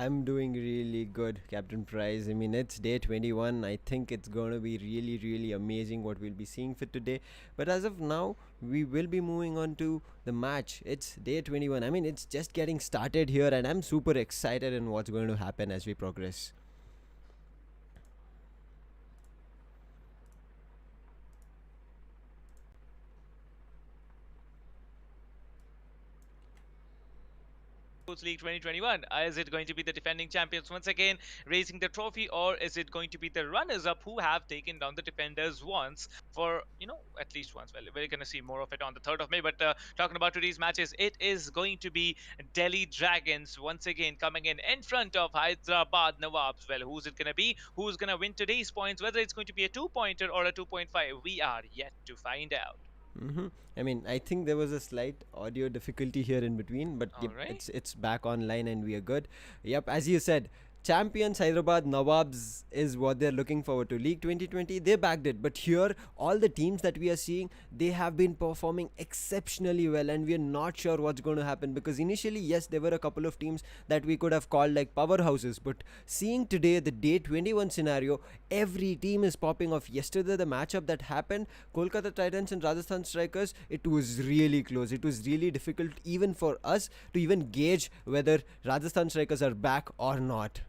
I'm doing really good, Captain Price. I mean, it's day 21. I think it's going to be really, really amazing what we'll be seeing for today. But as of now, we will be moving on to the match. It's day 21. I mean, it's just getting started here, and I'm super excited in what's going to happen as we progress. League 2021? Is it going to be the defending champions once again raising the trophy, or is it going to be the runners up who have taken down the defenders once for, at least once? Well, we're going to see more of it on the 3rd of May. But talking about today's matches, it is going to be Delhi Dragons once again coming in front of Hyderabad Nawabs. Well, who's it going to be? Who's going to win today's points? Whether it's going to be a 2-pointer or a 2.5, we are yet to find out. Mm-hmm. I mean, I think there was a slight audio difficulty here in between, but All yep, right. it's back online and we are good. Yep, as you said, champions Hyderabad Nawabs is what they're looking forward to. League 2020, they backed it, but here all the teams that we are seeing, they have been performing exceptionally well, and we are not sure what's going to happen because initially, yes, there were a couple of teams that we could have called like powerhouses, but seeing today the day 21 scenario, every team is popping off. Yesterday, the matchup that happened, Kolkata Titans and Rajasthan Strikers, it was really close. It was really difficult even for us to even gauge whether Rajasthan Strikers are back or not.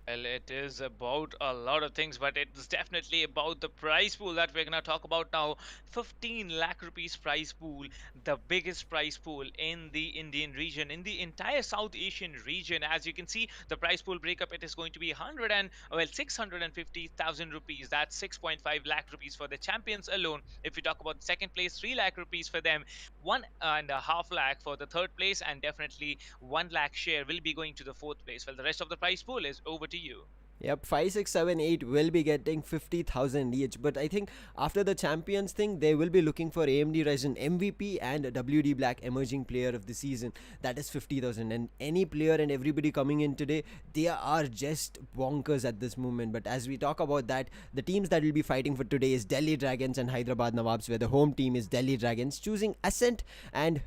Well, it is about a lot of things, but it's definitely about the prize pool that we're going to talk about now. 15 lakh rupees prize pool, the biggest prize pool in the Indian region, in the entire South Asian region. As you can see, the prize pool breakup, it is going to be 650,000 rupees. That's 6.5 lakh rupees for the champions alone. If you talk about second place, 3 lakh rupees for them, 1.5 lakh for the third place, and definitely 1 lakh share will be going to the fourth place. Well, the rest of the prize pool is over to you. Yep, 5, 6, 7, 8 will be getting 50,000 each. But I think after the Champions thing, they will be looking for AMD Ryzen MVP and WD Black Emerging Player of the Season. That is 50,000. And any player and everybody coming in today, they are just bonkers at this moment. But as we talk about that, the teams that will be fighting for today is Delhi Dragons and Hyderabad Nawabs, where the home team is Delhi Dragons, choosing Ascent and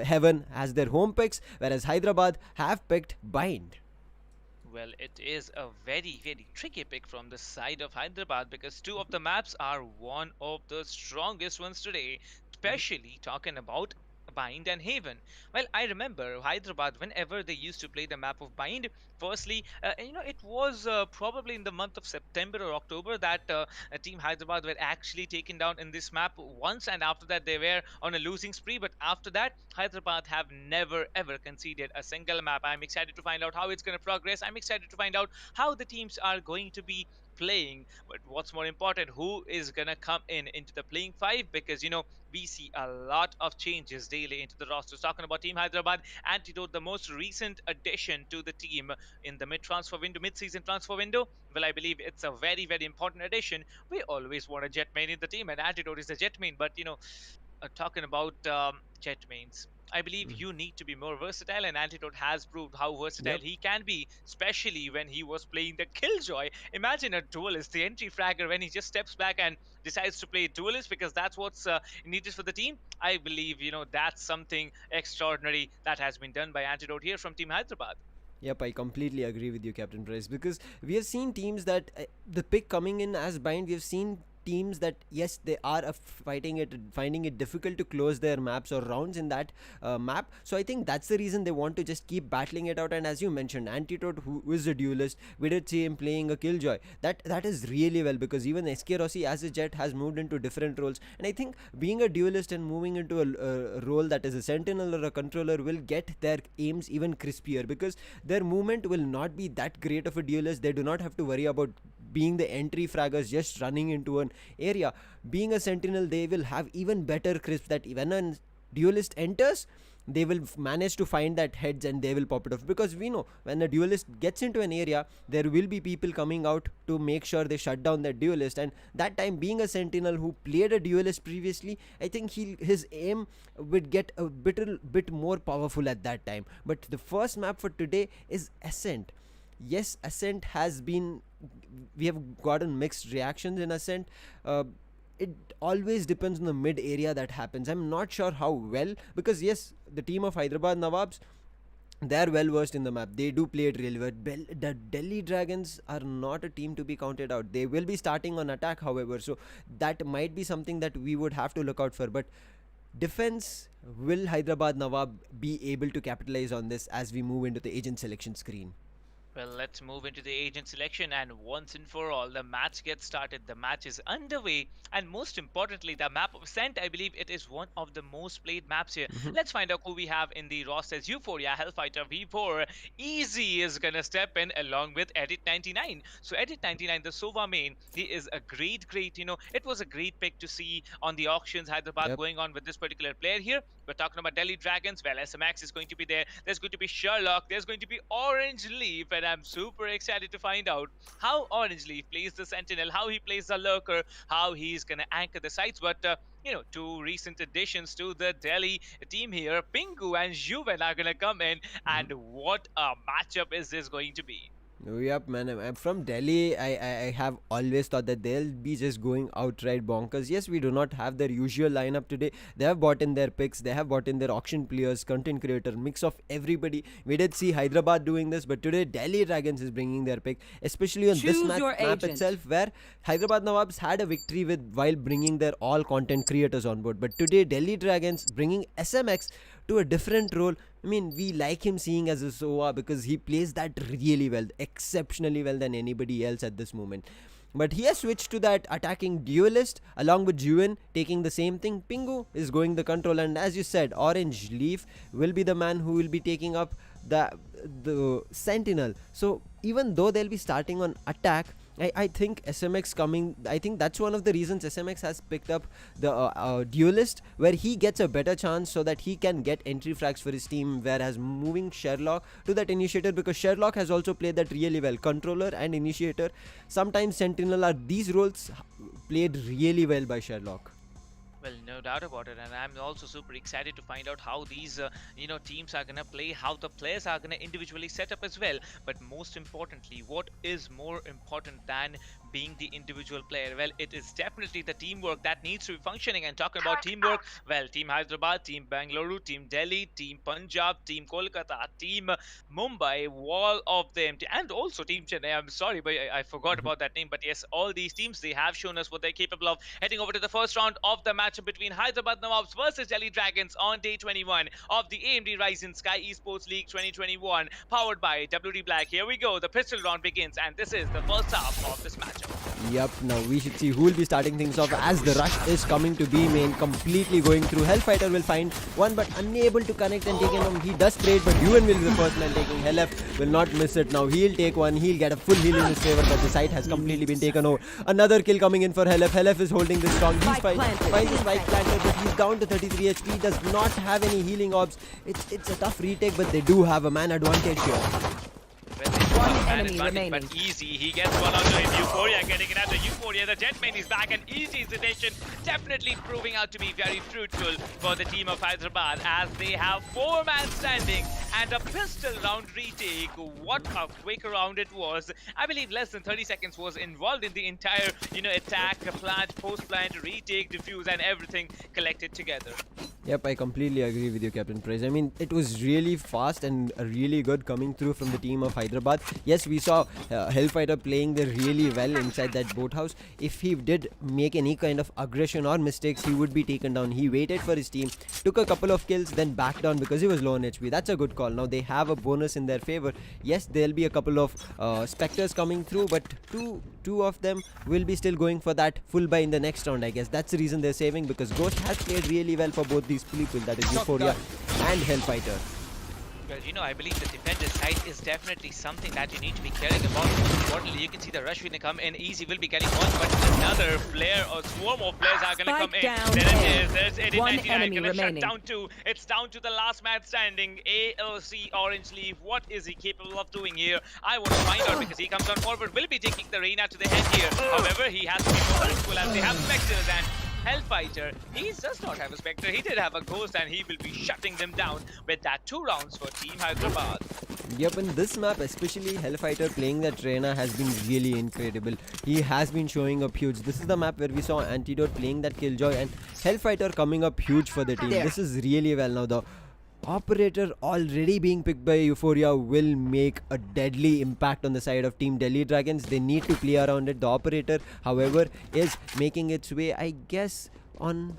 Heaven as their home picks, whereas Hyderabad have picked Bind. Well, it is a very, very tricky pick from the side of Hyderabad because two of the maps are one of the strongest ones today, especially talking about Bind and Haven. Well, I remember Hyderabad whenever they used to play the map of Bind. Firstly, it was probably in the month of September or October that Team Hyderabad were actually taken down in this map once, and after that they were on a losing spree. But after that, Hyderabad have never ever conceded a single map. I'm excited to find out how it's going to progress. I'm excited to find out how the teams are going to be playing. But what's more important, who is going to come into the playing five? Because we see a lot of changes daily into the rosters. Talking about Team Hyderabad, Antidote, the most recent addition to the team in the mid-season transfer window. Well, I believe it's a very, very important addition. We always want a jet main in the team, and Antidote is a jet main. But talking about jet mains, I believe you need to be more versatile, and Antidote has proved how versatile Yep. he can be, especially when he was playing the Killjoy. Imagine a duelist, the entry fragger, when he just steps back and decides to play duelist because that's what's needed for the team. I believe, that's something extraordinary that has been done by Antidote here from Team Hyderabad. Yep, I completely agree with you, Captain Price, because we have seen teams that the pick coming in as bind, we have seen teams that yes they are fighting it, finding it difficult to close their maps or rounds in that map. So I think that's the reason they want to just keep battling it out. And as you mentioned, Antidote, who is a duelist, we did see him playing a Killjoy. That is really well, because even SK Rossi as a jet has moved into different roles, and I think being a duelist and moving into a role that is a sentinel or a controller will get their aims even crispier, because their movement will not be that great of a duelist. They do not have to worry about being the entry fraggers just running into an area. Being a sentinel, they will have even better crisp, that when a duelist enters, they will manage to find that heads and they will pop it off, because we know when a duelist gets into an area, there will be people coming out to make sure they shut down that duelist. And that time, being a sentinel who played a duelist previously, I think his aim would get a bit more powerful at that time. But the first map for today is Ascent. Yes, Ascent has been, we have gotten mixed reactions in Ascent. uh, it always depends on the mid area that happens. I'm not sure how well, because yes, the team of Hyderabad Nawabs, They're well versed in the map. They do play it really well. The Delhi Dragons are not a team to be counted out. They will be starting on attack, however, so that might be something that we would have to look out for. But defense, will Hyderabad Nawab be able to capitalize on this as we move into the agent selection screen? Well, let's move into the agent selection, and once and for all, the match gets started. The match is underway, and most importantly, the map of Ascent, I believe it is one of the most played maps here. Mhm. Let's find out who we have in the rosters. Euphoria, Hellfighter, V4. Easy is gonna step in along with Edit99. So, Edit99, the Sova main, he is a great, it was a great pick to see on the auctions, Hyderabad Yep. going on with this particular player here. We're talking about Delhi Dragons. Well, SMX is going to be there. There's going to be Sherlock. There's going to be Orange Leaf. And I'm super excited to find out how Orange Leaf plays the Sentinel, how he plays the Lurker, how he's going to anchor the sites. But, two recent additions to the Delhi team here, Pingu and Juven are going to come in. Mhm. And what a matchup is this going to be? Yep, man. I'm from Delhi. I have always thought that they'll be just going outright bonkers. Yes, we do not have their usual lineup today. They have bought in their picks. They have bought in their auction players, content creator, mix of everybody. We did see Hyderabad doing this, but today Delhi Dragons is bringing their pick, especially on this Choose map your agent. itself, where Hyderabad Nawabs had a victory with while bringing their all content creators on board. But today Delhi Dragons bringing SMX to a different role. I mean, we like him seeing as a Sova because he plays that really well, exceptionally well than anybody else at this moment. But he has switched to that attacking duelist along with Juven taking the same thing. Pingu is going the control, and as you said, Orange Leaf will be the man who will be taking up the Sentinel. So even though they'll be starting on attack, I think SMX coming, I think that's one of the reasons SMX has picked up the duelist, where he gets a better chance so that he can get entry frags for his team, whereas moving Sherlock to that initiator, because Sherlock has also played that really well. Controller and initiator, sometimes Sentinel, are these roles played really well by Sherlock. Well, no doubt about it, and I'm also super excited to find out how these, teams are gonna play, how the players are gonna individually set up as well. But most importantly, what is more important than being the individual player? Well, it is definitely the teamwork that needs to be functioning. And talking about teamwork, well, Team Hyderabad, Team Bangalore, Team Delhi, Team Punjab, Team Kolkata, Team Mumbai, all of them, and also Team Chennai. I'm sorry, but I forgot about that name. But yes, all these teams, they have shown us what they're capable of. Heading over to the first round of the matchup between Hyderabad Nawabs versus Delhi Dragons on day 21 of the AMD Ryzen Skyesports League 2021, powered by WD Black. Here we go. The pistol round begins, and this is the first half of this matchup. Yep, now we should see who will be starting things off as the rush is coming to B main, completely going through. Hellfighter will find one but unable to connect and take him. He does trade, but Ewan will be the first man taking. Hellf will not miss it. Now he'll take one, he'll get a full heal in his favor, but the site has completely been taken over. Another kill coming in for Hellf. Hellf is holding this strong. He's finds his spike planted, but he's down to 33 HP. He does not have any healing orbs. It's a tough retake, but they do have a man advantage here. One enemy remaining. But Easy, he gets one out of Euphoria, getting it out of Euphoria. The Jet main is back, and Easy's addition definitely proving out to be very fruitful for the team of Hyderabad, as they have 4-man standing and a pistol round retake. What a quick round it was. I believe less than 30 seconds was involved in the entire, attack, plant, post-plant, retake, defuse, and everything collected together. Yep, I completely agree with you, Captain Price. I mean, it was really fast and really good coming through from the team of Hyderabad. Yes, we saw Hellfighter playing there really well inside that boathouse. If he did make any kind of aggression or mistakes, he would be taken down. He waited for his team, took a couple of kills, then backed down because he was low on HP. That's a good call. Now they have a bonus in their favor. Yes, there'll be a couple of Spectres coming through, but two of them will be still going for that full buy in the next round, I guess. That's the reason they're saving, because Ghost has played really well for both these people, that is Euphoria and Hellfighter. Well, I believe the defender side is definitely something that you need to be caring about. Importantly, you can see the rush when they come in. Easy will be getting one, but another player or swarm of players are going to come in. There it is. There's 8099 going to shut down two. It's down to the last man standing. ALC Orange Leaf. What is he capable of doing here? I want to find out, because he comes on forward. Will be taking the Reina to the head here. However, he has to be more mindful as they have Spectres, and Hellfighter, he does not have a Spectre. He did have a Ghost, and he will be shutting them down with that 2 rounds for Team Hyderabad. Yep, in this map, especially Hellfighter playing that Reina has been really incredible. He has been showing up huge. This is the map where we saw Antidote playing that Killjoy, and Hellfighter coming up huge for the team. This is really well. Now Operator already being picked by Euphoria will make a deadly impact on the side of Team Delhi Dragons. They need to play around it. The Operator, however, is making its way, I guess, on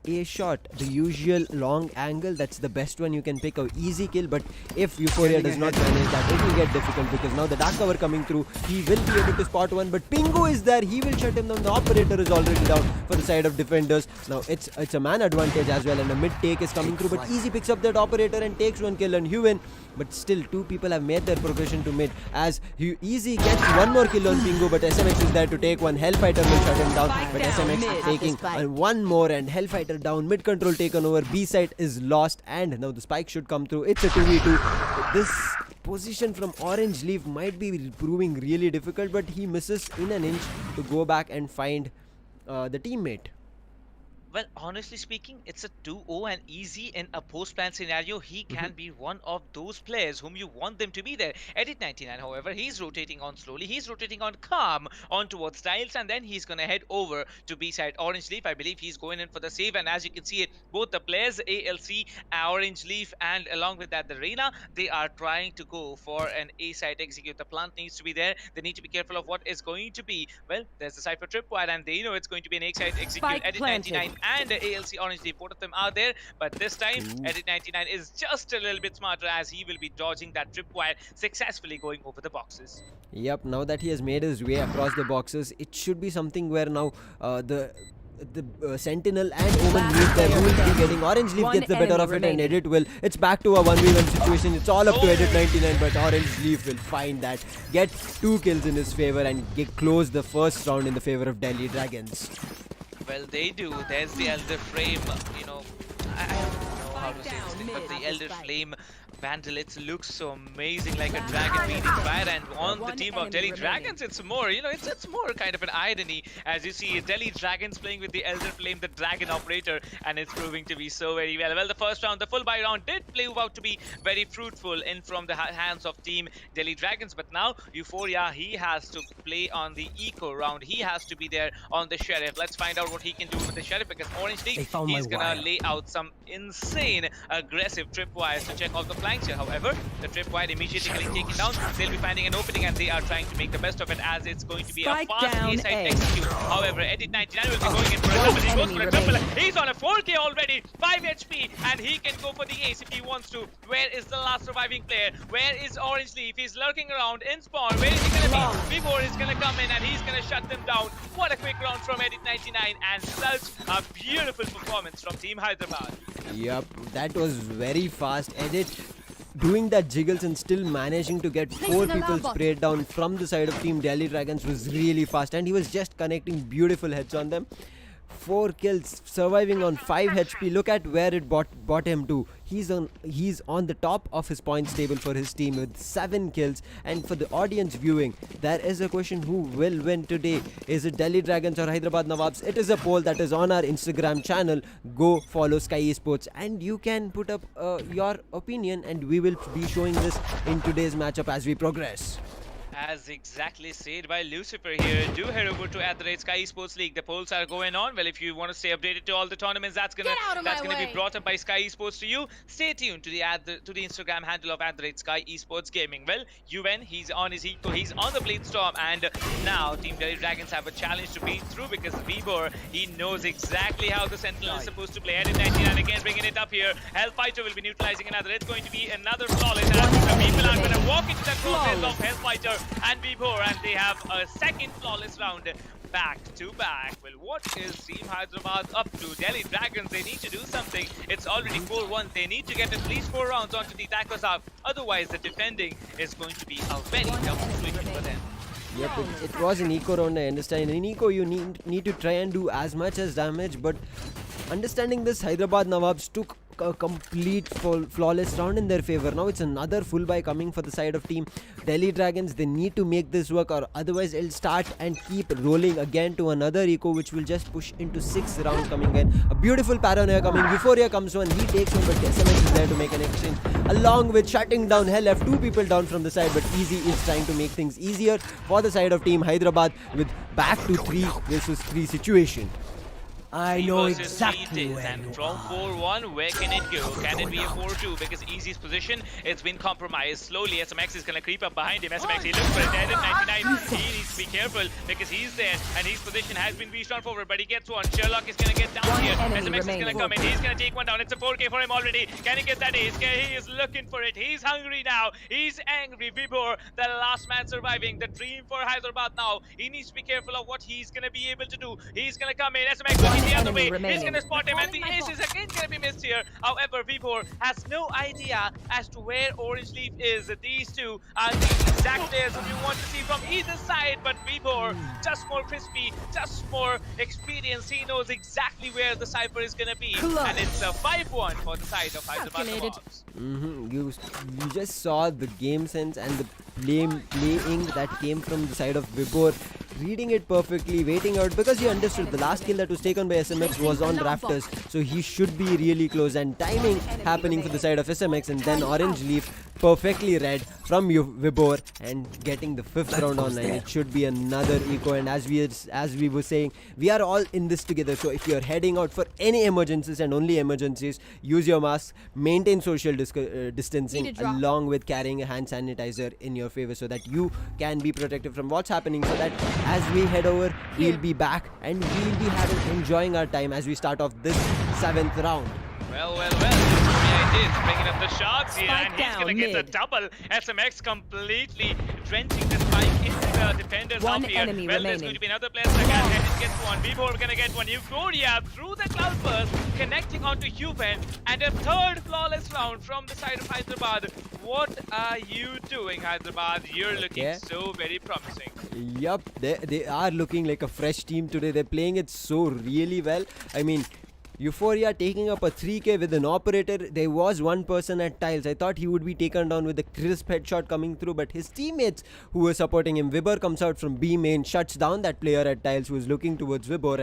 a shot, the usual long angle. That's the best one you can pick, a easy kill. But if Euphoria does not manage that, it will get difficult, because now the dark cover coming through, he will be able to spot one, but Pingu is there, he will shut him down. The Operator is already down for the side of defenders. Now it's a man advantage as well, and a mid take is coming through, but Easy picks up that Operator and takes one kill, and Huven, but still two people have made their progression to mid, as Easy gets one more kill on Pingu, but SMX is there to take one. Hellfighter will shut him down, but SMX taking one more, and Hellfighter down, mid control taken over, B site is lost, and now the spike should come through. It's a 2v2. This position from Orange Leaf might be proving really difficult, but he misses in an inch to go back and find the teammate. Well, honestly speaking, it's a 2-0 and Easy in a post-plan scenario. He can be one of those players whom you want them to be there. Edit99, however, he's rotating on slowly. He's rotating on calm on towards Styles, and then he's going to head over to B-side. Orange Leaf, I believe he's going in for the save, and as you can see it, both the players, ALC, Orange Leaf, and along with that, the Reina, they are trying to go for an A-side execute. The plant needs to be there. They need to be careful of what is going to be. Well, there's the Cypher Tripwire, and they know it's going to be an A-side execute. Edit99 and ALC Orange Leaf, both of them are there, but this time Edit99 is just a little bit smarter, as he will be dodging that tripwire, successfully going over the boxes. Yep, now that he has made his way across the boxes, it should be something where now the Sentinel and Omen meet there. Who will be getting? Orange Leaf gets the better of it, and Edit will. It's back to a 1v1 situation. It's all up to Edit99, but Orange Leaf will find that, get 2 kills in his favor, and close the first round in the favor of Delhi Dragons. Well, they do. There's the Elder Flame, you know, I don't know how to say this thing, but the Elder Flame Vandal, it looks so amazing, like a dragon beating fire, and on the team of Delhi Dragons, it's more, you know, it's more kind of an irony, as you see Delhi Dragons playing with the Elder Flame, the Dragon Operator, and it's proving to be so very well. Well, the first round, the full buy round, did prove out to be very fruitful in from the hands of team Delhi Dragons, but now Euphoria, he has to play on the eco round. He has to be there on the Sheriff. Let's find out what he can do with the Sheriff, because Orange League, he's gonna lay out some insane aggressive tripwires to check out the flanks here. However, the tripwire immediately getting taken down. They'll be finding an opening, and they are trying to make the best of it, as it's going to be a fast A-side execute. However, Edit99 will be going in for a double. He goes for a triple. He's on a 4k already, 5 HP, and he can go for the ace if he wants to. Where is the last surviving player? Where is Orange Leaf? He's lurking around in spawn. Where is he gonna be? Vivor is gonna come in, and he's gonna shut them down. What a quick round from Edit99, and such a beautiful performance from Team Hyderabad. Yep, that was very fast. Edit doing that jiggles and still managing to get 4 people sprayed down from the side of Team Delhi Dragons was really fast, and he was just connecting beautiful hits on them. 4 kills, surviving on 5 HP. Look at where it brought him to. He's on the top of his points table for his team with 7 kills. And for the audience viewing, there is a question: who will win today? Is it Delhi Dragons or Hyderabad Nawabs? It is a poll that is on our Instagram channel. Go follow Skyesports, and you can put up your opinion, and we will be showing this in today's matchup as we progress. As exactly said by Lucifer here, do head over to @Skyesports League. The polls are going on. Well, if you want to stay updated to all the tournaments, that's gonna be brought up by Skyesports to you. Stay tuned to the Instagram handle of @Skyesports Gaming. Well, UN, he's on his eco, he's on the Bladestorm, and now Team Delhi Dragons have a challenge to beat through, because Vibor, he knows exactly how the Sentinel is supposed to play. Edit99 again bringing it up here. Hellfighter will be neutralizing another. It's going to be another flawless, and the people are gonna walk into that process of Hellfighter and Vibor, and they have a second flawless round back to back. Well, what is Team Hyderabad up to? Delhi Dragons, they need to do something. It's already 4-1. They need to get at least 4 rounds onto the attackers out. Otherwise, the defending is going to be a very tough situation for them. Yep, it was an eco round, I understand. In eco, you need to try and do as much as damage, but understanding this, Hyderabad Nawabs took a complete flawless round in their favor. Now it's another full buy coming for the side of Team Delhi Dragons. They need to make this work, or otherwise it'll start and keep rolling again to another eco, which will just push into 6th round coming in. A beautiful paranoia coming. Euphoria comes one, he takes one, but SMX is there to make an exchange, along with shutting down Hell. Left 2 people down from the side, but Easy is trying to make things easier for the side of Team Hyderabad with back to 3 versus 3 situation. I 3 know versus 3 exactly it is. where And you from are. 4-1, where can it go? Can it be a Going 4-2? Because Easy's position, it's been compromised. Slowly, SMX is going to creep up behind him. SMX, he looks for it. Dead at 99. He needs to be careful because he's there and his position has been reached on forward, but he gets one. Sherlock is going to get down One here. enemy SMX is going to remaining. come in. He's going to take one down. It's a 4K for him already. Can he get that ace? He is looking for it. He's hungry now. He's angry. Vibor, the last man surviving. The dream for Hyderabad now. He needs to be careful of what he's going to be able to do. He's going to come in. SMX looking the other enemy way. He's remaining. going to spot him, and the ace is again going to be missed here. However, Vibor has no idea as to where Orange Leaf is. These two are the exact players that you want to see from either side, but Vibor, just more crispy, just more experience. He knows exactly where the Cypher is going to be, and it's a 5-1 for the side of Hyderabad Nawabs. You just saw the game sense and the playing that came from the side of Vibor, reading it perfectly, waiting out, because he understood the last kill that was taken by SMX was on Rafters, so he should be really close, and timing happening for the side of SMX, and then Orange Leaf perfectly read from Vibor and getting the 5th round online. It should be another eco, and as we were saying, we are all in this together. So if you're heading out for any emergencies and only emergencies, use your mask, maintain social distancing along with carrying a hand sanitizer in your favor so that you can be protected from what's happening, so that as we head over, we'll be back and we'll be enjoying our time as we start off this 7th round. Well. It is bringing up the shots here, and he's going to get a mid. double. SMX completely drenching the spike into the defenders One off here. enemy Well, there's remaining. going to be another player that can get one. Vibor going to get one. Euphoria through the cloudburst, connecting onto Huben, and a 3rd flawless round from the side of Hyderabad. What are you doing, Hyderabad? You're looking so very promising. Yup, they are looking like a fresh team today. They're playing it so really well. I mean, Euphoria taking up a 3K with an operator. There was one person at tiles. I thought he would be taken down with a crisp headshot coming through, but his teammates who were supporting him, Vibor comes out from B main, shuts down that player at tiles who was looking towards Vibor,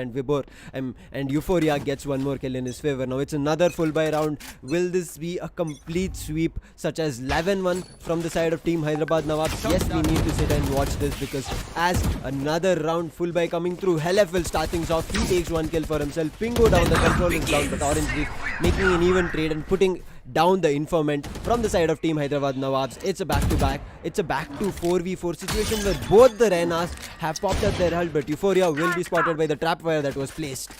and Euphoria gets one more kill in his favor. Now it's another full buy round. Will this be a complete sweep such as 11-1 from the side of Team Hyderabad Nawabs? Yes, we need to sit and watch this, because as another round full buy coming through, Helef will start things off. He takes one kill for himself. Pingo down the control down, but Orange Leaf making an even trade and putting down the informant from the side of Team Hyderabad Nawabs. It's a back-to-back. It's a back to 4v4 situation where both the Renas have popped up their hull, but Euphoria will be spotted by the trap wire that was placed.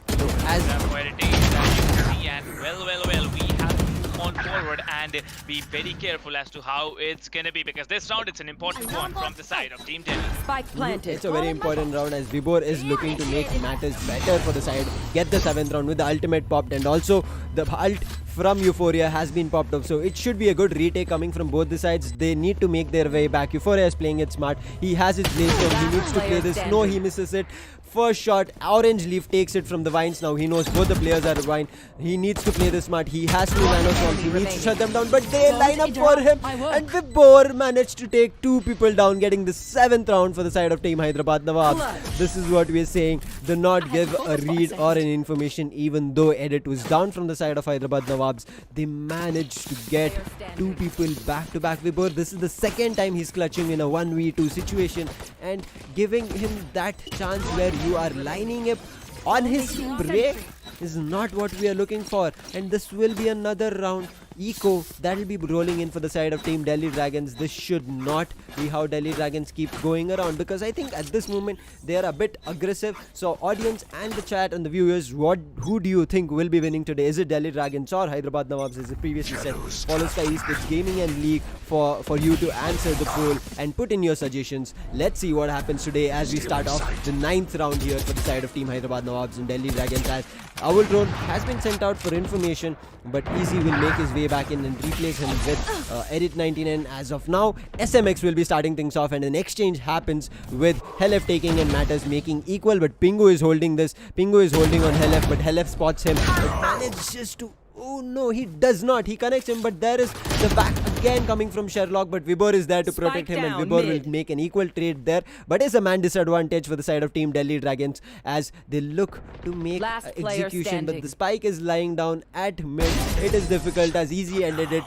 So as Where it is, as you can see, and well, we have to move on forward and be very careful as to how it's gonna be, because this round it's an important one from the side of Team Delhi. Spike planted. it's a very important round as Vibor is looking to make matters better for the side, get the 7th round with the ultimate popped, and also the ult from Euphoria has been popped up, so it should be a good retake coming from both the sides. They need to make their way back. Euphoria is playing it smart. He has his blaze stone. He needs to play this. No, he misses it. First shot, Orange Leaf takes it from the vines. Now he knows both the players are vine. He needs to play this smart. He has 2 nano storms. He needs to shut them down, but they line up for him, and Vibor managed to take 2 people down, getting the 7th round for the side of Team Hyderabad Nawabs. This is what we are saying. Do not give a read or an information, even though edit was down from the side of Hyderabad Nawabs. They managed to get 2 people back to back. Vibor, this is the 2nd time he's clutching in a 1v2 situation, and giving him that chance where you are lining up on his spray is not what we are looking for, and this will be another round eco that will be rolling in for the side of Team Delhi Dragons. This should not be how Delhi Dragons keep going around, because I think at this moment they are a bit aggressive. So audience and the chat and the viewers, who do you think will be winning today? Is it Delhi Dragons or Hyderabad Nawabs, as I previously said? Follow Sky Esports Gaming and League for you to answer the poll and put in your suggestions. Let's see what happens today as we start off the 9th round here for the side of Team Hyderabad Nawabs and Delhi Dragons, as Owl Drone has been sent out for information, but Easy will make his way back in and replace him with Edit 99. As of now, SMX will be starting things off, and an exchange happens with Helef taking and Matters making equal, but Pingu is holding this. Pingu is holding on Helef, but Helef spots him. It manages to... Oh no, he does not. He connects him, but there is the back again coming from Sherlock, but Vibor is there to protect him, and Vibor will make an equal trade there, but it's a man disadvantage for the side of Team Delhi Dragons as they look to make execution, but the spike is lying down at mid. It is difficult as Easy ended it.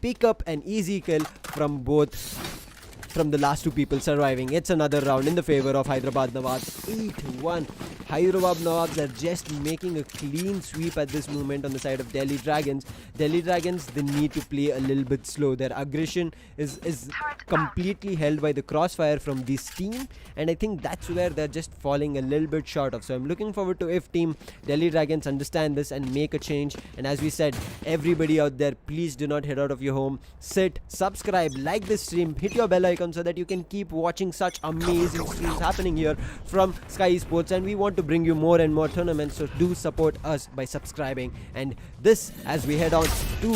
Pick up an easy kill from both from the last two people surviving. It's another round in the favor of Hyderabad Nawabs. 8-1. Hyderabad Nawabs are just making a clean sweep at this moment on the side of Delhi Dragons. Delhi Dragons, they need to play a little bit slow. Their aggression is completely held by the crossfire from this team, and I think that's where they're just falling a little bit short of. So I'm looking forward to if team Delhi Dragons understand this and make a change. And as we said, everybody out there, please do not head out of your home. Sit, subscribe, like this stream, hit your bell icon so that you can keep watching such amazing streams happening here from Sky Sports. And we want to bring you more and more tournaments, so do support us by subscribing. And this, as we head on to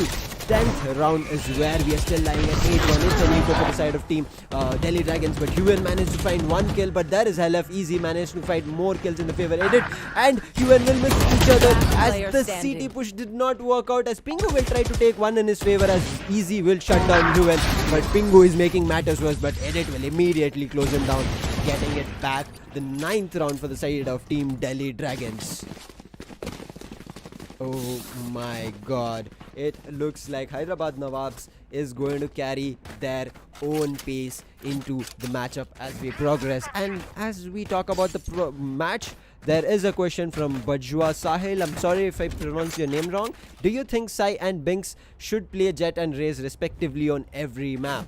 10th round, is where we are still lying at 8-1. It's a lead for the side of team Delhi Dragons, but Huan managed to find one kill, but there is LF Easy managed to find more kills in the favor Edit, and Huan will miss each other as the CT push did not work out, as Pingu will try to take one in his favor as Easy will shut down Huan, but Pingu is making matters worse, but Edit will immediately close him down, getting it back. The 9th round for the side of team Delhi Dragons. Oh my god, it looks like Hyderabad Nawabs is going to carry their own pace into the matchup as we progress. And as we talk about the match, there is a question from Bajwa Sahil. I'm sorry if I pronounce your name wrong. Do you think Sai and Binks should play Jet and Raze respectively on every map?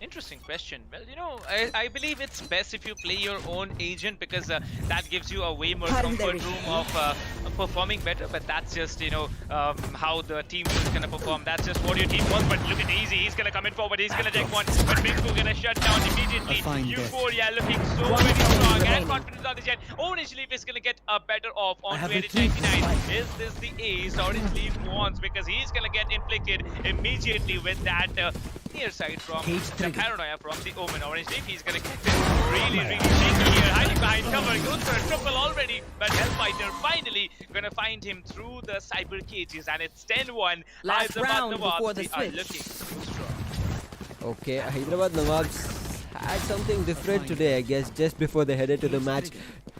Interesting question. Well, I believe it's best if you play your own agent, because that gives you a way more comfort room of performing better. But that's just, how the team is going to perform. That's just what your team wants. But look at Easy. He's going to come in forward. He's going to take one. But Binku going to shut down immediately. Euphoria looking so very strong. And confidence on the Jet. Orange Leaf is going to get a better off on 99. Is this the ace Orange Leaf wants? Because he's going to get inflicted immediately with that near side from the paranoia from the Omen. Orange Leaf, he's gonna get this really shaky here, hiding behind cover, goes for a triple already, but Hellfighter finally gonna find him through the cyber cages, and it's 10-1. Last round before the switch. switch. Looking so strong. Okay, Hyderabad Nawabs had something different today, I guess, just before they headed to the match.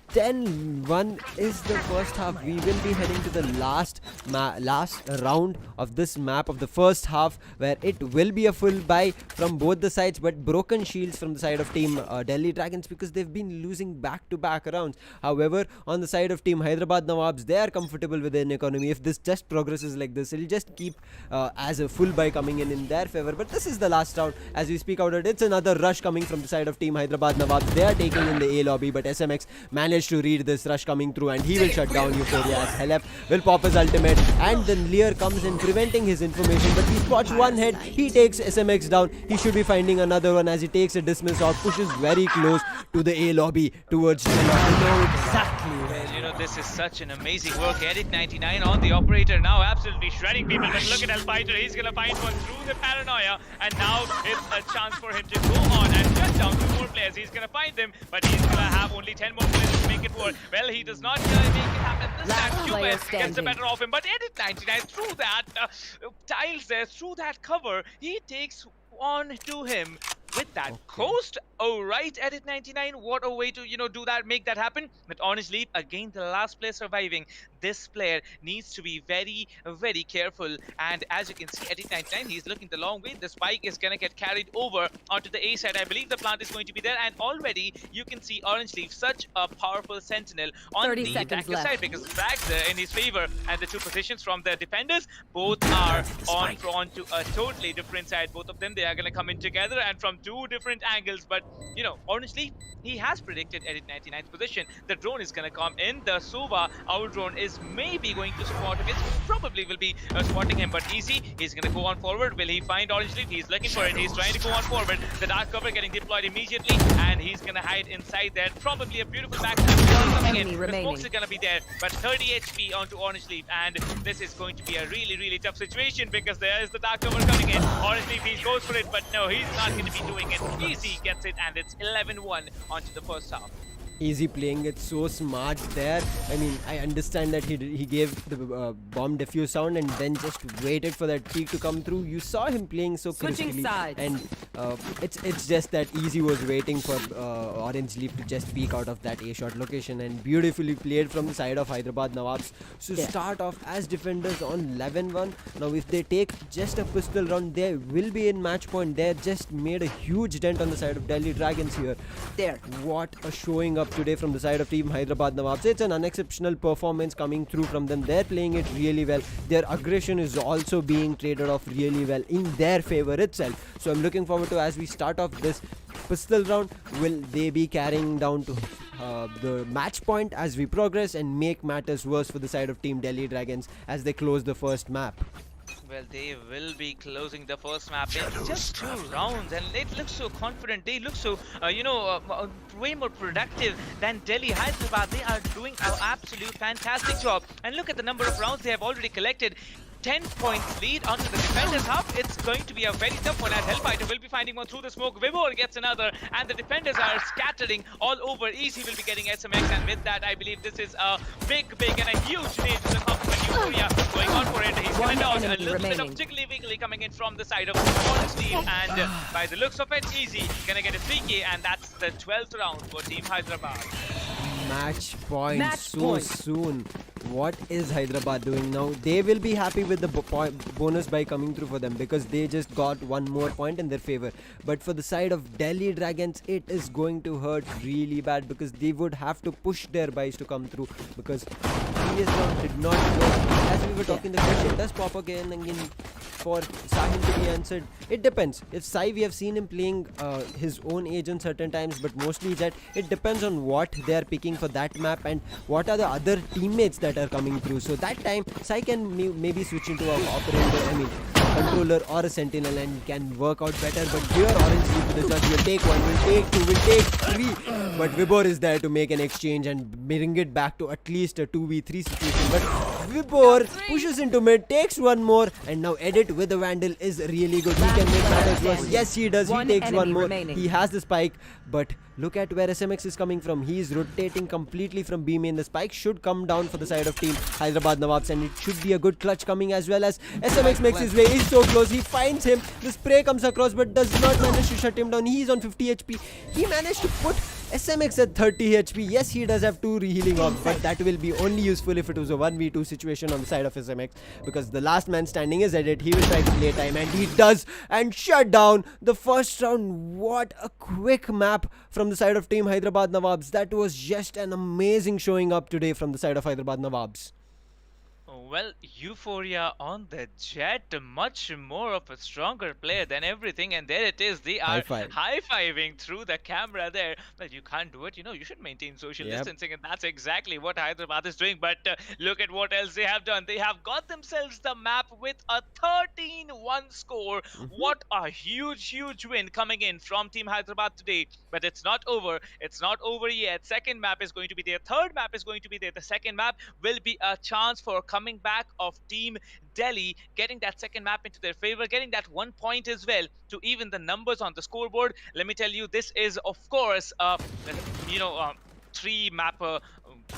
10-1 is the first half. We will be heading to the last round of this map of the first half, where it will be a full buy from both the sides, but broken shields from the side of team Delhi Dragons, because they've been losing back-to-back rounds. However, on the side of team Hyderabad Nawabs, they are comfortable with their economy. If this just progresses like this, it'll just keep as a full buy coming in their favor. But this is the last round. As we speak out, it's another rush coming from the side of team Hyderabad Nawabs. They are taking in the A lobby, but SMX managed to read this rush coming through, and he will shut down Euphoria as Helef will pop his ultimate, and then Lear comes in preventing his information, but he spots one head. He takes SMX down. He should be finding another one as he takes a dismiss off, pushes very close to the A lobby towards the lobby. Exactly. Well, this is such an amazing work. Edit 99 on the operator now, absolutely shredding people. But look at Hellfighter, he's gonna find one through the paranoia, and now it's a chance for him to go on and shut down 2 more players. He's gonna find them, but he's gonna have only 10 more players to make it work. Well, he does not make it happen this time. Cupid gets the better of him, but Edit 99 through that tiles there, through that cover, he takes on to him with that coast. Oh right, Edit 99, what a way to do that, make that happen. But Orange Leap, again the last player surviving. This player needs to be very careful, and as you can see, Edit 99, he's looking the long way. The spike is gonna get carried over onto the A side. I believe the plant is going to be there, and already you can see Orange Leaf, such a powerful sentinel on the attacker side, because the frags are in his favor, and the 2 positions from the defenders both are on to a totally different side. Both of them, they are gonna come in together and from 2 different angles. But Orange Leaf, he has predicted Edit 99's position. The drone is gonna come in. The Sova, our drone, is maybe going to spot him. It probably will be spotting him, but Easy, he's gonna go on forward. Will he find Orange Leaf? He's looking for it. He's trying to go on forward. The dark cover getting deployed immediately, and he's gonna hide inside there. Probably a beautiful backstab coming in. The smokes are gonna be there, but 30 HP onto Orange Leaf, and this is going to be a really tough situation, because there is the dark cover coming in. Orange Leaf, he goes for it, but no, he's not going to be doing it. Easy gets it, and it's 11-1 onto the first half. Easy playing it so smart there. I mean, I understand that he gave the bomb defuse sound and then just waited for that peak to come through. You saw him playing so Switching crisply, sides. and it's just that Easy was waiting for Orange Leaf to just peek out of that A shot location, and beautifully played from the side of Hyderabad Nawabs. So start off as defenders on 11-1. Now if they take just a pistol round, they will be in match point. They just made a huge dent on the side of Delhi Dragons here. There. What a showing up today from the side of team Hyderabad Nawabs. It's an unexceptional performance coming through from them. They're playing it really well. Their aggression is also being traded off really well in their favor itself. So I'm looking forward to, as we start off this pistol round, will they be carrying down to the match point as we progress and make matters worse for the side of team Delhi Dragons as they close the first map. Well, they will be closing the first map in just 2 rounds, and it looks so confident. They look so, way more productive than Delhi Hyderabad. They are doing an absolute fantastic job. And look at the number of rounds they have already collected. 10 points lead onto the defenders' hub. It's going to be a very tough one, as Hellfighter will be finding one through the smoke. Vibor gets another, and the defenders are scattering all over. Easy will be getting SMX, and with that, I believe this is a big and a huge lead to the compliment. Euphoria going on for it. He's gonna dodge a little bit of jiggly wiggly coming in from the side of the Orange team, and by the looks of it, Easy gonna get a 3K, and that's the 12th round for Team Hyderabad. Match point so soon. What is Hyderabad doing now? They will be happy with the bonus by coming through for them, because they just got one more point in their favor. But for the side of Delhi Dragons, it is going to hurt really bad, because they would have to push their buys to come through, because previous round did not work. As we were talking, the question does pop again and again for Sahil to be answered. It depends. If Sai, we have seen him playing his own agent certain times, but mostly that it depends on what they are picking for that map and what are the other teammates that are coming through. So that time Sai can maybe switch into a operator, controller or a sentinel, and can work out better. But here Orange Leaf with the judge will take one, will take two, will take three. But Vibor is there to make an exchange and bring it back to at least a 2v3 situation. But Vibor pushes into mid, takes one more, and now Edit with the Vandal is really good. He can make matters worse. Yes, he does. He takes one more. He has the spike, but look at where SMX is coming from. He is rotating completely from B main. The spike should come down for the side of team Hyderabad Nawabs, and it should be a good clutch coming, as well as SMX makes his way. He's so close. He finds him. The spray comes across but does not manage to shut him down. He's on 50 HP. He managed to put SMX at 30 HP. Yes, he does have 2 healing orbs, but that will be only useful if it was a 1v2 situation on the side of SMX, because the last man standing is Edit. He will try to play time, and he does, and shut down the first round. What a quick map from the side of team Hyderabad Nawabs. That was just an amazing showing up today from the side of Hyderabad Nawabs. Well, Euphoria on the jet, much more of a stronger player than everything, and there it is. They are high-fiving through the camera there. Well, you can't do it. You should maintain social distancing, and that's exactly what Hyderabad is doing. But look at what else they have done. They have got themselves the map with a 13-1 score. What a huge win coming in from Team Hyderabad today. But it's not over. It's not over yet. Second map is going to be there. Third map is going to be there. The second map will be a chance for coming back of Team Delhi, getting that second map into their favor, getting that 1 point as well to even the numbers on the scoreboard. Let me tell you, this is of course 3-map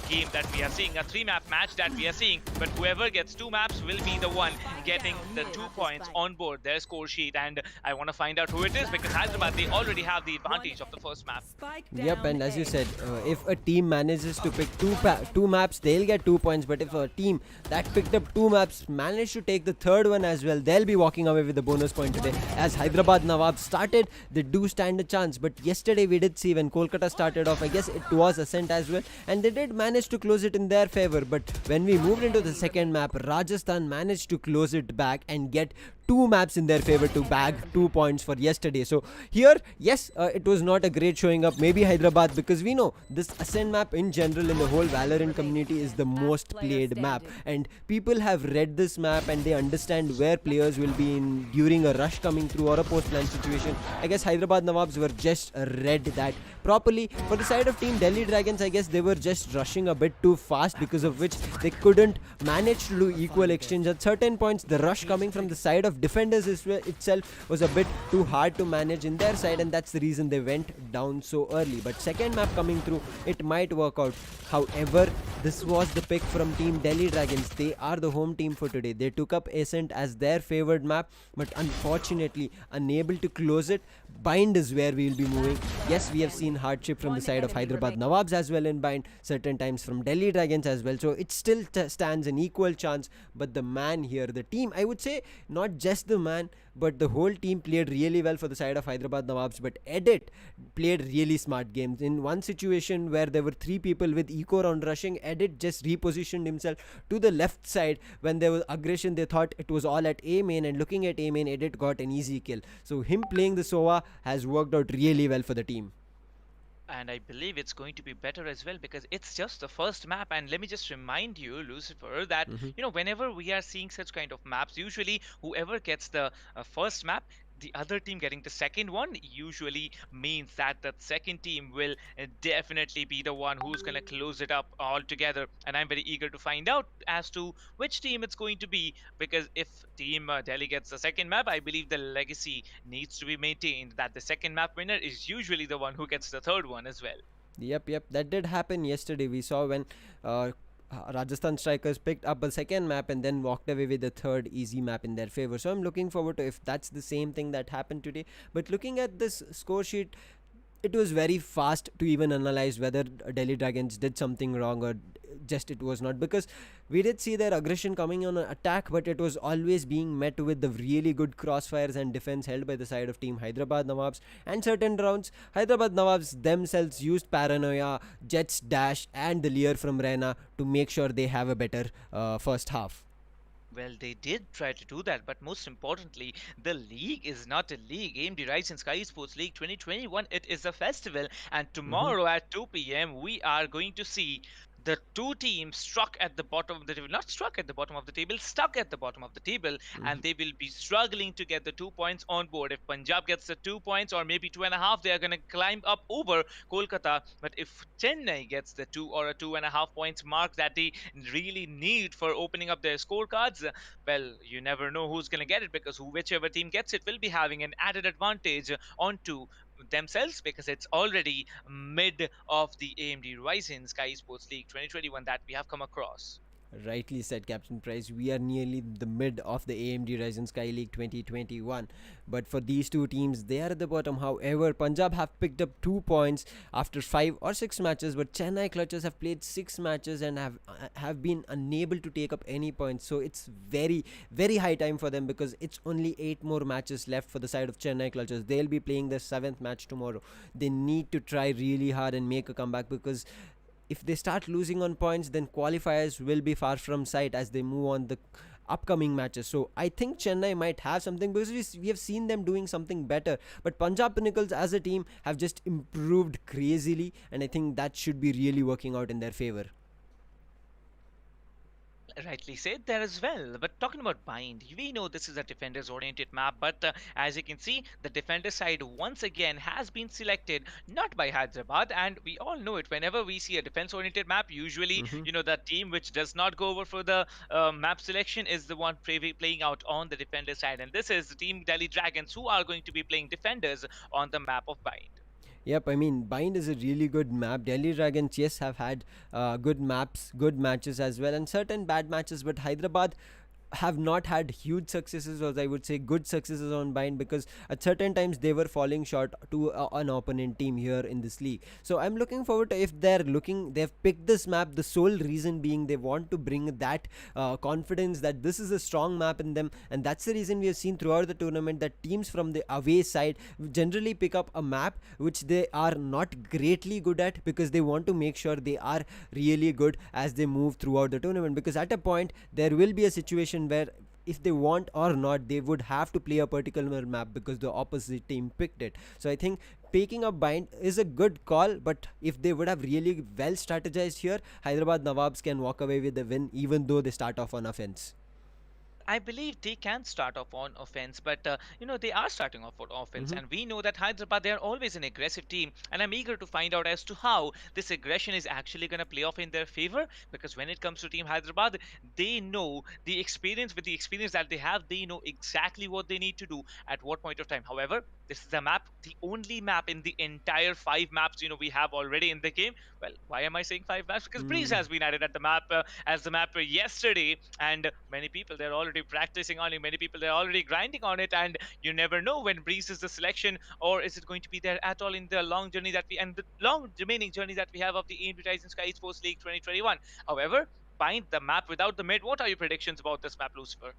game that we are seeing, a 3-map match that we are seeing, but whoever gets 2 maps will be the one getting the 2 points on board their score sheet. And I want to find out who it is, because Hyderabad, they already have the advantage of the first map. Yep, and as you said, if a team manages to pick 2 maps, they'll get 2 points. But if a team that picked up 2 maps managed to take the third one as well, they'll be walking away with the bonus point today. As Hyderabad Nawabs started, they do stand a chance. But yesterday we did see when Kolkata started off, I guess it was Ascent as well, and they did manage to close it in their favor. But when we moved into the second map, Rajasthan managed to close it back and get 2 maps in their favor to bag 2 points for yesterday. So here, yes, it was not a great showing up. Maybe Hyderabad, because we know this Ascent map in general in the whole Valorant community is the most played map, and people have read this map and they understand where players will be in during a rush coming through or a post plan situation. I guess Hyderabad Nawabs were just read that properly. For the side of team Delhi Dragons, I guess they were just rushing a bit too fast, because of which they couldn't manage to do equal exchange at certain points. The rush coming from the side of of defenders itself was a bit too hard to manage in their side, and that's the reason they went down so early. But second map coming through, it might work out. However, this was the pick from Team Delhi Dragons. They are the home team for today. They took up Ascent as their favored map, but unfortunately unable to close it. Bind is where we will be moving. Yes, we have seen hardship from the side of Hyderabad Nawabs as well in Bind, certain times from Delhi Dragons as well. So it still stands an equal chance. But the man here, the team, I would say not just the man, but the whole team played really well for the side of Hyderabad Nawabs. But Edit played really smart games. In one situation where there were 3 people with eco round rushing, Edit just repositioned himself to the left side. When there was aggression, they thought it was all at A main, and looking at A main, Edit got an easy kill. So him playing the Sova has worked out really well for the team. And I believe it's going to be better as well because it's just the first map. And let me just remind you, Lucifer, that whenever we are seeing such kind of maps, usually whoever gets the first map, the other team getting the second one usually means that the second team will definitely be the one who's going to close it up altogether. And I'm very eager to find out as to which team it's going to be, because if team Delhi gets the second map, I believe the legacy needs to be maintained that the second map winner is usually the one who gets the third one as well. Yep, that did happen yesterday. We saw when Rajasthan Strikers picked up a second map and then walked away with the third easy map in their favor. So I'm looking forward to if that's the same thing that happened today. But looking at this score sheet, it was very fast to even analyze whether Delhi Dragons did something wrong or just it was not, because we did see their aggression coming on an attack, but it was always being met with the really good crossfires and defense held by the side of Team Hyderabad Nawabs. And certain rounds, Hyderabad Nawabs themselves used Paranoia, Jet's dash and the Leer from Rena to make sure they have a better first half. Well, they did try to do that, but most importantly, the league is not a league. AMD Ryzen Skyesports League 2021, it is a festival, and tomorrow at 2 p.m. we are going to see the two teams struck at the bottom of the table, not struck at the bottom of the table, stuck at the bottom of the table, and they will be struggling to get the 2 points on board. If Punjab gets the 2 points or maybe 2.5, they are going to climb up over Kolkata. But if Chennai gets the 2 or a 2.5 points mark that they really need for opening up their scorecards, well, you never know who's going to get it, because whichever team gets it will be having an added advantage onto themselves, because it's already mid of the AMD Ryzen Skyesports League 2021 that we have come across. Rightly said, Captain Price. We are nearly the mid of the AMD Ryzen Sky League 2021. But for these two teams, they are at the bottom. However, Punjab have picked up 2 points after 5 or 6 matches. But Chennai Clutches have played 6 matches and have been unable to take up any points. So it's very, very high time for them, because it's only 8 more matches left for the side of Chennai Clutches. They'll be playing their 7th match tomorrow. They need to try really hard and make a comeback, because if they start losing on points, then qualifiers will be far from sight as they move on the upcoming matches. So I think Chennai might have something, because we have seen them doing something better, but Punjab Pinnacles as a team have just improved crazily, and I think that should be really working out in their favor. Rightly said there as well. But talking about Bind, we know this is a defenders oriented map, but as you can see, the defender side once again has been selected not by Hyderabad, and we all know it. Whenever we see a defense oriented map, usually the team which does not go over for the map selection is the one playing out on the defender side, and this is the Team Delhi Dragons who are going to be playing defenders on the map of Bind. Yep, I mean, Bind is a really good map. Delhi Dragons, yes, have had good maps, good matches as well, and certain bad matches, but Hyderabad have not had huge successes, or I would say good successes on Bind, because at certain times they were falling short to an opponent team here in this league. So I'm looking forward to, if they've picked this map, the sole reason being they want to bring that confidence that this is a strong map in them, and that's the reason we have seen throughout the tournament that teams from the away side generally pick up a map which they are not greatly good at, because they want to make sure they are really good as they move throughout the tournament, because at a point there will be a situation where if they want or not, they would have to play a particular map because the opposite team picked it. So I think picking up Bind is a good call, but if they would have really well strategized here, Hyderabad Nawabs can walk away with the win, even though they start off on offense. I believe they can start off on offense, but they are starting off on offense, Mm-hmm. and we know that Hyderabad they are always an aggressive team, and I'm eager to find out as to how this aggression is actually going to play off in their favor. Because when it comes to Team Hyderabad, they know the experience with the experience that they have, they know exactly what they need to do at what point of time. However, this is a map, the only map in the entire five maps we have already in the game. Well, why am I saying five maps? Because Breeze Mm. has been added at the map as the map yesterday, and many people they're already practicing on it. Many people they're already grinding on it, and you never know when Breeze is the selection, or is it going to be there at all in the long journey that we and the long remaining journey that we have of the AMD Ryzen Skyesports League 2021. However, bind the map without the mid. What are your predictions about this map, Lucifer?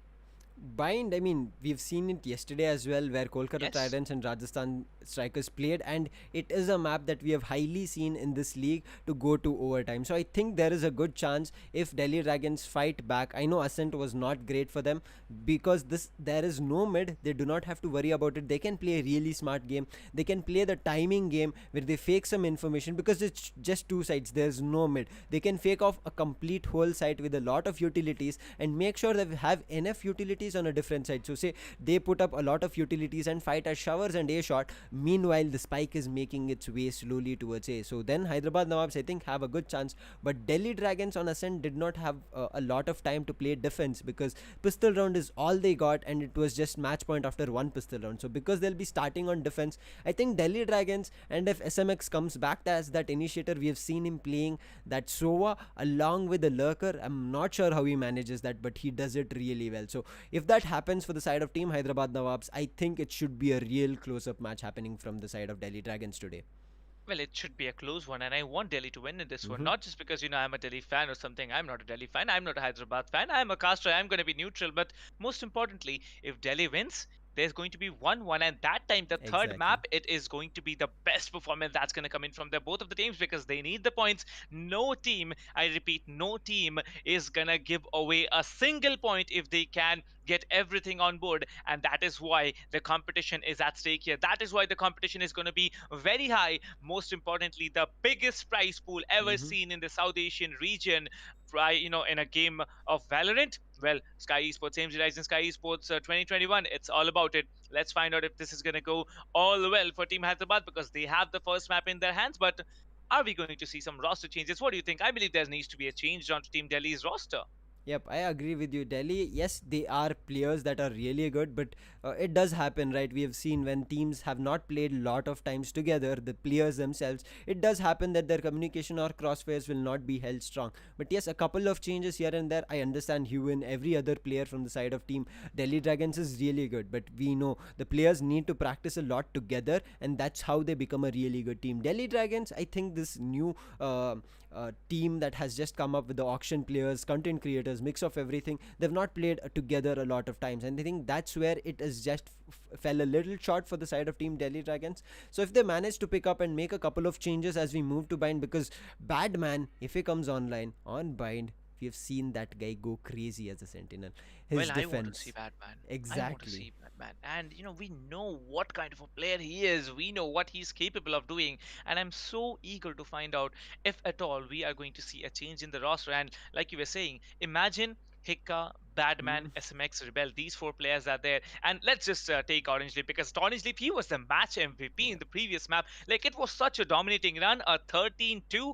Bind, I mean, we've seen it yesterday as well, where Kolkata Yes. Tridents and Rajasthan Strikers played, and it is a map that we have highly seen in this league to go to overtime. So I think there is a good chance if Delhi Dragons fight back. I know Ascent was not great for them because this there is no mid. They do not have to worry about it. They can play a really smart game. They can play the timing game where they fake some information because it's just two sides. There's no mid. They can fake off a complete whole site with a lot of utilities and make sure they have enough utilities on a different side. So say they put up a lot of utilities and fight at showers and A shot. Meanwhile, the spike is making its way slowly towards A. So then Hyderabad Nawabs I think have a good chance. But Delhi Dragons on Ascent did not have a lot of time to play defense because pistol round is all they got and it was just match point after one pistol round. So because they'll be starting on defense, I think Delhi Dragons, and if SMX comes back as that initiator, we have seen him playing that Sova along with the lurker. I'm not sure how he manages that, but he does it really well. So if that happens for the side of Team Hyderabad Nawabs, I think it should be a real close-up match happening from the side of Delhi Dragons today. Well, it should be a close one, and I want Delhi to win in this one. Mm-hmm. Not just because I'm a Delhi fan or something. I'm not a Delhi fan. I'm not a Hyderabad fan. I'm a caster. I'm going to be neutral. But most importantly, if Delhi wins, there's going to be 1-1, and that time the third Exactly. map it is going to be the best performance that's going to come in from the both of the teams because they need the points. No team, I repeat, no team is gonna give away a single point if they can get everything on board, and that is why the competition is at stake here. That is why the competition is going to be very high. Most importantly, the biggest prize pool ever Mm-hmm. seen in the South Asian region, in a game of Valorant. Well, Sky Esports, AMD Ryzen Sky Esports 2021, it's all about it. Let's find out if this is going to go all well for Team Hyderabad because they have the first map in their hands. But are we going to see some roster changes? What do you think? I believe there needs to be a change on Team Delhi's roster. Yep, I agree with you. Delhi, yes, they are players that are really good, but it does happen, right? We have seen when teams have not played a lot of times together, the players themselves, it does happen that their communication or crossfires will not be held strong. But yes, a couple of changes here and there. I understand Hugh and every other player from the side of team Delhi Dragons is really good, but we know the players need to practice a lot together, and that's how they become a really good team. Delhi Dragons, I think this new team that has just come up with the auction players, content creators, mix of everything. They've not played together a lot of times, and I think that's where it has just fell a little short for the side of Team Delhi Dragons. So if they manage to pick up and make a couple of changes as we move to Bind, because Badman, if he comes online on Bind, we have seen that guy go crazy as a Sentinel. His Well, I want to see defense, Batman. I want to exactly. see Batman. And, we know what kind of a player he is. We know what he's capable of doing. And I'm so eager to find out if at all we are going to see a change in the roster. And like you were saying, imagine Hikka, Badman, Mm, SMX, Rebel. These four players are there. And let's just take Orange Leaf because Orange Leaf, he was the match MVP in yeah. the previous map. Like, it was such a dominating run, a 13-2.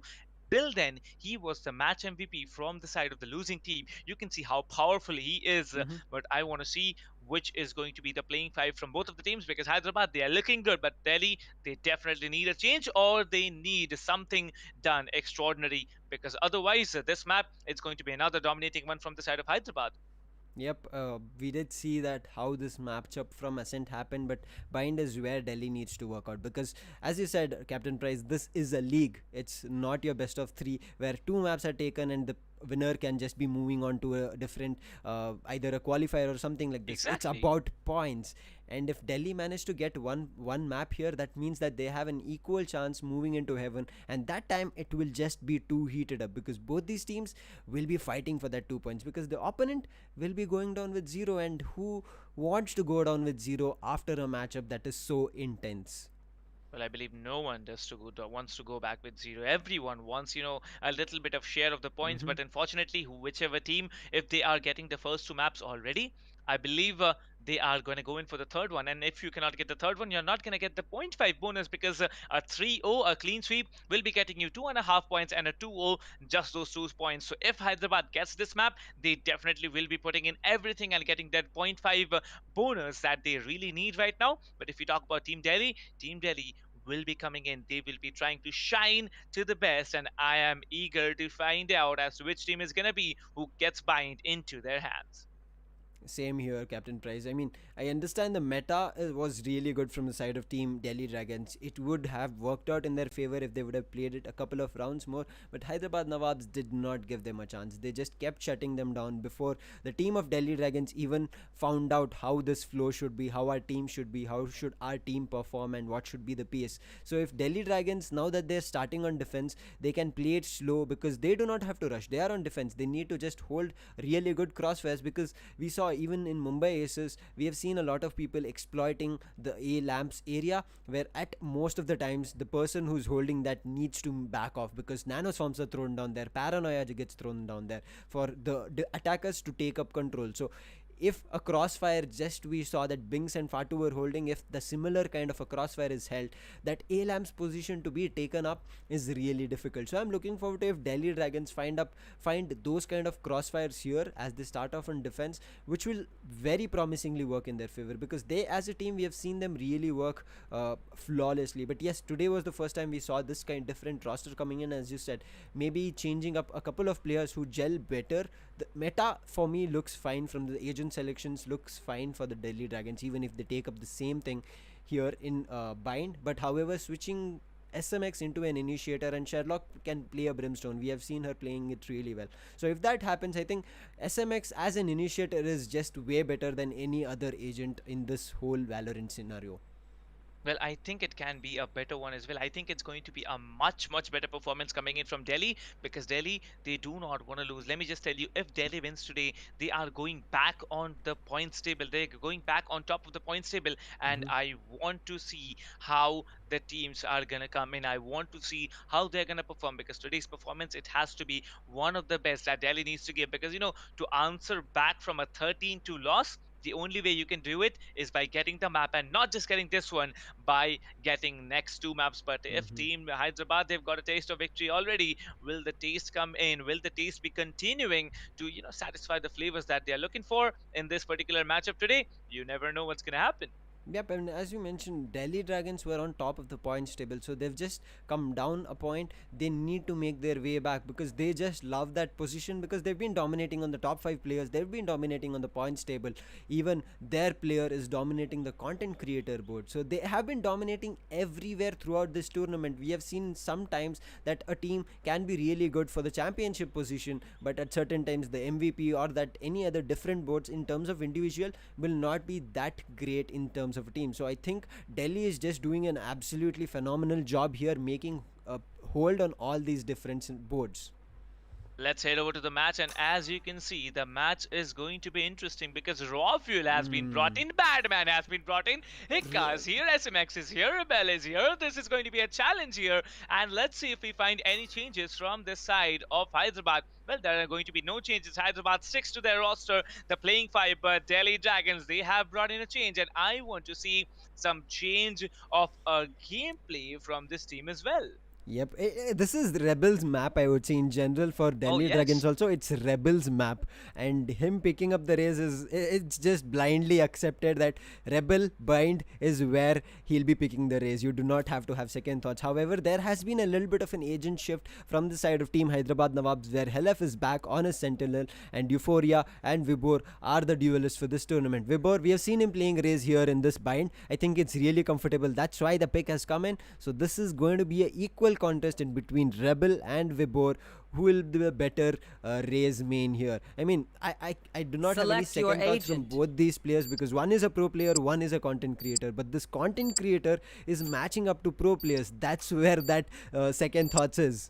Till then, he was the match MVP from the side of the losing team. You can see how powerful he is, Mm-hmm. but I want to see which is going to be the playing five from both of the teams because Hyderabad, they are looking good, but Delhi, they definitely need a change or they need something done extraordinary because otherwise, this map, it's going to be another dominating one from the side of Hyderabad. Yep, we did see that how this matchup from Ascent happened, but Bind is where Delhi needs to work out because, as you said, Captain Price, this is a league. It's not your best of three where two maps are taken and the winner can just be moving on to a different, either a qualifier or something like this. It's Exactly. about points, and if Delhi managed to get one map here, that means that they have an equal chance moving into heaven, and that time it will just be too heated up because both these teams will be fighting for that 2 points because the opponent will be going down with zero, and who wants to go down with zero after a matchup that is so intense? Well, I believe no one wants to go back with zero. Everyone wants, a little bit of share of the points. Mm-hmm. But unfortunately, whichever team, if they are getting the first two maps already, I believe they are going to go in for the third one. And if you cannot get the third one, you're not going to get the point 0.5 bonus because a 3-0, a clean sweep, will be getting you 2.5 points, and a 2-0, just those 2 points. So if Hyderabad gets this map, they definitely will be putting in everything and getting that 0.5 bonus that they really need right now. But if you talk about Team Delhi will be coming in. They will be trying to shine to the best, and I am eager to find out as to which team is going to be who gets bind into their hands. Same here, Captain Price. I mean, I understand the meta was really good from the side of Team Delhi Dragons. It would have worked out in their favor if they would have played it a couple of rounds more, but Hyderabad Nawabs did not give them a chance. They just kept shutting them down before the team of Delhi Dragons even found out how this flow should be, how our team should be, how should our team perform, and what should be the pace. So if Delhi Dragons, now that they're starting on defense, they can play it slow because they do not have to rush. They are on defense. They need to just hold really good crossfires because we saw even in Mumbai Aces, we have seen a lot of people exploiting the A lamps area where at most of the times the person who's holding that needs to back off because nanoswarms are thrown down there, paranoia gets thrown down there for the attackers to take up control. So if a crossfire, just we saw that Binks and Fatu were holding, if the similar kind of a crossfire is held, that A Lamp's position to be taken up is really difficult. So I'm looking forward to if Delhi Dragons find those kind of crossfires here as they start off in defense, which will very promisingly work in their favor because they as a team we have seen them really work flawlessly. But yes, today was the first time we saw this kind of different roster coming in, as you said, maybe changing up a couple of players who gel better. The meta for me looks fine from the agent selections, looks fine for the Delhi Dragons, even if they take up the same thing here in bind. But however, switching SMX into an initiator, and Sherlock can play a brimstone, we have seen her playing it really well. So if that happens, I think SMX as an initiator is just way better than any other agent in this whole Valorant scenario. Well, I think it can be a better one as well. I think it's going to be a much, much better performance coming in from Delhi because Delhi, they do not want to lose. Let me just tell you, if Delhi wins today, they are going back on the points table. They're going back on top of the points table. And Mm-hmm. I want to see how the teams are going to come in. I want to see how they're going to perform because today's performance, it has to be one of the best that Delhi needs to give because, to answer back from a 13-2 loss, the only way you can do it is by getting the map and not just getting this one, by getting next two maps. But if Mm-hmm. Team Hyderabad, they've got a taste of victory already, will the taste come in? Will the taste be continuing to satisfy the flavors that they are looking for in this particular matchup today? You never know what's going to happen. Yep, and as you mentioned, Delhi Dragons were on top of the points table, so they've just come down a point. They need to make their way back because they just love that position because they've been dominating on the top 5 players, they've been dominating on the points table. Even their player is dominating the content creator board, so they have been dominating everywhere throughout this tournament. We have seen sometimes that a team can be really good for the championship position, but at certain times the MVP or that any other different boards in terms of individual will not be that great in terms of a team. So I think Delhi is just doing an absolutely phenomenal job here, making a hold on all these different boards. Let's head over to the match, and as you can see, the match is going to be interesting because Raw Fuel has been brought in, Badman has been brought in, Hikka is here, SMX is here, Rebel is here. This is going to be a challenge here, and let's see if we find any changes from this side of Hyderabad. Well, there are going to be no changes. Hyderabad sticks to their roster, the playing five, but Delhi Dragons, they have brought in a change, and I want to see some change of a gameplay from this team as well. Yep, this is Rebels map, I would say in general for Oh, Delhi Dragons yes. also. It's Rebels map, and him picking up the race is it's just blindly accepted that Rebel bind is where he'll be picking the race. You do not have to have second thoughts. However, there has been a little bit of an agent shift from the side of Team Hyderabad Nawabs where Helef is back on his Sentinel and Euphoria and Vibor are the duelists for this tournament. Vibor, we have seen him playing race here in this bind. I think it's really comfortable. That's why the pick has come in. So this is going to be a equal contest in between Rebel and Vibor, who will be the better raise main here. I mean, I do not have any Select your second thoughts from agent. both these players because one is a pro player, one is a content creator. But this content creator is matching up to pro players. That's where that second thoughts is.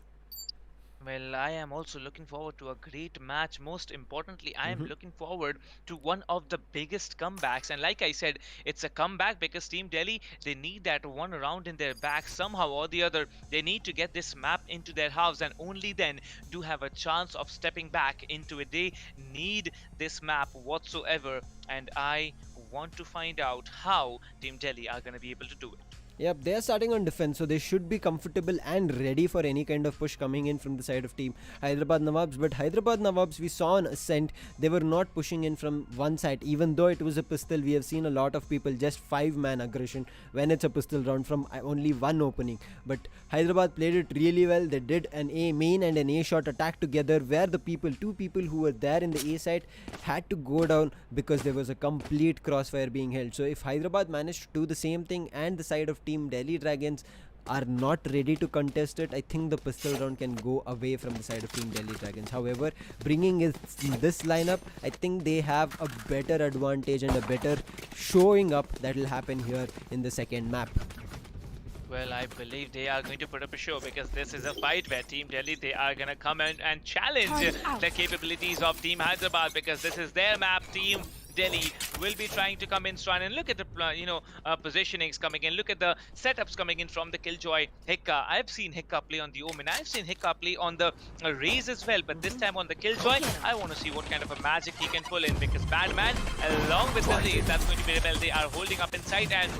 Well, I am also looking forward to a great match. Most importantly, I am looking forward to one of the biggest comebacks. And like I said, it's a comeback because Team Delhi, they need that one round in their back somehow or the other. They need to get this map into their house and only then do have a chance of stepping back into it. They need this map whatsoever. And I want to find out how Team Delhi are going to be able to do it. Yep, they are starting on defense, so they should be comfortable and ready for any kind of push coming in from the side of team Hyderabad Nawabs. But Hyderabad Nawabs, we saw on Ascent, they were not pushing in from one side. Even though it was a pistol, we have seen a lot of people just 5-man aggression when it's a pistol round from only one opening. But Hyderabad played it really well. They did an A main and an A shot attack together, where the two people who were there in the A side had to go down because there was a complete crossfire being held. So if Hyderabad managed to do the same thing and the side of Team Delhi Dragons are not ready to contest it, I think the pistol round can go away from the side of Team Delhi Dragons. However, bringing this lineup, I think they have a better advantage and a better showing up that will happen here in the second map. Well, I believe they are going to put up a show because this is a fight where Team Delhi, they are going to come in and challenge the capabilities of Team Hyderabad because this is their map. Team Delhi will be trying to come in strong and look at the positionings coming in. Look at the setups coming in from the Killjoy Hikka. I've seen Hikka play on the Omen. I've seen Hikka play on the Raze as well. But this time on the Killjoy, I want to see what kind of a magic he can pull in because Badman, along with the Raze, that's going to be rebel. They are holding up inside and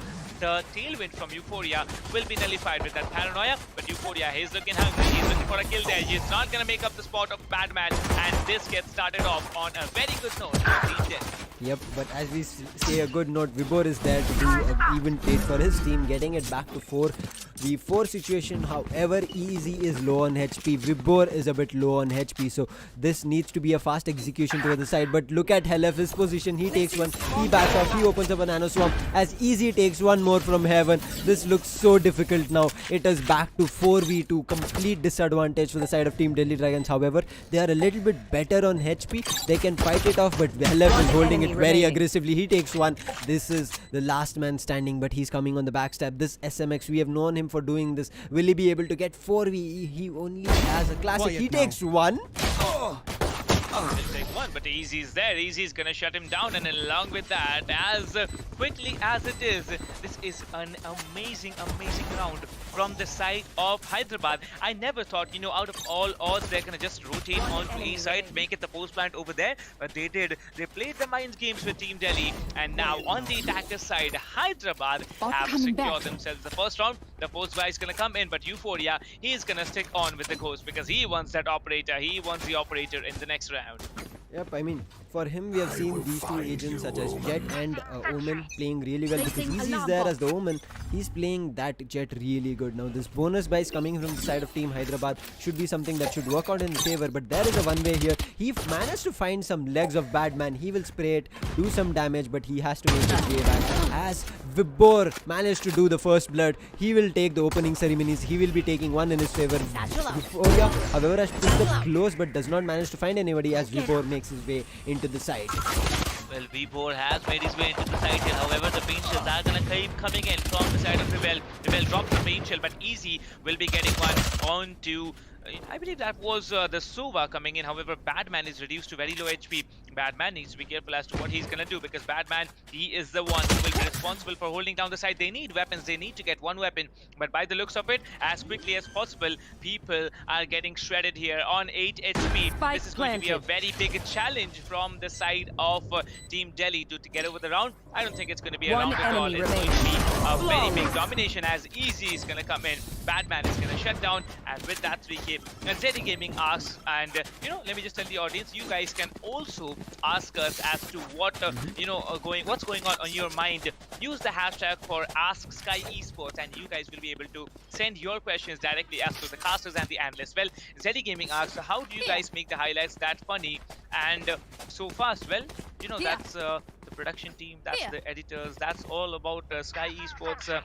the tailwind from Euphoria will be nullified with that paranoia, but Euphoria, he's looking hungry, he's looking for a kill there, he's not gonna make up the spot of Badman, and this gets started off on a very good note for Team Delhi. Yep, but as we say a good note, Vibor is there to do an even trade for his team, getting it back to 4v4 situation. However, Easy is low on HP, Vibor is a bit low on HP, so this needs to be a fast execution to the other side. But look at Helef, his position, he takes one, he backs off, he opens up a nano swamp as Easy takes one more from Heaven. This looks so difficult now. It is back to 4v2, complete disadvantage for the side of Team Delhi Dragons. However, they are a little bit better on HP, they can fight it off, but Helef is holding it very aggressively. He takes one. This is the last man standing, but he's coming on the backstab. This SMX, we have known him for doing this. Will he be able to get 4v? He only has a classic. He takes one. He'll take one, but Easy is there. Easy is gonna shut him down, and along with that, as quickly as it is, this is an amazing round from the side of Hyderabad. I never thought, out of all odds, they're gonna just rotate onto A side, make it the post plant over there, but they did. They played the mind games with Team Delhi, and now on the attacker side, Hyderabad have secured themselves the first round. The fourth guy is gonna come in, but Euphoria, he's gonna stick on with the Ghost because he wants that operator. He wants the operator in the next round. Yep, I mean, for him, we have seen these two agents such as Jet and Omen playing really well because Easy is there as the Omen. He's playing that Jet really good. Now, this bonus buys coming from the side of Team Hyderabad should be something that should work out in his favor, but there is a one-way here. He managed to find some legs of Badman. He will spray it, do some damage, but he has to make his way back. As Vibor managed to do the first blood, he will take the opening ceremonies. He will be taking one in his favor. Euphoria, however, has pushed up close but does not manage to find anybody as Vibor makes his way into the side. Well, Vibor has made his way into the side here. However, the paint shells are going to keep coming in from the side of Rebel. Rebel drops the paint shell, but Easy will be getting one onto... I believe that was the Sova coming in. However, Badman is reduced to very low HP. Badman needs to be careful as to what he's going to do because Badman, he is the one who will be responsible for holding down the side. They need weapons. They need to get one weapon. But by the looks of it, as quickly as possible, people are getting shredded here on 8 HP. This is going to be a very big challenge from the side of Team Delhi to get over the round. I don't think it's going to be a round at all. It's going to be a very big domination as Easy is going to come in. Badman is going to shut down, and with that 3K, Zeddy Gaming asks, and let me just tell the audience, you guys can also ask us as to what what's going on your mind. Use the hashtag for Ask Sky Esports, and you guys will be able to send your questions directly as to the casters and the analysts. Well, Zeddy Gaming asks, how do you guys make the highlights that funny and so fast? Well, that's the production team, that's the editors, that's all about Sky Esports,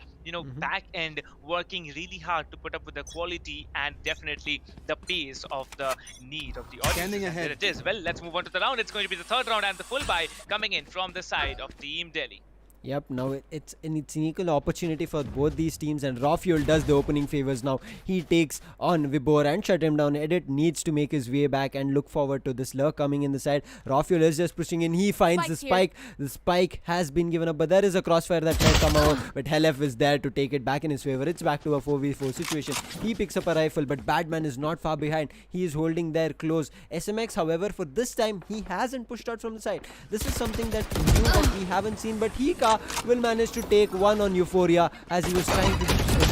back end working really hard to put up with the quality and definitely the pace of the need of the audience. Standing ahead. There it is. Well, let's move on to the round. It's going to be the third round and the full buy coming in from the side of Team Delhi. Yep, now it's an equal opportunity for both these teams, and Rafuel does the opening favors now. He takes on Vibor and shut him down. Edit needs to make his way back and look forward to this lurk coming in the side. Rafuel is just pushing in. He finds the spike. The spike has been given up, but there is a crossfire that can come out. But Helef is there to take it back in his favor. It's back to a 4v4 situation. He picks up a rifle, but Badman is not far behind. He is holding there close. SMX, however, for this time, he hasn't pushed out from the side. This is something that new that we haven't seen, but Hika will manage to take one on Euphoria as he was trying to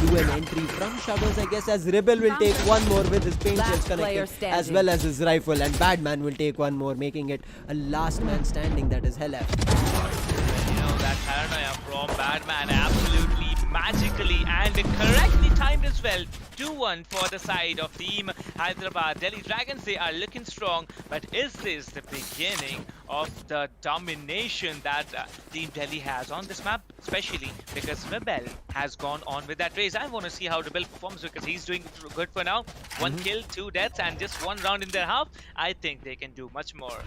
do an entry from Shadows, I guess, as Rebel will take one more with his paint shells connected as well as his rifle, and Badman will take one more, making it a last man standing, that is Helef. That paranoia from Badman absolutely magically and correctly timed as well. 2-1 for the side of Team Hyderabad. Delhi Dragons, they are looking strong, but is this the beginning of the domination that Team Delhi has on this map? Especially because Rebel has gone on with that race. I want to see how Rebel performs because he's doing good for now. One kill, 2 deaths, and just 1 round in their half. I think they can do much more.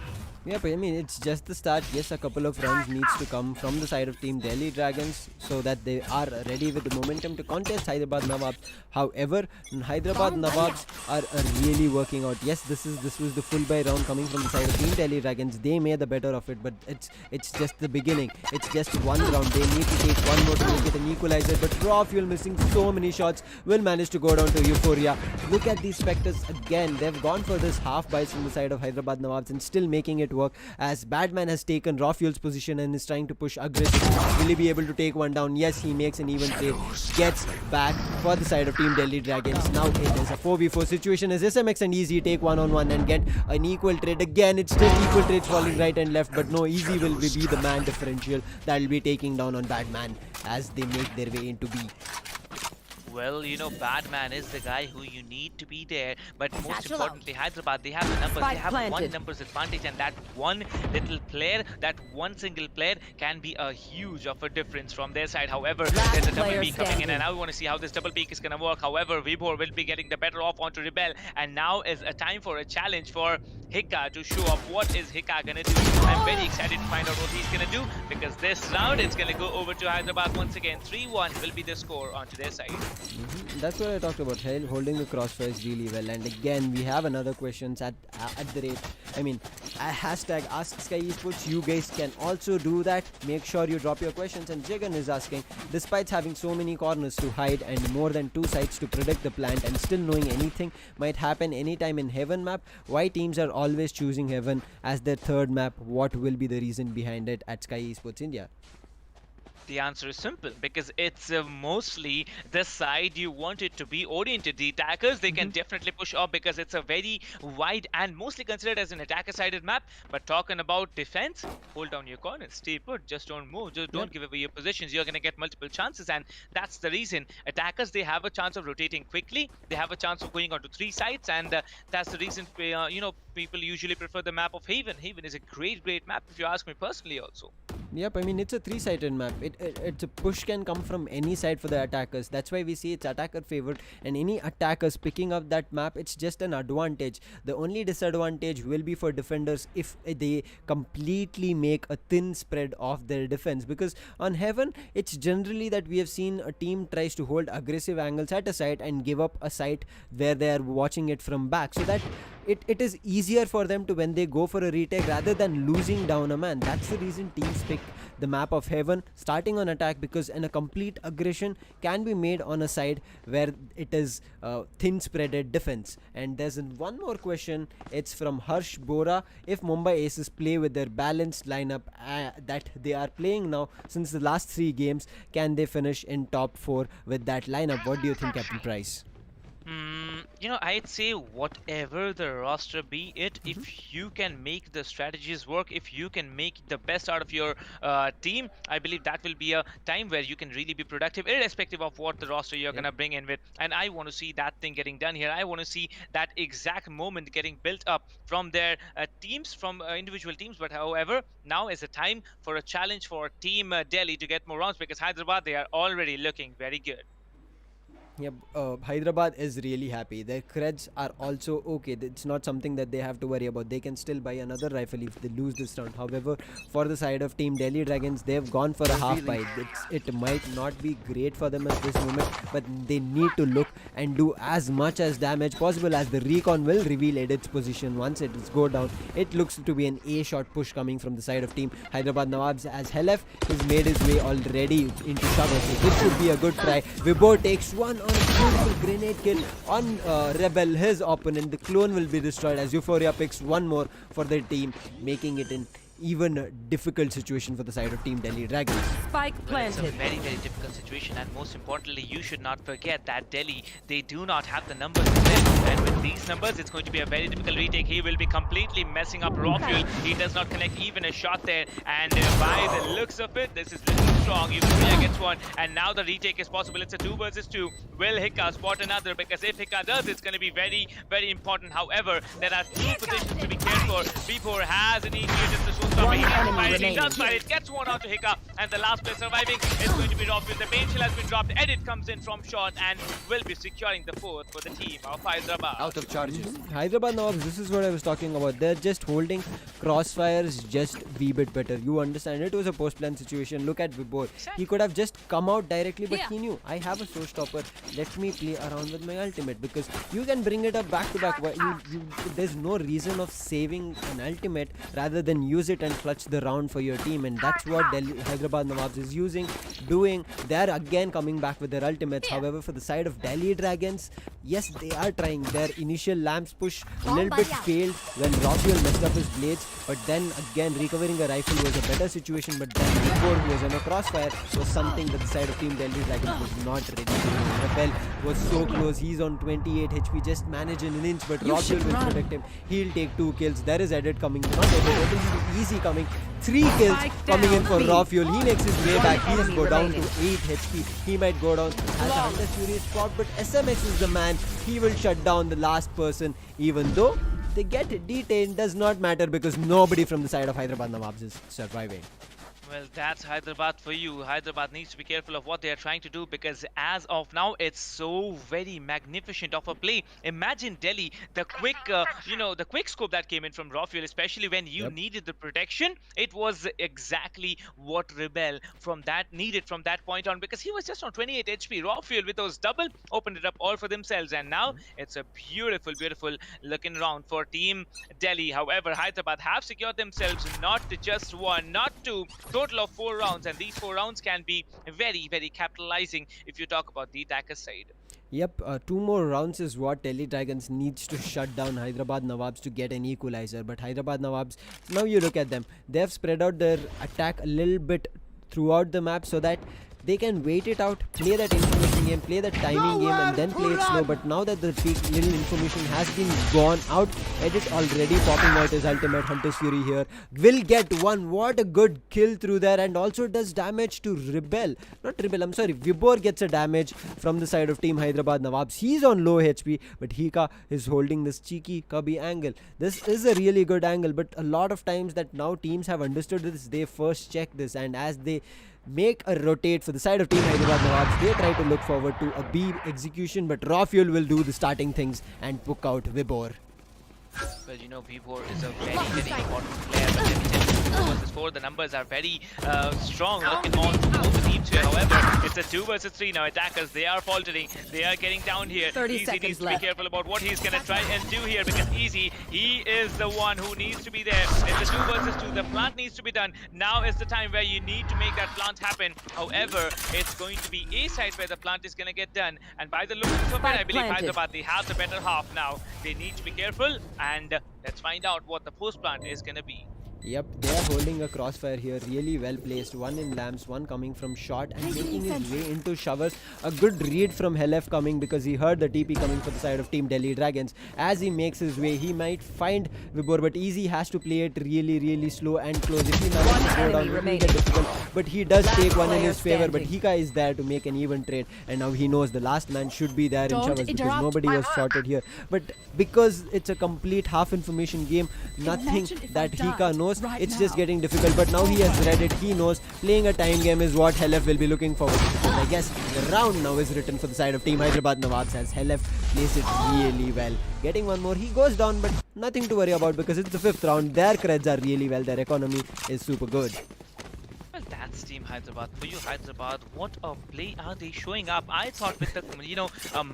Yeah, but I mean, it's just the start. Yes, a couple of rounds needs to come from the side of Team Delhi Dragons so that they are ready with the momentum to contest Hyderabad Nawabs. However, Hyderabad Nawabs are really working out. Yes, this was the full buy round coming from the side of Team Delhi Dragons. They made the better of it, but it's just the beginning. It's just one round. They need to take one more to make it an equalizer. But Rafuel, missing so many shots, will manage to go down to Euphoria. Look at these Spectres again. They've gone for this half buys from the side of Hyderabad Nawabs and still making it work, as Badman has taken Rafuel's position and is trying to push aggressively. Will he be able to take one down? Yes, he makes an even trade. Gets back for the side of Team Delhi Dragons. Now it is a 4v4 situation as SMX and Easy take one-on-one and get an equal trade. Again, it's still equal trades falling right and left, but no, Easy will be the man differential that will be taking down on Badman as they make their way into B. Well, Badman is the guy who you need to be there. But most importantly, Hyderabad, they have the numbers. They have one numbers advantage, and that one little player, that one single player can be a huge of a difference from their side. However, there's a double peak coming in, and now we want to see how this double peak is going to work. However, Vibor will be getting the better off onto Rebel, and now is a time for a challenge for Hika to show off what is Hika going to do. I'm very excited to find out what he's going to do, because this round it's going to go over to Hyderabad once again. 3-1 will be the score onto their side. That's what I talked about. Holding the crossfires really well. And again, we have another questions at the rate. I mean, hashtag Ask Skyesports. You guys can also do that. Make sure you drop your questions. And Jagan is asking, despite having so many corners to hide and more than 2 sites to predict the plant and still knowing anything might happen anytime in Heaven map, why teams are always choosing Heaven as their third map? What will be the reason behind it at Sky Esports India? The answer is simple, because it's mostly the side you want it to be oriented. The attackers, they can definitely push up because it's a very wide and mostly considered as an attacker-sided map. But talking about defense, hold down your corners, stay put, just don't move, just don't give away your positions. You're going to get multiple chances, and that's the reason. Attackers, they have a chance of rotating quickly. They have a chance of going onto 3 sides, and that's the reason, people usually prefer the map of Haven. Haven is a great map, if you ask me personally also. Yep, I mean, it's a 3-sided map. It's a push can come from any side for the attackers. That's why we see it's attacker favored, and any attackers picking up that map, it's just an advantage. The only disadvantage will be for defenders if they completely make a thin spread of their defense, because on Heaven, it's generally that we have seen a team tries to hold aggressive angles at a site and give up a site where they are watching it from back, so that it is easier for them to, when they go for a retake, rather than losing down a man. That's the reason teams pick the map of Heaven starting on attack, because a complete aggression can be made on a side where it is thin spreaded defense. And there's one more question. It's from Harsh Bora. If Mumbai Aces play with their balanced lineup that they are playing now since the last 3 games, can they finish in top 4 with that lineup? What do you think, Captain Price? I'd say whatever the roster be it, if you can make the strategies work, if you can make the best out of your team, I believe that will be a time where you can really be productive, irrespective of what the roster you're gonna bring in with. And I want to see that thing getting done here. I want to see that exact moment getting built up from their teams, from individual teams. But however, now is a time for a challenge for Team Delhi to get more rounds, because Hyderabad, they are already looking very good. Yep, Hyderabad is really happy. Their creds are also okay. It's not something that they have to worry about. They can still buy another rifle if they lose this round. However, for the side of Team Delhi Dragons, they've gone for a half buy. It might not be great for them at this moment, but they need to look and do as much as damage possible, as the recon will reveal Edit's position once it is go down. It looks to be an A shot push coming from the side of Team Hyderabad Nawabs, as Helef has made his way already into cover. So this should be a good try. Vibor takes one on a beautiful grenade kill on Rebel, his opponent. The clone will be destroyed as Euphoria picks one more for their team, making it an even a difficult situation for the side of Team Delhi Dragons. Spike Well, it's a planted. very, very difficult situation, and most importantly, you should not forget that Delhi, they do not have the numbers to win. And with these numbers, it's going to be a very difficult retake. He will be completely messing up raw fuel. He does not connect even a shot there, and by the looks of it, this is little strong. Euphoria gets one, and now the retake is possible. It's a 2 versus 2. Will Hika spot another? Because if Hika does, it's going to be very, very important. However, there are 2 positions to be cared for. Vipor has initiated the showstopper. He needs to fight it. He does fight it. Gets one out to Hika, and the last player surviving is going to be Robbed. The main shield has been dropped. Edit comes in from short and will be securing the 4th for the team of Hyderabad. Out of charges. Hyderabad Nawabs, this is what I was talking about. They're just holding crossfires just wee bit better. You understand, it was a post-plan situation. Look at Vibor. He could have just come out directly, but he knew, I have a showstopper. Let me play around with my ultimate, because you can bring it up back to back. There's no reason of saving an ultimate rather than use it and clutch the round for your team, and that's what Hyderabad Nawabs is doing. They're again coming back with their ultimates. However, for the side of Delhi Dragons, yes, they are trying. Their initial lamps push a little bit failed when Rafael messed up his blades, but then again recovering a rifle was a better situation. But then before he was on a crossfire was something that the side of Team Delhi Dragons was not ready to do. Rebel was so close. He's on 28 HP, just manage in an inch, but Rafael will protect him. He'll take 2 kills. There is Edit coming. Not Edit, it is easy coming. 3 kills coming in for Rafael. He makes his way back. He'll go down to 8 HP. He might go down as a Hunter Furious spot, but SMX is the man. He will shut down the last person, even though they get detained. Does not matter, because nobody from the side of Hyderabad Nawabs is surviving. Well, that's Hyderabad for you. Hyderabad needs to be careful of what they are trying to do, because as of now, it's so very magnificent of a play. Imagine Delhi, the quick, the quick scope that came in from Rafael, especially when you needed the protection. It was exactly what Rebel needed from that point on, because he was just on 28 HP. Rafael with those double opened it up all for themselves, and now it's a beautiful, beautiful looking round for Team Delhi. However, Hyderabad have secured themselves not just 1, not 2. Total of 4 rounds, and these 4 rounds can be very, very capitalizing if you talk about the attacker side. Yep, 2 more rounds is what Delhi Dragons needs to shut down Hyderabad Nawabs to get an equalizer. But Hyderabad Nawabs, now you look at them, they have spread out their attack a little bit throughout the map so that they can wait it out, play that information game, play that timing game, and then play it slow. But now that the little information has been gone out, Edit already popping out his ultimate. Hunter's Fury here will get one. What a good kill through there, and also does damage to Rebel. Not Rebel, I'm sorry. Vibor gets a damage from the side of Team Hyderabad Nawabs. He's on low HP, but Hika is holding this cheeky cubby angle. This is a really good angle, but a lot of times that now teams have understood this, they first check this, and as they make a rotate for the side of Team Hyderabad Nawabs, they try to look forward to a B execution, but Rafael will do the starting things and book out Vibor. Well, Vibor is a very, very important player, but let me tell you, 4 versus 4, the numbers are very strong looking on both the teams here. However, it's a 2 versus 3 now. Attackers, they are faltering. They are getting down here. 30 Easy seconds needs to left. be careful about what he's going to try and do here, because Easy, he is the one who needs to be there. It's a 2 versus 2. The plant needs to be done. Now is the time where you need to make that plant happen. However, it's going to be A side where the plant is going to get done. And by the looks of it, I believe Hyderabad, they have the better half now. They need to be careful, and let's find out what the post plant is going to be. Yep, they are holding a crossfire here, really well placed. One in lamps, one coming from short and making his way into showers. A good read from Helef coming, because he heard the TP coming for the side of Team Delhi Dragons. As he makes his way, he might find Vibor, but Easy has to play it really, really slow and close. If he manages to go down, it will get difficult. But he does take one in his favor, but Hika is there to make an even trade. And now he knows the last man should be there in showers, because nobody was shorted here. But because it's a complete half information game, nothing that Hika knows knows it's just getting difficult, but now he has read it. He knows playing a time game is what Helef will be looking forward to. And I guess the round now is written for the side of Team Hyderabad Nawabs as Helef plays it really well. Getting one more, he goes down, but nothing to worry about because it's the 5th round. Their creds are really well, their economy is super good. Well, that's Team Hyderabad. For you, Hyderabad, what a play are they showing up? I thought with the,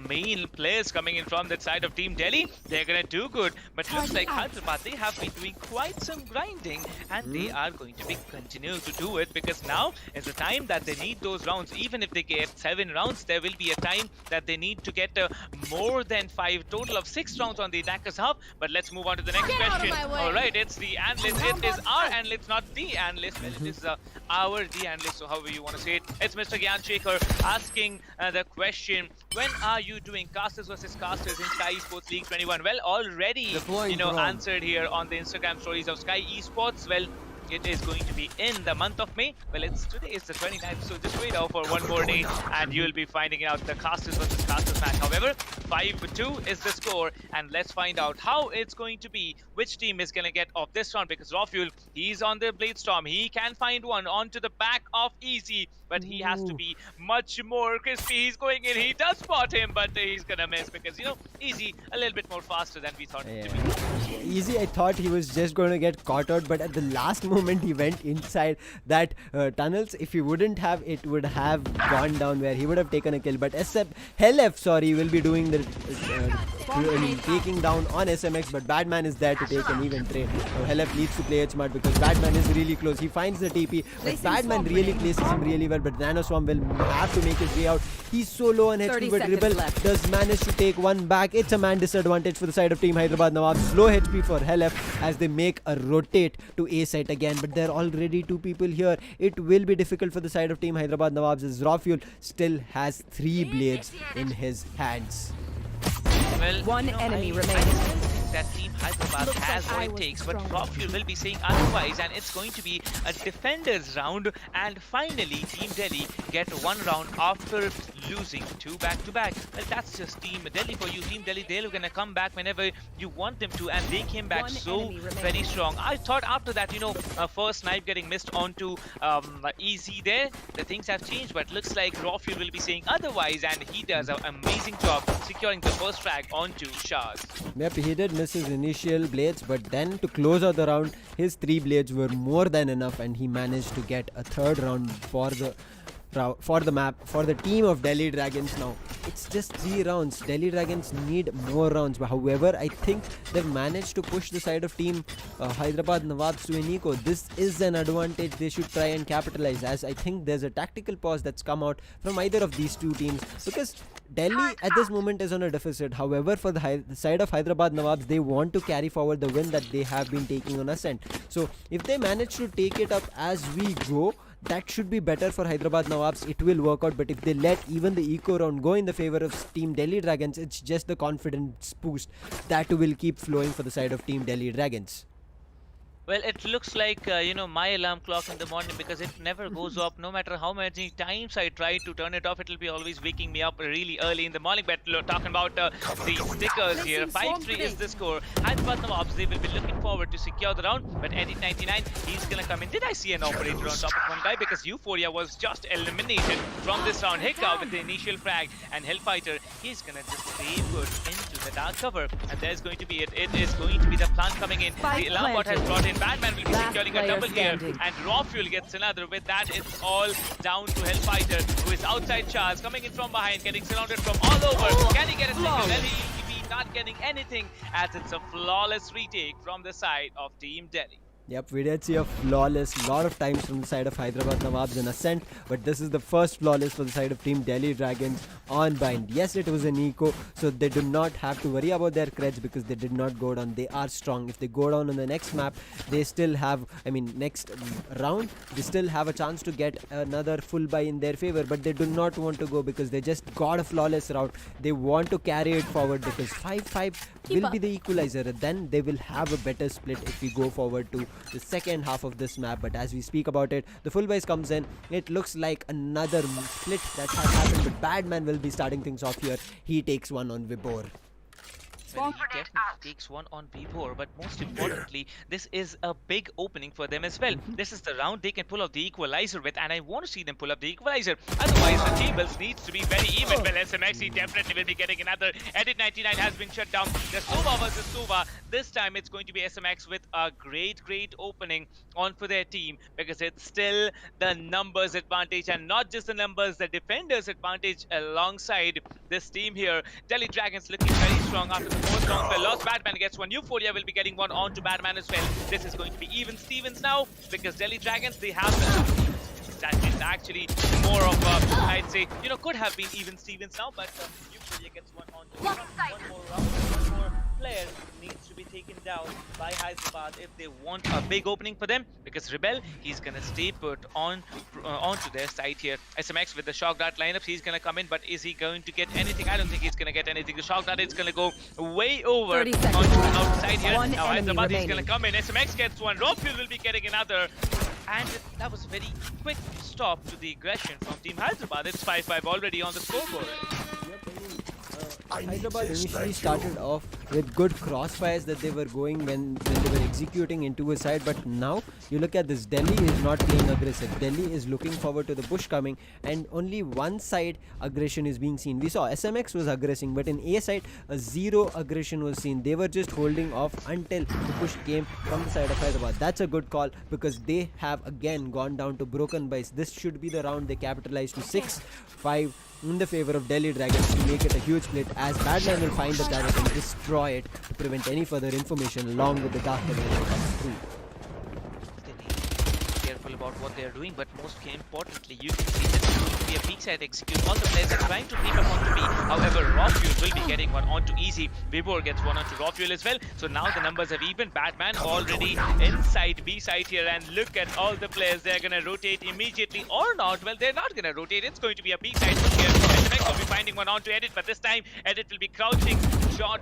main players coming in from that side of Team Delhi, they're going to do good. But looks like Hyderabad, they have been doing quite some grinding and they are going to be continue to do it because now is the time that they need those rounds. Even if they get 7 rounds, there will be a time that they need to get more than 5, total of 6 rounds on the attackers hub. But let's move on to the next question. All right, it's the analyst. It is our analyst, not the analyst. Well, it is the analyst, so however you want to say it. It's Mr. Gyan Shekhar asking the question, when are you doing casters versus casters in Sky Esports League 21? Well, already, answered here on the Instagram stories of Sky Esports. Well, it is going to be in the month of May. Well, today is the 29th, so just wait out for one more day and you will be finding out the casters versus casters match. However, 5-2 is the score, and let's find out how it's going to be, which team is going to get off this round, because Rafuel, he's on the Blade Storm. He can find one onto the back of Easy, but he has to be much more crispy. He's going in, he does spot him, but he's going to miss because, Easy a little bit more faster than we thought it to be. Easy, I thought he was just going to get caught out, but at the last moment he went inside that tunnels. If he wouldn't have, it would have gone down where he would have taken a kill. But Helef, will be doing the taking down on SMX, but Badman is there to take an even trade. So Helef needs to play it smart because Badman is really close. He finds the TP, but Badman really places him really well, but Nanoswarm will have to make his way out. He's so low on HP, but Rebel does manage to take one back. It's a man disadvantage for the side of Team Hyderabad Nawabs. Slow HP for Helef as they make a rotate to A site again, but there are already 2 people here. It will be difficult for the side of Team Hyderabad Nawabs as Rafuel still has 3 blades in his hands. Well, one enemy remains. I think that Team Hyderabad has what it takes, but Rafuel will be saying otherwise, and it's going to be a defenders round. And finally, Team Delhi get 1 round after losing 2 back-to-back. Well, that's just Team Delhi for you. Team Delhi, they're going to come back whenever you want them to, and they came back so very strong. I thought after that, first snipe getting missed onto Easy there, the things have changed, but looks like Rafuel will be saying otherwise, and he does an amazing job securing the first frag onto Shaz. Yep, he did miss his initial blades, but then to close out the round, his 3 blades were more than enough, and he managed to get a 3rd round for the map, for the team of Delhi Dragons. Now it's just 3 rounds. Delhi Dragons need more rounds, but however, I think they've managed to push the side of Team Hyderabad Nawabs to an eco. This is an advantage they should try and capitalize, as I think there's a tactical pause that's come out from either of these 2 teams, because Delhi at this moment is on a deficit. However, for the side of Hyderabad Nawabs, they want to carry forward the win that they have been taking on Ascent. So if they manage to take it up as we go, that should be better for Hyderabad Nawabs. It will work out, but if they let even the eco round go in the favor of Team Delhi Dragons, it's just the confidence boost that will keep flowing for the side of Team Delhi Dragons. Well, it looks like, my alarm clock in the morning, because it never goes off. No matter how many times I try to turn it off, it will be always waking me up really early in the morning. But talking about the stickers here, 5-3 is the score. Hyderabad Nawabs, they will be looking forward to secure the round. But Edit 99, he's going to come in. Did I see an operator on top of one guy? Because Euphoria was just eliminated from this round. Hiccup with the initial frag. And Hellfighter, he's going to just stay good into the dark cover. And there's going to be it. It is going to be the plant coming in. The alarm bot has brought in. Badman will be securing a double here, and Rafuel gets another. With that, it's all down to Hellfighter, who is outside Charles, coming in from behind, getting surrounded from all over. Can he get a single? Well, he'll be not getting anything, as it's a flawless retake from the side of Team Delhi. Yep, we did see a flawless lot of times from the side of Hyderabad Nawabs in Ascent, but this is the first flawless for the side of Team Delhi Dragons on Bind. Yes, it was an eco, so they do not have to worry about their creds because they did not go down. They are strong. If they go down on the next map, they still have, next round, they still have a chance to get another full buy in their favor, but they do not want to go because they just got a flawless route. They want to carry it forward because 5-5 will be the equalizer. Then they will have a better split if we go forward to the second half of this map. But as we speak about it, the full buys comes in. It looks like another split that has happened, but Badman will be starting things off here. He takes one on Vibor. Well, he definitely takes one on V4, but most importantly, this is a big opening for them as well. This is the round they can pull off the equalizer with, and I want to see them pull up the equalizer. Otherwise, the tables needs to be very even. Well, SMXC definitely will be getting another. Edit 99 has been shut down. The Sova versus Sova. This time it's going to be SMX with a great opening on for their team, because it's still the numbers advantage, and not just the numbers, the defenders advantage alongside this team here. Delhi Dragons looking very strong after the fourth round. The lost Batman gets one. Euphoria will be getting one on to Batman as well. This is going to be even Stevens now, because Delhi Dragons, they have that is actually more of a, I'd say, could have been even Stevens now, but Euphoria gets one on to one more round. One more player needs to be taken down by Hyderabad if they want a big opening for them, because Rebel, he's gonna stay put onto their side here. SMX with the shock dart lineups, he's gonna come in, but is he going to get anything? I don't think he's gonna get anything. The shock dart is gonna go way over onto the outside here. Now Hyderabad is gonna come in. SMX gets one. Rofuel will be getting another. And that was a very quick stop to the aggression from Team Hyderabad. It's 5-5 already on the scoreboard. Hyderabad initially started off with good crossfires that they were going when they were executing into a side, but now you look at this, Delhi is not playing aggressive. Delhi is looking forward to the push coming, and only one side aggression is being seen. We saw SMX was aggressing, but in A side, a zero aggression was seen. They were just holding off until the push came from the side of Hyderabad. That's a good call, because they have again gone down to broken buys. This should be the round they capitalize to 6-5 in the favor of Delhi Dragons to make it a huge split, as Badman will find the turret and destroy it to prevent any further information along with the dark cover that comes through. They need to be careful about what they are doing, but most importantly, you can see that it's going to be a peak side execute. All the players are trying to creep up onto B. However, Rofuel will be getting one onto Easy. Vibor gets one onto Rofuel as well. So now the numbers have even. Batman already inside B side here, and look at all the players. They're gonna rotate immediately or not. Well, they're not gonna rotate. It's going to be a peak side push here. SMX will be finding one onto Edit, but this time Edit will be crouching,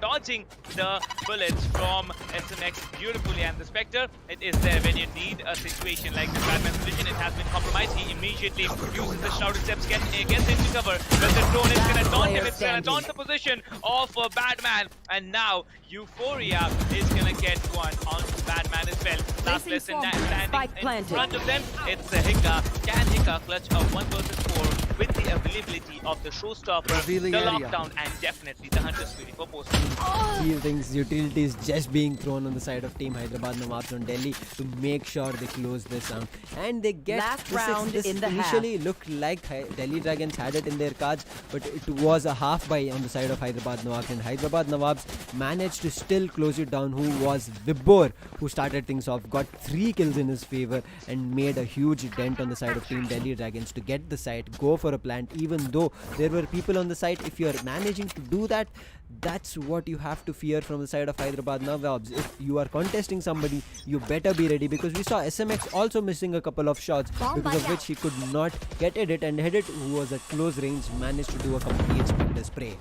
dodging the bullets from SMX beautifully, and the Spectre, it is there when you need a situation like this. Batman's vision, it has been compromised. He immediately uses the Shrouded Steps, gets into cover, but the drone is gonna taunt him. It's gonna taunt the position of Batman, and now Euphoria is gonna get one onto Batman as well. Last lesson standing in front of them, it's the Hika. Can Hika clutch a 1 versus 4 with the availability of the showstopper, the lockdown, and definitely the Hunter's Fury for post? Few things, utilities just being thrown on the side of Team Hyderabad Nawabs on Delhi to make sure they close this round, and they get last round in the initially looked like Delhi Dragons had it in their cards, but it was a half buy on the side of Hyderabad Nawabs, and Hyderabad Nawabs managed to still close it down. Who was Vibor, who started things off, got 3 kills in his favor and made a huge dent on the side of Team Delhi Dragons to get the site, go for a plant, even though there were people on the site. If you're managing to do that, that's what you have to fear from the side of Hyderabad Nawabs. If you are contesting somebody, you better be ready, because we saw SMX also missing a couple of shots, because of which he could not get Edit, and Edit, who was at close range, managed to do a complete Spectre spray.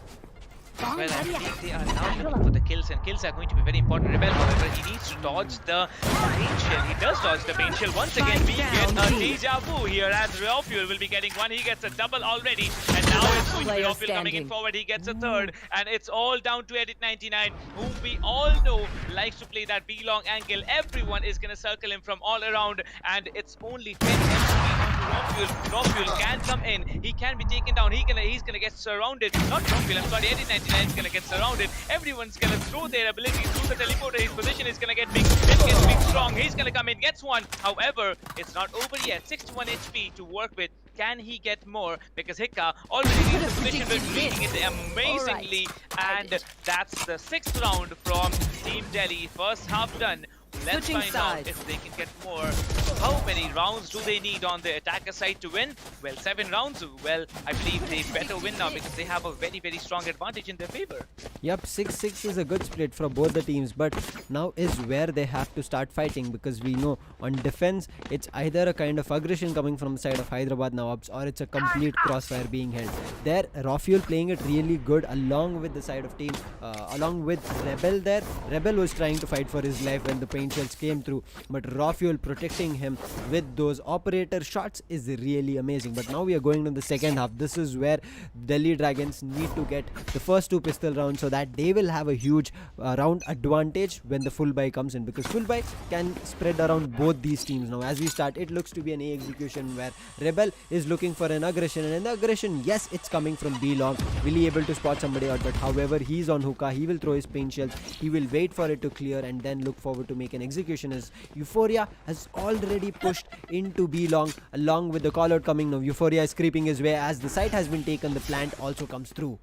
Well, I believe they are now looking for the kills, and kills are going to be very important. Rebel, however, he needs to dodge the paint shell. He does dodge the paint shell. Once again, we get a deja vu here, as Rofuel will be getting one. He gets a double already, and now it's going to be Rofuel coming in forward. He gets a third, and it's all down to Edit 99, whom we all know likes to play that B-long angle. Everyone is going to circle him from all around, and it's only 10 MP. Rofuel can come in. He can be taken down. He's gonna get surrounded. Not Rofuel, I'm sorry. Edit 99 is gonna get surrounded. Everyone's gonna throw their abilities through the teleporter. His position is gonna get big. It gets big strong. He's gonna come in, gets one. However, it's not over yet. 61 HP to work with. Can he get more? Because Hika already needs the position, but beating it amazingly. And that's the 6th round from Team Delhi. First half done. Let's find out if they can get more. How many rounds do they need on the attacker side to win? Well, 7 rounds. Well, I believe they better win now, because they have a very, very strong advantage in their favor. Yep, 6-6 is a good split for both the teams, but now is where they have to start fighting, because we know on defense, it's either a kind of aggression coming from the side of Hyderabad Nawabs, or it's a complete crossfire being held. There, Rofuel playing it really good along with the side of team, along with Rebel there. Rebel was trying to fight for his life when the paint paint shells came through, but Rafuel protecting him with those operator shots is really amazing. But now we are going to the second half. This is where Delhi Dragons need to get the first 2 pistol rounds so that they will have a huge round advantage when the full buy comes in, because full buy can spread around both these teams. Now as we start, it looks to be an A execution where Rebel is looking for an aggression, and in the aggression, yes, it's coming from B long. Will he able to spot somebody out? But however, he's on hookah, he will throw his paint shells, he will wait for it to clear and then look forward to make an execution, as Euphoria has already pushed into B long along with the call out coming. Now Euphoria is creeping his way as the site has been taken, the plant also comes through.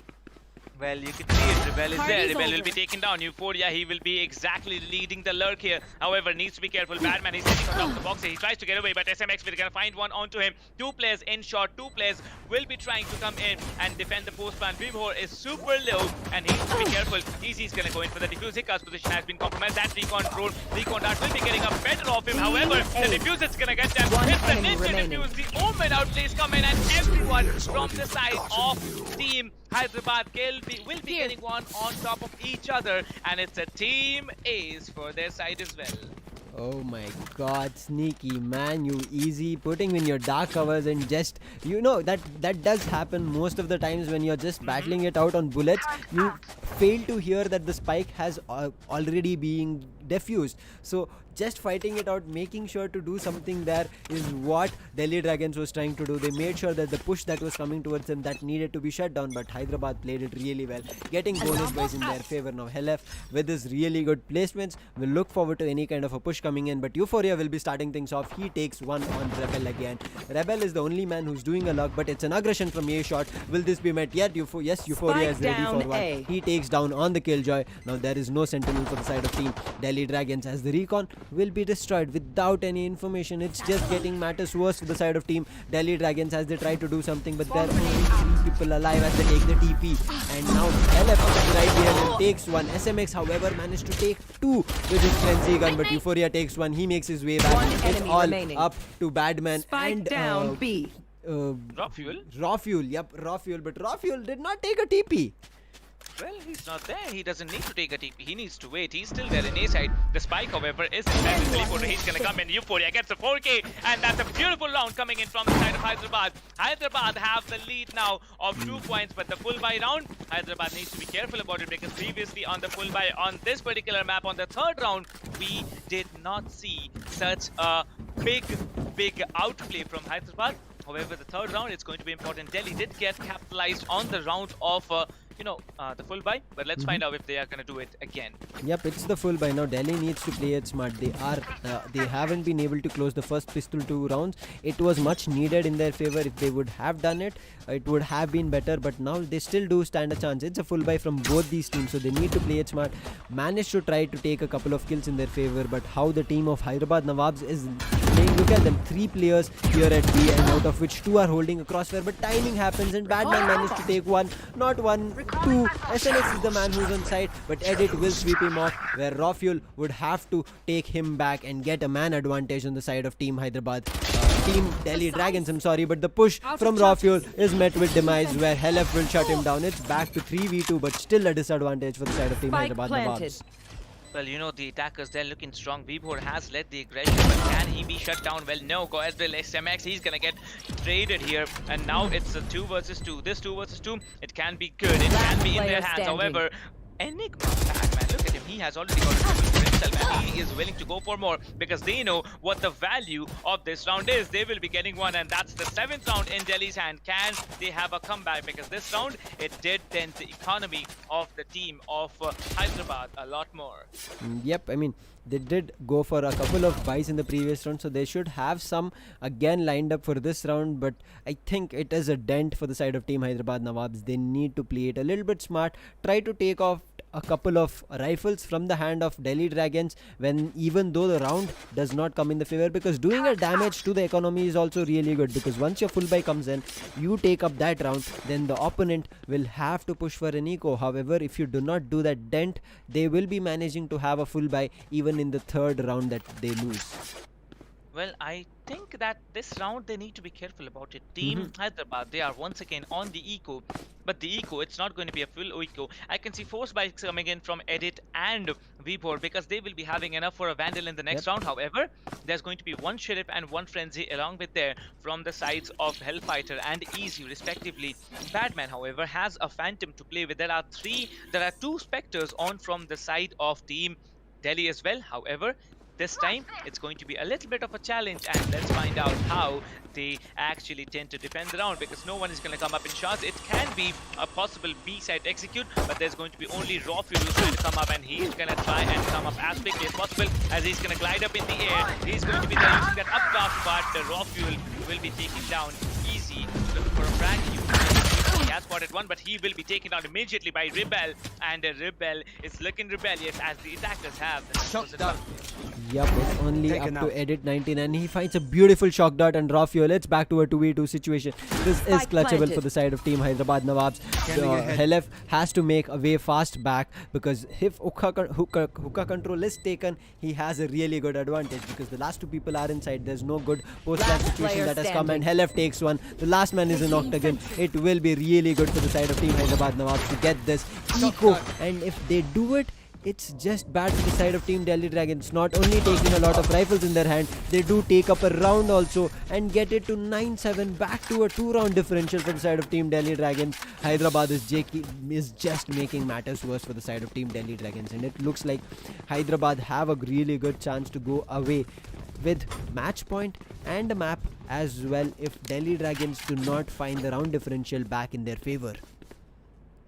Well, you can see it. Rebel is there. Rebel will be taken down. Euphoria, he will be exactly leading the lurk here. However, needs to be careful. Badman is sitting on top of the box. He tries to get away, but SMX will gonna find one onto him. 2 players in shot. 2 players will be trying to come in and defend the post plan. Vibhor is super low and he needs to be careful. Easy's gonna go in for the defuse. Hika's position has been compromised. That recon roll. Recon dart will be getting a better off him. However, the defuse is gonna get them. It's the ninja defuse. The Omen outplays come in, and everyone from the side of Team Hyderabad will be getting one on top of each other, and it's a team ace for their side as well. Oh my god, sneaky man, you Easy putting in your dark covers, and just, you know, that does happen most of the times when you're just battling it out on bullets. You fail to hear that the spike has already been defused. So just fighting it out, making sure to do something there is what Delhi Dragons was trying to do. They made sure that the push that was coming towards them, that needed to be shut down, but Hyderabad played it really well, getting bonus buys in their favor. Now Helef with his really good placements will look forward to any kind of a push coming in, but Euphoria will be starting things off. He takes one on Rebel again. Rebel is the only man who's doing a lock, but it's an aggression from A shot. Will this be met yet? Yes, Euphoria is ready for one. He takes down on the Killjoy. Now there is no sentinel for the side of Team Delhi Dragons, as the recon will be destroyed without any information. It's just getting matters worse for the side of Team Delhi Dragons as they try to do something, but there are only 3 people alive as they take the TP, and now LF is right here and takes one. SMX however managed to take 2 with his frenzy gun, but Euphoria takes one. He makes his way back. It's all up to Badman and Raw fuel. Yep, raw fuel, but raw fuel did not take a TP. Well, he's not there. He doesn't need to take a TP. He needs to wait. He's still there in A side. The spike, however, is in there with Teleporter. He's going to come in. Euphoria gets a 4K, and that's a beautiful round coming in from the side of Hyderabad. Hyderabad have the lead now of 2 points, but the full buy round, Hyderabad needs to be careful about it, because previously on the full buy on this particular map, on the 3rd round, we did not see such a big outplay from Hyderabad. However, the 3rd round, it's going to be important. Delhi did get capitalized on the round of the full buy, but let's find out if they are going to do it again. Yep, it's the full buy. Now Delhi needs to play it smart. They haven't been able to close the first pistol 2 rounds. It was much needed in their favor. If they would have done it, it would have been better, but now they still do stand a chance. It's a full buy from both these teams, so they need to play it smart. Managed to try to take a couple of kills in their favor, but how the team of Hyderabad Nawabs is playing, look at them, 3 players here at B, and out of which 2 are holding a crossfire, but timing happens and Badman managed to take 1, not 1, 2. SNX is the man who's on side, but Edit will sweep him off, where Rafuel would have to take him back and get a man advantage on the side of Team Hyderabad. Team Delhi Dragons, I'm sorry, but the push from Rafuel is met with demise, where Helef will shut him down. It's back to 3v2, but still a disadvantage for the side of Team Hyderabad Nawabs. Well, you know, the attackers, they're looking strong. Vibhor has led the aggression, but can he be shut down? Well, no. Go as well. SMX, he's gonna get traded here. And now it's a 2 versus 2. This 2 versus 2, it can be good. It can be in their hands. However, Enigma back, man. Look at him. He has already got a triple for himself, and he is willing to go for more, because they know what the value of this round is. They will be getting one, and that's the 7th round in Delhi's hand. Can they have a comeback? Because this round, it did dent the economy of the team of Hyderabad a lot more. Yep, I mean, they did go for a couple of buys in the previous round, so they should have some again lined up for this round, but I think it is a dent for the side of Team Hyderabad Nawabs. They need to play it a little bit smart, try to take off a couple of rifles from the hand of Delhi Dragons, even though the round does not come in the favor, because doing a damage to the economy is also really good, because once your full buy comes in, you take up that round, then the opponent will have to push for an eco. However, if you do not do that dent, they will be managing to have a full buy even in the 3rd round that they lose. Well, I think that this round they need to be careful about it. Team Hyderabad, they are once again on the eco, but the eco, it's not going to be a full eco. I can see force bikes coming in from Edit and Vpor because they will be having enough for a Vandal in the next round. However, there's going to be one Sheriff and one Frenzy along with there from the sides of Hellfighter and Easy respectively. Batman, however, has a Phantom to play with. There are two Spectres on from the side of Team Delhi as well. However, this time it's going to be a little bit of a challenge, and let's find out how they actually tend to defend the round because no one is going to come up in shots. It can be a possible B side execute, but there's going to be only Raw Fuel who's going to come up, and he's going to try and come up as quickly as possible as he's going to glide up in the air. He's going to be there using that updraft, but the Raw Fuel will be taking down Easy. Looking for a frag. He has spotted one, but he will be taken down immediately by Rebel, and Rebel is looking rebellious as the attackers have the Yup, it's only up to Edit 99. He finds a beautiful shock dart and raw fuel. It's back to a 2v2 situation. This is clutchable for the side of Team Hyderabad Nawabs. Helef has to make a way fast back because if hookah control is taken, he has a really good advantage because the last two people are inside. There's no good post-plan situation that has come, and Helef takes one. The last man is in octagon. It will be really good for the side of Team Hyderabad Nawabs to get this eco, and if they do it, it's just bad for the side of Team Delhi Dragons. Not only taking a lot of rifles in their hand, they do take up a round also and get it to 9-7, back to a 2-round differential for the side of Team Delhi Dragons. Hyderabad is just making matters worse for the side of Team Delhi Dragons, and it looks like Hyderabad have a really good chance to go away with match point and a map as well if Delhi Dragons do not find the round differential back in their favor.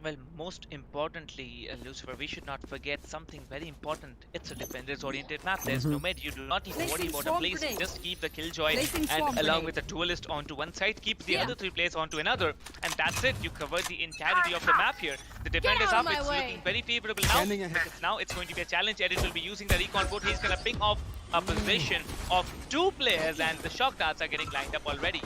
Well, most importantly, Lucifer, we should not forget something very important. It's a defenders-oriented map. There's no mid. You do not need to worry about a placing. Just keep the Killjoy and along with the Duelist onto one side, keep the other three players onto another, and that's it. You cover the entirety of the map here. The defenders up. It's looking very favorable now. Because now it's going to be a challenge. Edit will be using the recon board. He's going to ping off a position of two players, and the shock darts are getting lined up already.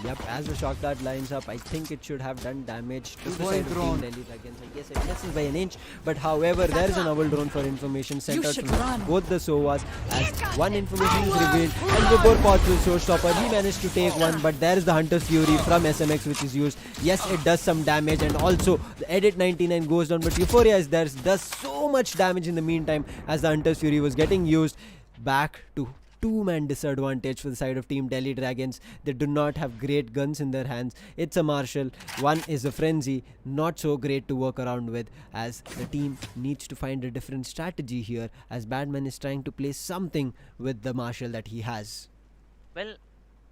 Yep, as the shock dart lines up, I think it should have done damage to the side of Team Delhi Dragons. I guess it misses by an inch, but however, there is an owl drone for information centered from both the Sovas as one information is revealed, and Vibor pops with showstopper. He managed to take one, but there is the Hunter's Fury from SMX which is used. Yes, it does some damage, and also the Edit 99 goes down, but Euphoria is there, does so much damage in the meantime as the Hunter's Fury was getting used. Back to two-man disadvantage for the side of Team Delhi Dragons. They do not have great guns in their hands. It's a Marshall. One is a Frenzy. Not so great to work around with as the team needs to find a different strategy here as Badman is trying to play something with the Marshall that he has. Well,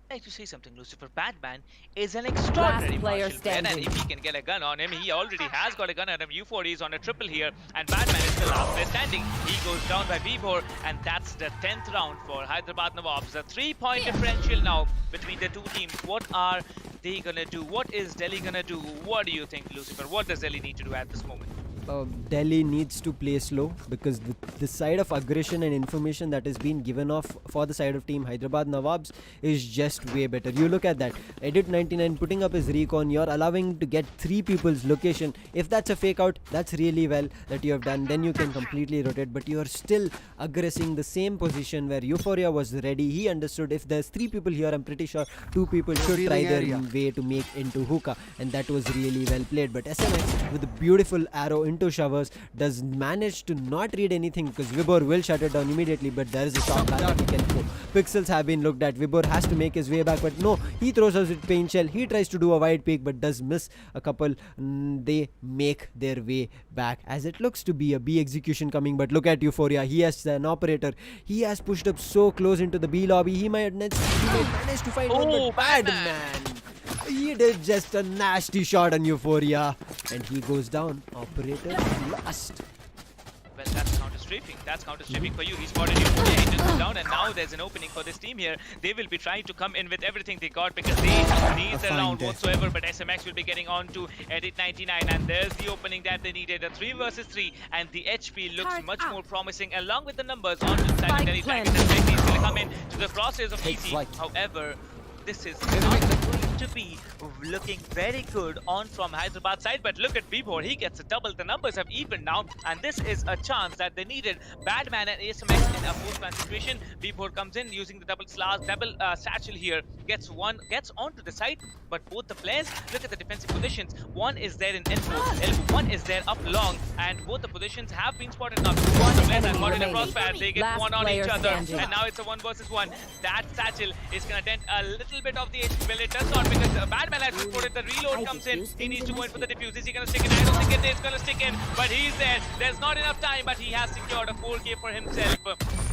I'd like to say something, Lucifer. Batman is an extraordinary Marshall player, and if he can get a gun on him, he already has got a gun on him. U4 is on a triple here, and Batman is the last player standing. He goes down by Vibor, and that's the 10th round for Hyderabad Nawabs. A 3-point differential now between the two teams. What are they gonna do? What is Delhi gonna do? What do you think, Lucifer? What does Delhi need to do at this moment? Delhi needs to play slow because the side of aggression and information that is being given off for the side of Team Hyderabad Nawabs is just way better. You look at that. Edit 99 putting up his recon. You're allowing to get 3 people's location. If that's a fake out, that's really well that you have done. Then you can completely rotate, but you're still aggressing the same position where Euphoria was ready. He understood if there's 3 people here, I'm pretty sure 2 people should try their way to make into hookah, and that was really well played. But SMX with a beautiful arrow into showers does manage to not read anything because Vibor will shut it down immediately, but there is a shot that he can throw. Pixels have been looked at. Vibor has to make his way back, but no, he throws us with paint shell. He tries to do a wide peek but does miss a couple. They make their way back as it looks to be a B execution coming, but look at Euphoria. He has an operator. He has pushed up so close into the B lobby. He might manage to find one, but Badman, he did just a nasty shot on Euphoria, and he goes down. Operator lost. Well, that's counter-strafing. That's counter-strafing for you. He spotted Euphoria, he just down, and now there's an opening for this team here. They will be trying to come in with everything they got because they need the round whatsoever, but SMX will be getting on to Edit 99, and there's the opening that they needed. A 3 versus 3, and the HP looks much more promising along with the numbers on the side of Delhi Dragons. And he's going to come in to the crosshairs of easy. However, this is not the to be looking very good on from Hyderabad side. But look at Vibor, he gets a double. The numbers have evened now, and this is a chance that they needed. Badman and ASMX in a post-man situation. Vibor comes in using the double satchel here, gets onto the side, but both the players, look at the defensive positions. One is there in elbow, one is there up long, and both the positions have been spotted now. One players are caught in a crossfire, they get one on each other, and now it's a 1 versus 1. That satchel is gonna dent a little bit of the HP. Well, it does not, because Badman has reported the reload comes in. He needs to go in for the defuse. Is he gonna stick in? I don't think it's gonna stick in, but he's there. There's not enough time, but he has secured a 4K for himself.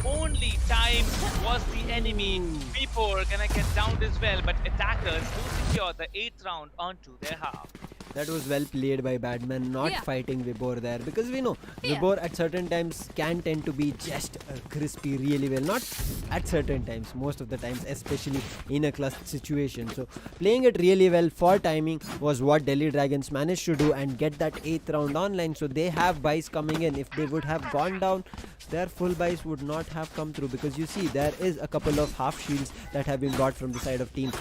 Only time was the enemy. People are gonna get downed as well, but attackers do secure the 8th round onto their half. That was well played by Badman, not fighting Vibor there, because we know Vibor at certain times can tend to be just crispy really well. Not at certain times, most of the times, especially in a clutch situation. So playing it really well for timing was what Delhi Dragons managed to do and get that 8th round online. So they have buys coming in. If they would have gone down, their full buys would not have come through, because you see there is a couple of half shields that have been brought from the side of team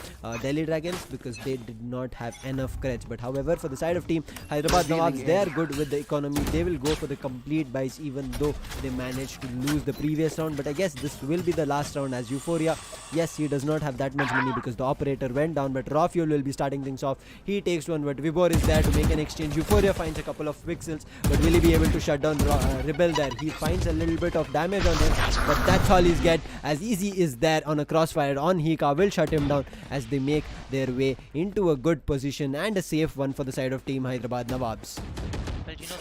Delhi Dragons, because they did not have enough credits. But however, for the side of team Hyderabad Nawabs, they are good with the economy. They will go for the complete buys, even though they managed to lose the previous round. But I guess this will be the last round, as Euphoria, yes, he does not have that much money because the operator went down, but Raw Fuel will be starting things off. He takes one, but Vibor is there to make an exchange. Euphoria finds a couple of pixels, but will he be able to shut down Rebel there? He finds a little bit of damage on him, but that's all he's get, as Easy is there on a crossfire on Hika, will shut him down as they make their way into a good position and a safe one for the side of team Hyderabad Nawabs. Well, you know,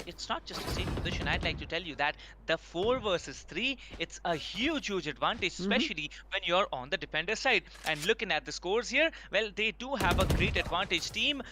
it's not just a safe position. I'd like to tell you that the 4 versus 3, it's a huge advantage, especially when you're on the defender side. And looking at the scores here, well, they do have a great advantage. Team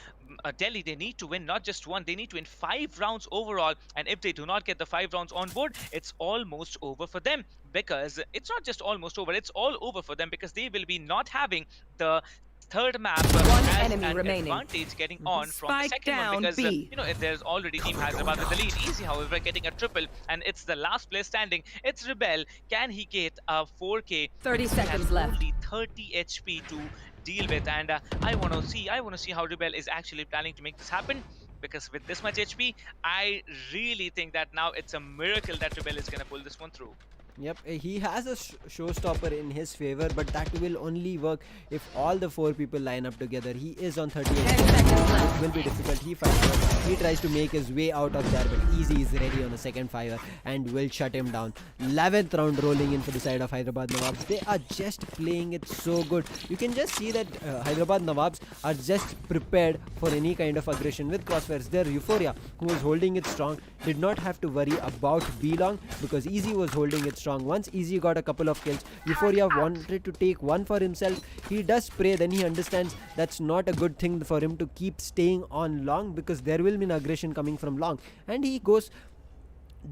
Delhi, they need to win not just one, they need to win 5 rounds overall. And if they do not get the 5 rounds on board, it's almost over for them. Because it's not just almost over, it's all over for them, because they will be not having the third map as an advantage getting on from the second one, because you know, there's already Team Hyderabad with the lead. Easy, however, getting a triple, and it's the last player standing. It's Rebel. Can he get a 4K? 30 seconds left. Only 30 HP to deal with, and I want to see how Rebel is actually planning to make this happen. Because with this much HP, I really think that now it's a miracle that Rebel is gonna pull this one through. Yep, he has a showstopper in his favor, but that will only work if all the 4 people line up together. He is on 38. It will be difficult. He fights. He tries to make his way out of there, but Easy is ready on the second fire and will shut him down. 11th round rolling in for the side of Hyderabad Nawabs. They are just playing it so good. You can just see that Hyderabad Nawabs are just prepared for any kind of aggression with crossfires. Their Euphoria, who was holding it strong, did not have to worry about B-Long, because Easy was holding it strong. Once Easy got a couple of kills, Euphoria wanted to take one for himself. He does spray, then he understands that's not a good thing for him to keep staying on long, because there will be an aggression coming from long, and he goes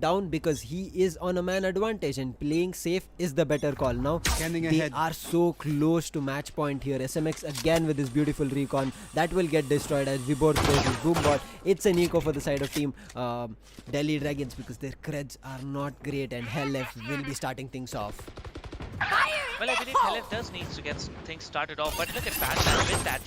down because he is on a man advantage, and playing safe is the better call. Now they are so close to match point here. SMX again with his beautiful recon that will get destroyed as Vibor throws his boombot. It's an eco for the side of team Delhi Dragons, because their creds are not great, and Hellef will be starting things off. Well, I believe Hellef does need to get things started off, but look at Batman with that,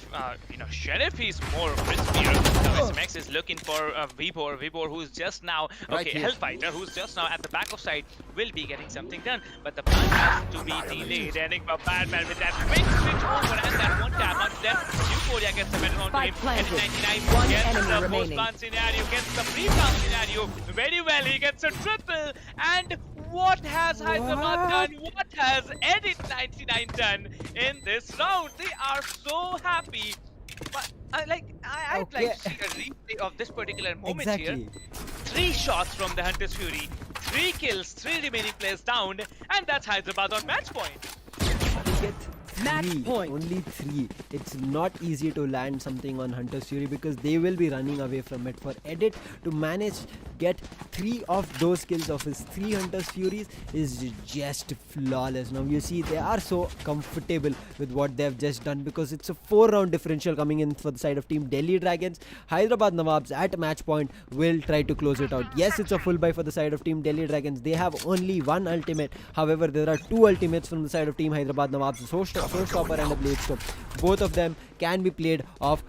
Sheriff, he's more crispier. Now SMX is looking for Vibor, who's just now, Hellfighter, who's just now at the back of side, will be getting something done, but the plan has to be delayed. Enigma Batman with that quick switch over, and that one tap onto them. Euphoria gets the better on to him, and 99 gets the post-plant scenario, gets the pre-plant scenario very well. He gets a triple, and what has Hyderabad done? What has Edit 99 done in this round? They are so happy. But I'd like to see a replay of this particular moment here. 3 shots from the Hunter's Fury, 3 kills, 3 remaining players down, and that's Hyderabad on match point. Match point. Only 3. It's not easy to land something on Hunter's Fury, because they will be running away from it. For Edit to manage get 3 of those kills of his 3 Hunter's Furies is just flawless. Now you see they are so comfortable with what they have just done, because it's a 4-round differential coming in for the side of team Delhi Dragons. Hyderabad Nawabs at match point will try to close it out. Yes, it's a full buy for the side of team Delhi Dragons. They have only 1 ultimate. However, there are 2 ultimates from the side of team Hyderabad Nawabs. Showstopper and a Blade Storm. Both of them can be played off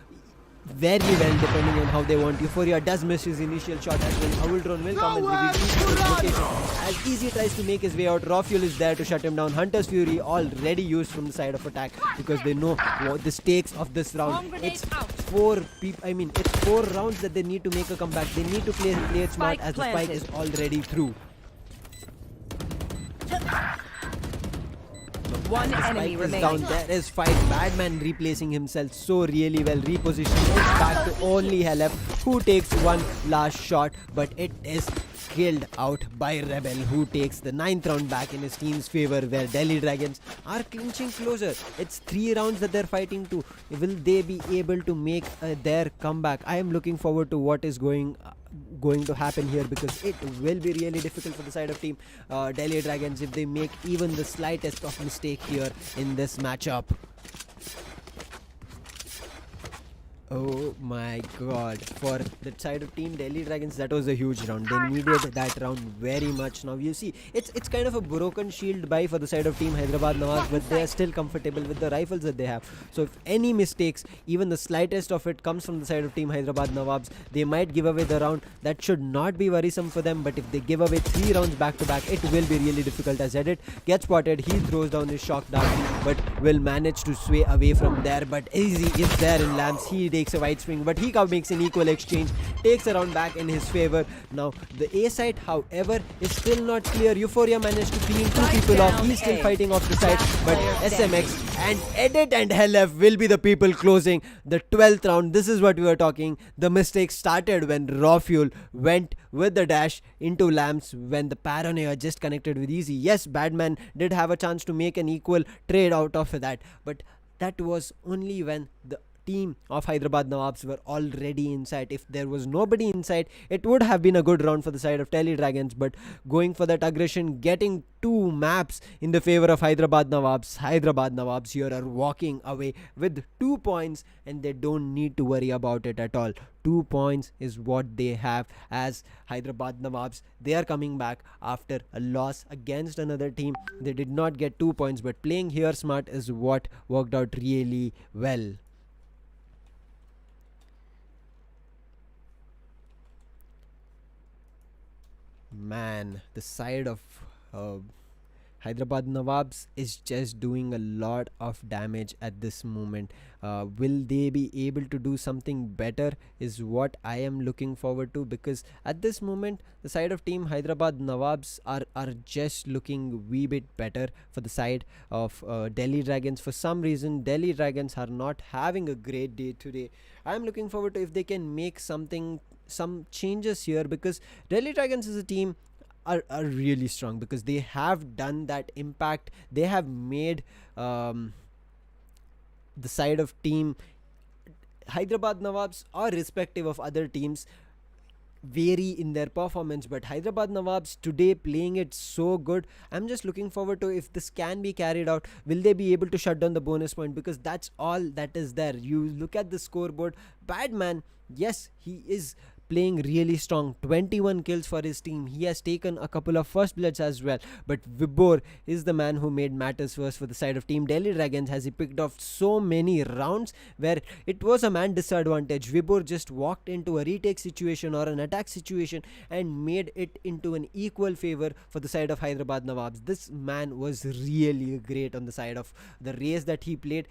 very well depending on how they want. Euphoria does miss his initial shot as well. Owl Drone will come and reveal his location as Easy tries to make his way out. Raw Fuel is there to shut him down. Hunter's Fury already used from the side of attack because they know what the stakes of this round. It's it's 4 rounds that they need to make a comeback. They need to play it smart as the spike is already through. One enemy remains. Down. There is fight. Badman replacing himself so really well. Repositioning it back to only Helef, who takes one last shot, but it is killed out by Rebel, who takes the 9th round back in his team's favor, where Delhi Dragons are clinching closer. It's 3 rounds that they're fighting to. Will they be able to make their comeback? I am looking forward to what is going to happen here, because it will be really difficult for the side of team Delhi Dragons if they make even the slightest of mistake here in this matchup. Oh my god, for the side of team Delhi Dragons, that was a huge round. They needed that round very much. Now you see, it's kind of a broken shield buy for the side of team Hyderabad Nawabs, but they are still comfortable with the rifles that they have. So if any mistakes, even the slightest of it, comes from the side of team Hyderabad Nawabs, they might give away the round. That should not be worrisome for them, but if they give away 3 rounds back to back, it will be really difficult. As Edit gets spotted, he throws down his shock dart, but will manage to sway away from there. But Easy is there in lamps. He takes a wide swing, but he makes an equal exchange, takes a round back in his favor. Now the A side, however, is still not clear. Euphoria managed to clean 2 people off. He's still fighting off the side, but SMX and Edit and Helef will be the people closing the 12th round. This is what we were talking. The mistake started when Raw Fuel went with the dash into lamps when the Paranoia just connected with Easy. Yes, Badman did have a chance to make an equal trade out of that, but that was only when the team of Hyderabad Nawabs were already inside. If there was nobody inside, it would have been a good round for the side of Delhi Dragons, but going for that aggression, getting 2 maps in the favor of Hyderabad Nawabs here are walking away with 2 points, and they don't need to worry about it at all. 2 points is what they have as Hyderabad Nawabs. They are coming back after a loss against another team. They did not get 2 points, but playing here smart is what worked out really well. Man, the side of Hyderabad Nawabs is just doing a lot of damage at this moment. Will they be able to do something better is what I am looking forward to, because at this moment the side of team Hyderabad Nawabs are just looking wee bit better for the side of Delhi Dragons. For some reason Delhi Dragons are not having a great day today. I am looking forward to if they can make some changes here, because Delhi Dragons as a team are really strong, because they have done that impact. They have made the side of team Hyderabad Nawabs, or respective of other teams, vary in their performance. But Hyderabad Nawabs today playing it so good. I'm just looking forward to if this can be carried out. Will they be able to shut down the bonus point, because that's all that is there. You look at the scoreboard. Badman, yes, he is playing really strong. 21 kills for his team. He has taken a couple of first bloods as well, but Vibor is the man who made matters worse for the side of team Delhi Dragons, as he picked off so many rounds where it was a man disadvantage. Vibor just walked into a retake situation or an attack situation and made it into an equal favor for the side of Hyderabad Nawabs. This man was really great on the side of the race that he played.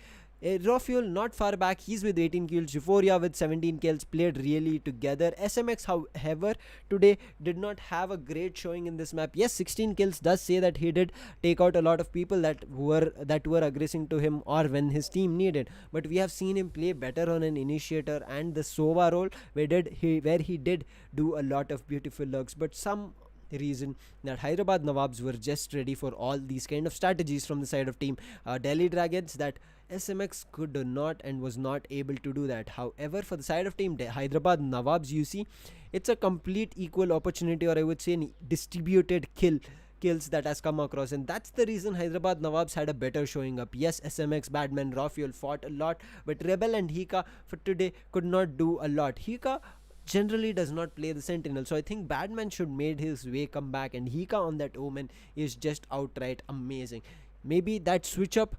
Raw Fuel not far back, he's with 18 kills. Euphoria with 17 kills, played really together. SMX, however, today did not have a great showing in this map. Yes, 16 kills does say that he did take out a lot of people that were aggressing to him or when his team needed, but we have seen him play better on an initiator and the Sova role where he did do a lot of beautiful lurks. But some reason that Hyderabad Nawabs were just ready for all these kind of strategies from the side of team Delhi Dragons, that SMX could not and was not able to do that. However, for the side of team Hyderabad Nawabs, you see, it's a complete equal opportunity, or I would say an distributed kills that has come across, and that's the reason Hyderabad Nawabs had a better showing up. Yes, SMX, Badman, Raw Fuel fought a lot, but Rebel and Hika for today could not do a lot. Hika generally does not play the Sentinel, so I think Badman should made his way come back, and Hika on that Omen is just outright amazing. Maybe that switch up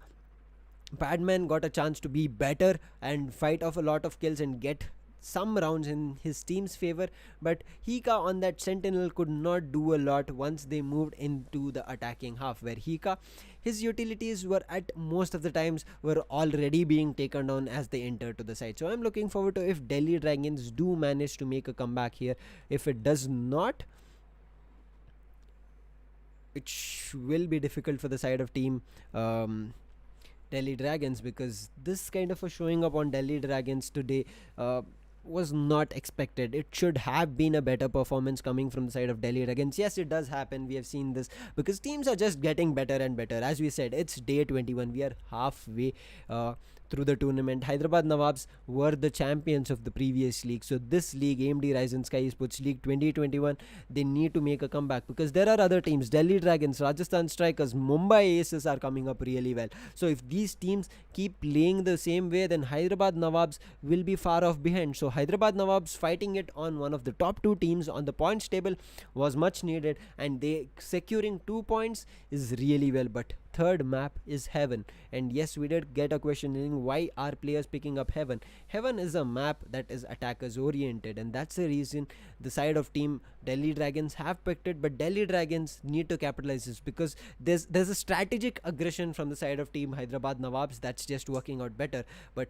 Padman got a chance to be better and fight off a lot of kills and get some rounds in his team's favor, but Hika on that Sentinel could not do a lot once they moved into the attacking half, where Hika, his utilities were at most of the times were already being taken down as they enter to the side. So I'm looking forward to if Delhi Dragons do manage to make a comeback here. If it does not, it will be difficult for the side of team Delhi Dragons, because this kind of a showing up on Delhi Dragons today was not expected. It should have been a better performance coming from the side of Delhi Dragons. Yes, it does happen. We have seen this because teams are just getting better and better. As we said, it's day 21. We are halfway through the tournament. Hyderabad Nawabs were the champions of the previous league. So this league, AMD Ryzen Skyesports League 2021, they need to make a comeback because there are other teams. Delhi Dragons, Rajasthan Strikers, Mumbai Aces are coming up really well. So if these teams keep playing the same way, then Hyderabad Nawabs will be far off behind. So Hyderabad Nawabs fighting it on one of the top two teams on the points table was much needed, and they securing 2 points is really well. But third map is Heaven, and yes, we did get a question in why are players picking up Heaven. Heaven is a map that is attackers oriented, and that's the reason the side of team Delhi Dragons have picked it. But Delhi Dragons need to capitalize this because there's a strategic aggression from the side of team Hyderabad Nawabs that's just working out better, but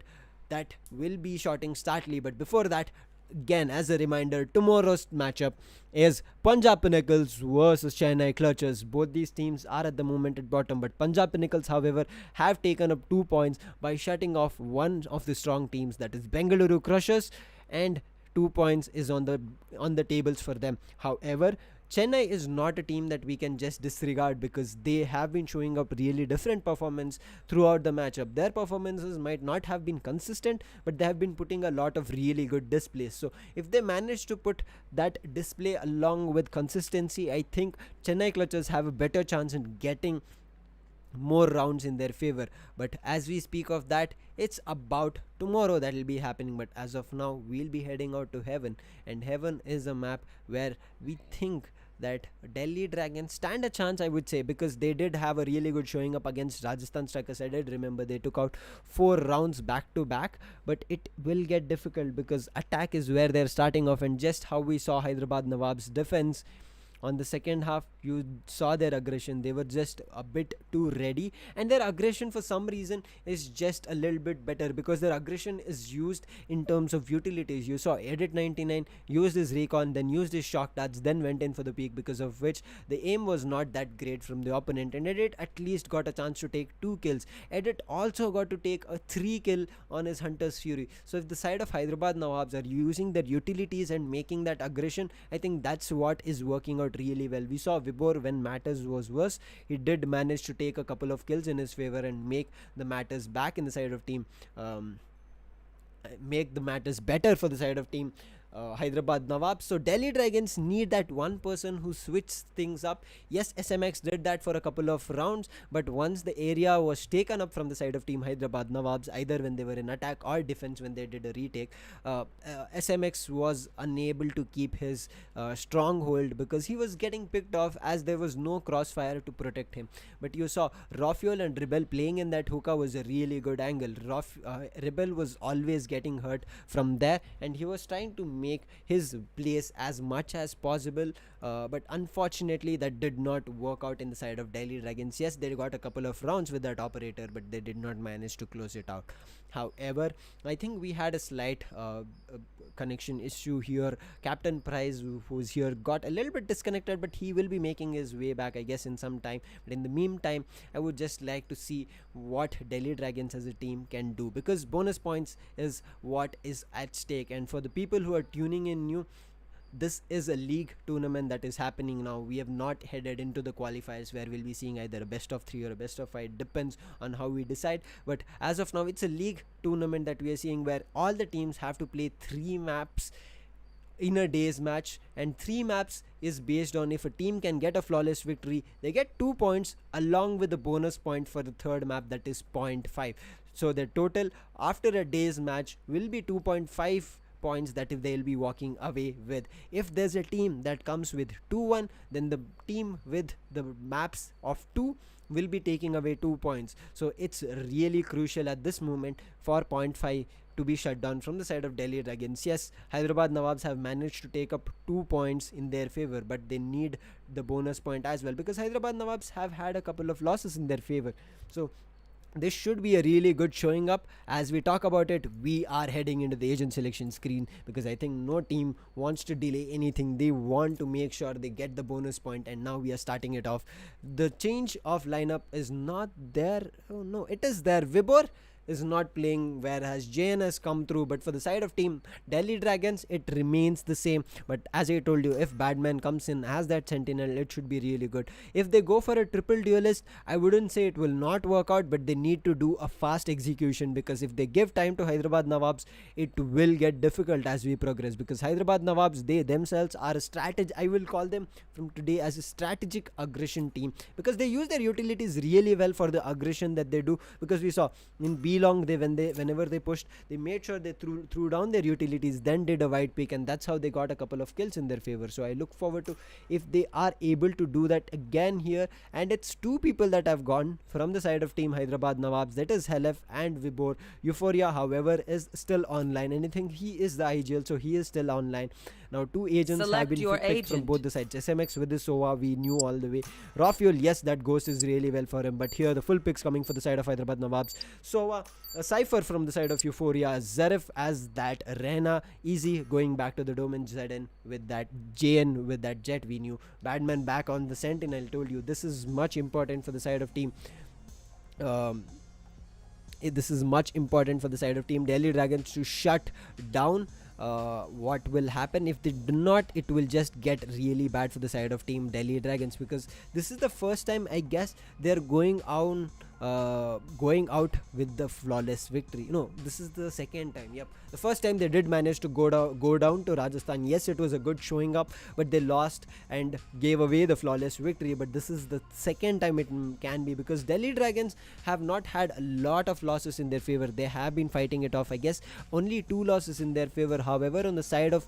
that will be shorting startly. But before that, again, as a reminder, tomorrow's matchup is Punjab Pinnacles versus Chennai Clutches. Both these teams are at the moment at bottom, but Punjab Pinnacles, however, have taken up 2 points by shutting off one of the strong teams, that is Bengaluru Crushers, and 2 points is on the tables for them. However, Chennai is not a team that we can just disregard because they have been showing up really different performance throughout the matchup. Their performances might not have been consistent, but they have been putting a lot of really good displays. So if they manage to put that display along with consistency, I think Chennai Clutches have a better chance in getting more rounds in their favor. But as we speak of that, it's about tomorrow that will be happening. But as of now, we'll be heading out to Heaven, and Heaven is a map where we think that Delhi Dragons stand a chance, I would say, because they did have a really good showing up against Rajasthan Strikers. I did remember they took out 4 rounds back to back, but it will get difficult because attack is where they're starting off, and just how we saw Hyderabad Nawab's defense on the second half, you saw their aggression. They were just a bit too ready, and their aggression for some reason is just a little bit better because their aggression is used in terms of utilities. You saw Edit 99 used his recon, then used his shock darts, then went in for the peak, because of which the aim was not that great from the opponent, and Edit at least got a chance to take 2 kills. Edit also got to take a 3 kill on his Hunter's Fury. So if the side of Hyderabad Nawabs are using their utilities and making that aggression, I think that's what is working out really well. We saw Vibor when matters was worse. He did manage to take a couple of kills in his favor and make the matters back in the side of team. Make the matters better for the side of team Hyderabad Nawabs. So Delhi Dragons need that one person who switches things up. Yes, SMX did that for a couple of rounds, but once the area was taken up from the side of team Hyderabad Nawabs, either when they were in attack or defense when they did a retake, SMX was unable to keep his stronghold because he was getting picked off as there was no crossfire to protect him. But you saw Rafiol and Rebel playing in that hookah was a really good angle. Rebel was always getting hurt from there, and he was trying to make his place as much as possible, but unfortunately that did not work out in the side of Delhi Dragons. Yes, they got a couple of rounds with that operator, but they did not manage to close it out. However, I think we had a slight connection issue here. Captain Price, who's here, got a little bit disconnected, but he will be making his way back, I guess, in some time. But in the meantime, I would just like to see what Delhi Dragons as a team can do, because bonus points is what is at stake. And for the people who are tuning in new, this is a league tournament that is happening now. We have not headed into the qualifiers where we'll be seeing either a best of 3 or a best of 5, depends on how we decide. But as of now, it's a league tournament that we are seeing where all the teams have to play 3 maps in a day's match, and 3 maps is based on if a team can get a flawless victory, they get 2 points along with the bonus point for the third map, that is 0.5. So the total after a day's match will be 2.5 points that if they'll be walking away with. If there's a team that comes with 2-1, then the team with the maps of 2 will be taking away 2 points. So it's really crucial at this moment for point 5 to be shut down from the side of Delhi Dragons. Yes, Hyderabad Nawabs have managed to take up 2 points in their favor, but they need the bonus point as well, because Hyderabad Nawabs have had a couple of losses in their favor. So this should be a really good showing up. As we talk about it, we are heading into the agent selection screen, because I think no team wants to delay anything. They want to make sure they get the bonus point, and now we are starting it off. The change of lineup is not there. Oh no, it is there. Vibor is not playing, whereas JN has come through. But for the side of team Delhi Dragons, it remains the same. But as I told you, if Badman comes in as that sentinel, it should be really good. If they go for a triple duelist, I wouldn't say it will not work out, but they need to do a fast execution, because if they give time to Hyderabad Nawabs, it will get difficult as we progress, because Hyderabad Nawabs, they themselves are a strategy, I will call them from today as a strategic aggression team, because they use their utilities really well for the aggression that they do. Because we saw in B long, whenever they pushed, they made sure they threw down their utilities, then did a wide pick, and that's how they got a couple of kills in their favor. So I look forward to if they are able to do that again here. And it's 2 people that have gone from the side of team Hyderabad Nawabs, that is Helef and Vibor. Euphoria, however, is still online, and I think he is the IGL, so he is still online. Now 2 agents have been picked from both the sides. SMX with the Sova, we knew all the way. Raw Fuel, yes, that ghost is really well for him, but here the full picks coming for the side of Hyderabad Nawabs. Sova, a Cypher from the side of Euphoria, Zarif as that Rena, Easy going back to the Dome, and Zedin with that JN with that Jet, we knew. Badman back on the Sentinel, told you this is much important for the side of team. This is much important for the side of team Delhi Dragons to shut down. What will happen if they do not, it will just get really bad for the side of team Delhi Dragons, because this is the first time I guess they're going out with the flawless victory. No, this is the second time. Yep, the first time they did manage to go down to Rajasthan. Yes, it was a good showing up, but they lost and gave away the flawless victory. But this is the second time it can be, because Delhi Dragons have not had a lot of losses in their favor. They have been fighting it off. I guess only 2 losses in their favor. However, on the side of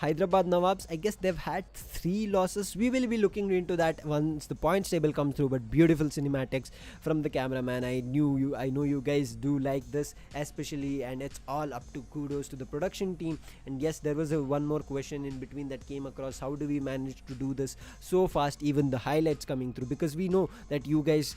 Hyderabad Nawabs, I guess they've had 3 losses. We will be looking into that once the points table comes through. But beautiful cinematics from the cameraman. I know you guys do like this especially, and it's all up to kudos to the production team. And yes, there was one more question in between that came across: how do we manage to do this so fast, even the highlights coming through? Because we know that you guys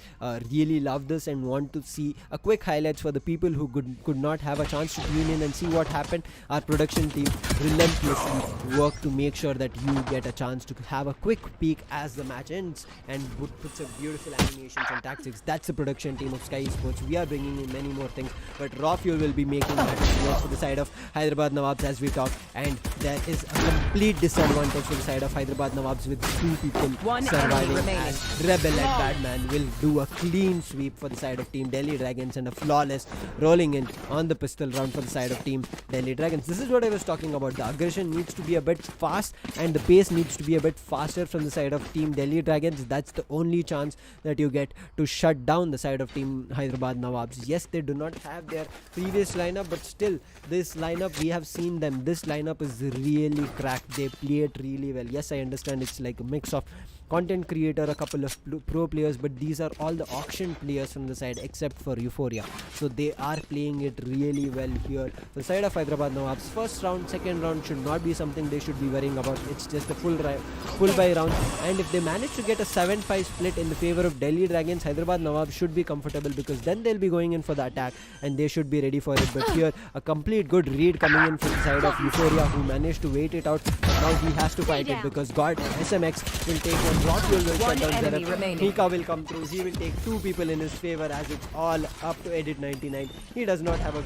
really love this and want to see a quick highlights for the people who could not have a chance to tune in and see what happened. Our production team relentlessly work to make sure that you get a chance to have a quick peek as the match ends, and put some beautiful animations and tactics. That's the production team of Skyesports. We are bringing in many more things, but Raw Fuel will be making that for the side of Hyderabad Nawabs as we talk. And there is a complete disadvantage for the side of Hyderabad Nawabs with 2 people surviving, as Rebel and Badman will do a clean sweep for the side of team Delhi Dragons, and a flawless rolling in on the pistol round for the side of team Delhi Dragons. This is what I was talking about. The aggression needs to be a bit fast, and the pace needs to be a bit faster from the side of team Delhi Dragons. That's the only chance that you get to shut down the side of team Hyderabad Nawabs. Yes, they do not have their previous lineup, but still this lineup, we have seen them. This lineup is really cracked. They play it really well. Yes, I understand it's like a mix of content creator, a couple of pro players, but these are all the auction players from the side except for Euphoria. So they are playing it really well here. The side of Hyderabad Nawabs, first round, second round should not be something they should be worrying about. It's just a full buy round, and if they manage to get a 7-5 split in the favor of Delhi Dragons, Hyderabad Nawabs should be comfortable, because then they'll be going in for the attack and they should be ready for it. But here a complete good read coming in from the side of Euphoria, who managed to wait it out. But now he has to fight it, because God SMX will take one. Rock will shut down Zaref. Mika will come through. He will take 2 people in his favor, as it's all up to Edit 99. He does not have a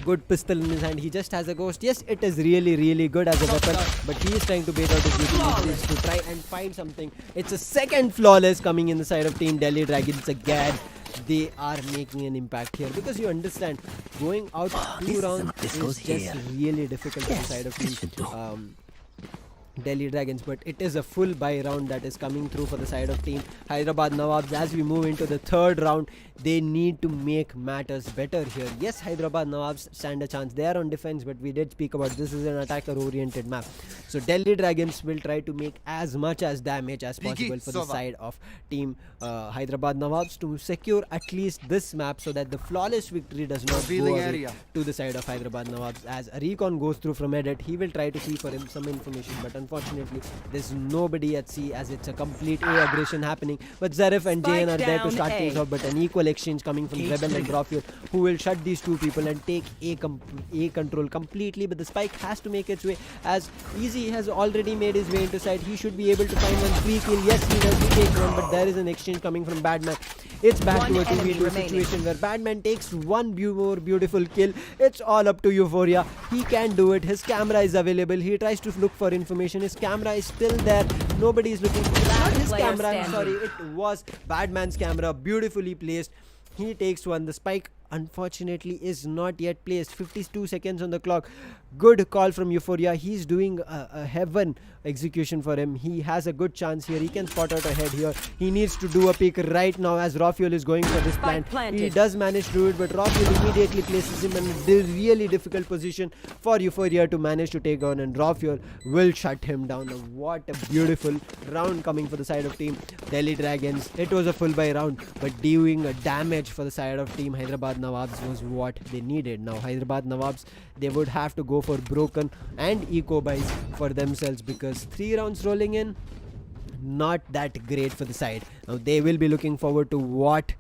good pistol in his hand. He just has a ghost. Yes, it is really good as a weapon, but he is trying to bait out his utilities to try and find something. It's a second flawless coming in the side of team Delhi Dragons again. They are making an impact here, because you understand, going out 2 rounds is just really difficult on the side of team Delhi Dragons, but it is a full buy round that is coming through for the side of team Hyderabad Nawabs. As we move into the third round, they need to make matters better here. Yes, Hyderabad Nawabs stand a chance. They are on defense, but we did speak about this is an attacker oriented map. So Delhi Dragons will try to make as much as damage as possible for the side of team Hyderabad Nawabs to secure at least this map, so that the flawless victory does not go away to the side of Hyderabad Nawabs. As a recon goes through from edit, he will try to see for him some information, but unfortunately there's nobody at sea, as it's a complete A aggression happening. But Zarif and Jain are there to start things off, but an equal exchange coming from Rebel and Rafiel, who will shut these two people and take A control completely. But the spike has to make its way, as Easy has already made his way into side. He should be able to find one free kill. Yes, he does. He takes one, but there is an exchange coming from Badman. It's back to a 2v2 situation where Badman takes one more beautiful kill. It's all up to Euphoria. He can do it. His camera is available. He tries to look for information. His camera is still there. Nobody is looking for that. His camera, I'm sorry, it was Badman's camera. Beautifully placed. He takes one. The spike, unfortunately, is not yet placed. 52 seconds on the clock. Good call from Euphoria. He's doing a heaven execution for him. He has a good chance here. He can spot out ahead here. He needs to do a pick right now, as Rafiel is going for this plant. He does manage to do it, but Rafiel immediately places him in a really difficult position for Euphoria to manage to take on, and Rafiel will shut him down. What a beautiful round coming for the side of team Delhi Dragons. It was a full buy round, but doing a damage for the side of team Hyderabad Nawabs was what they needed. Now Hyderabad Nawabs, they would have to go for broken and eco buys for themselves, because 3 rounds rolling in, not that great for the side. Now they will be looking forward to what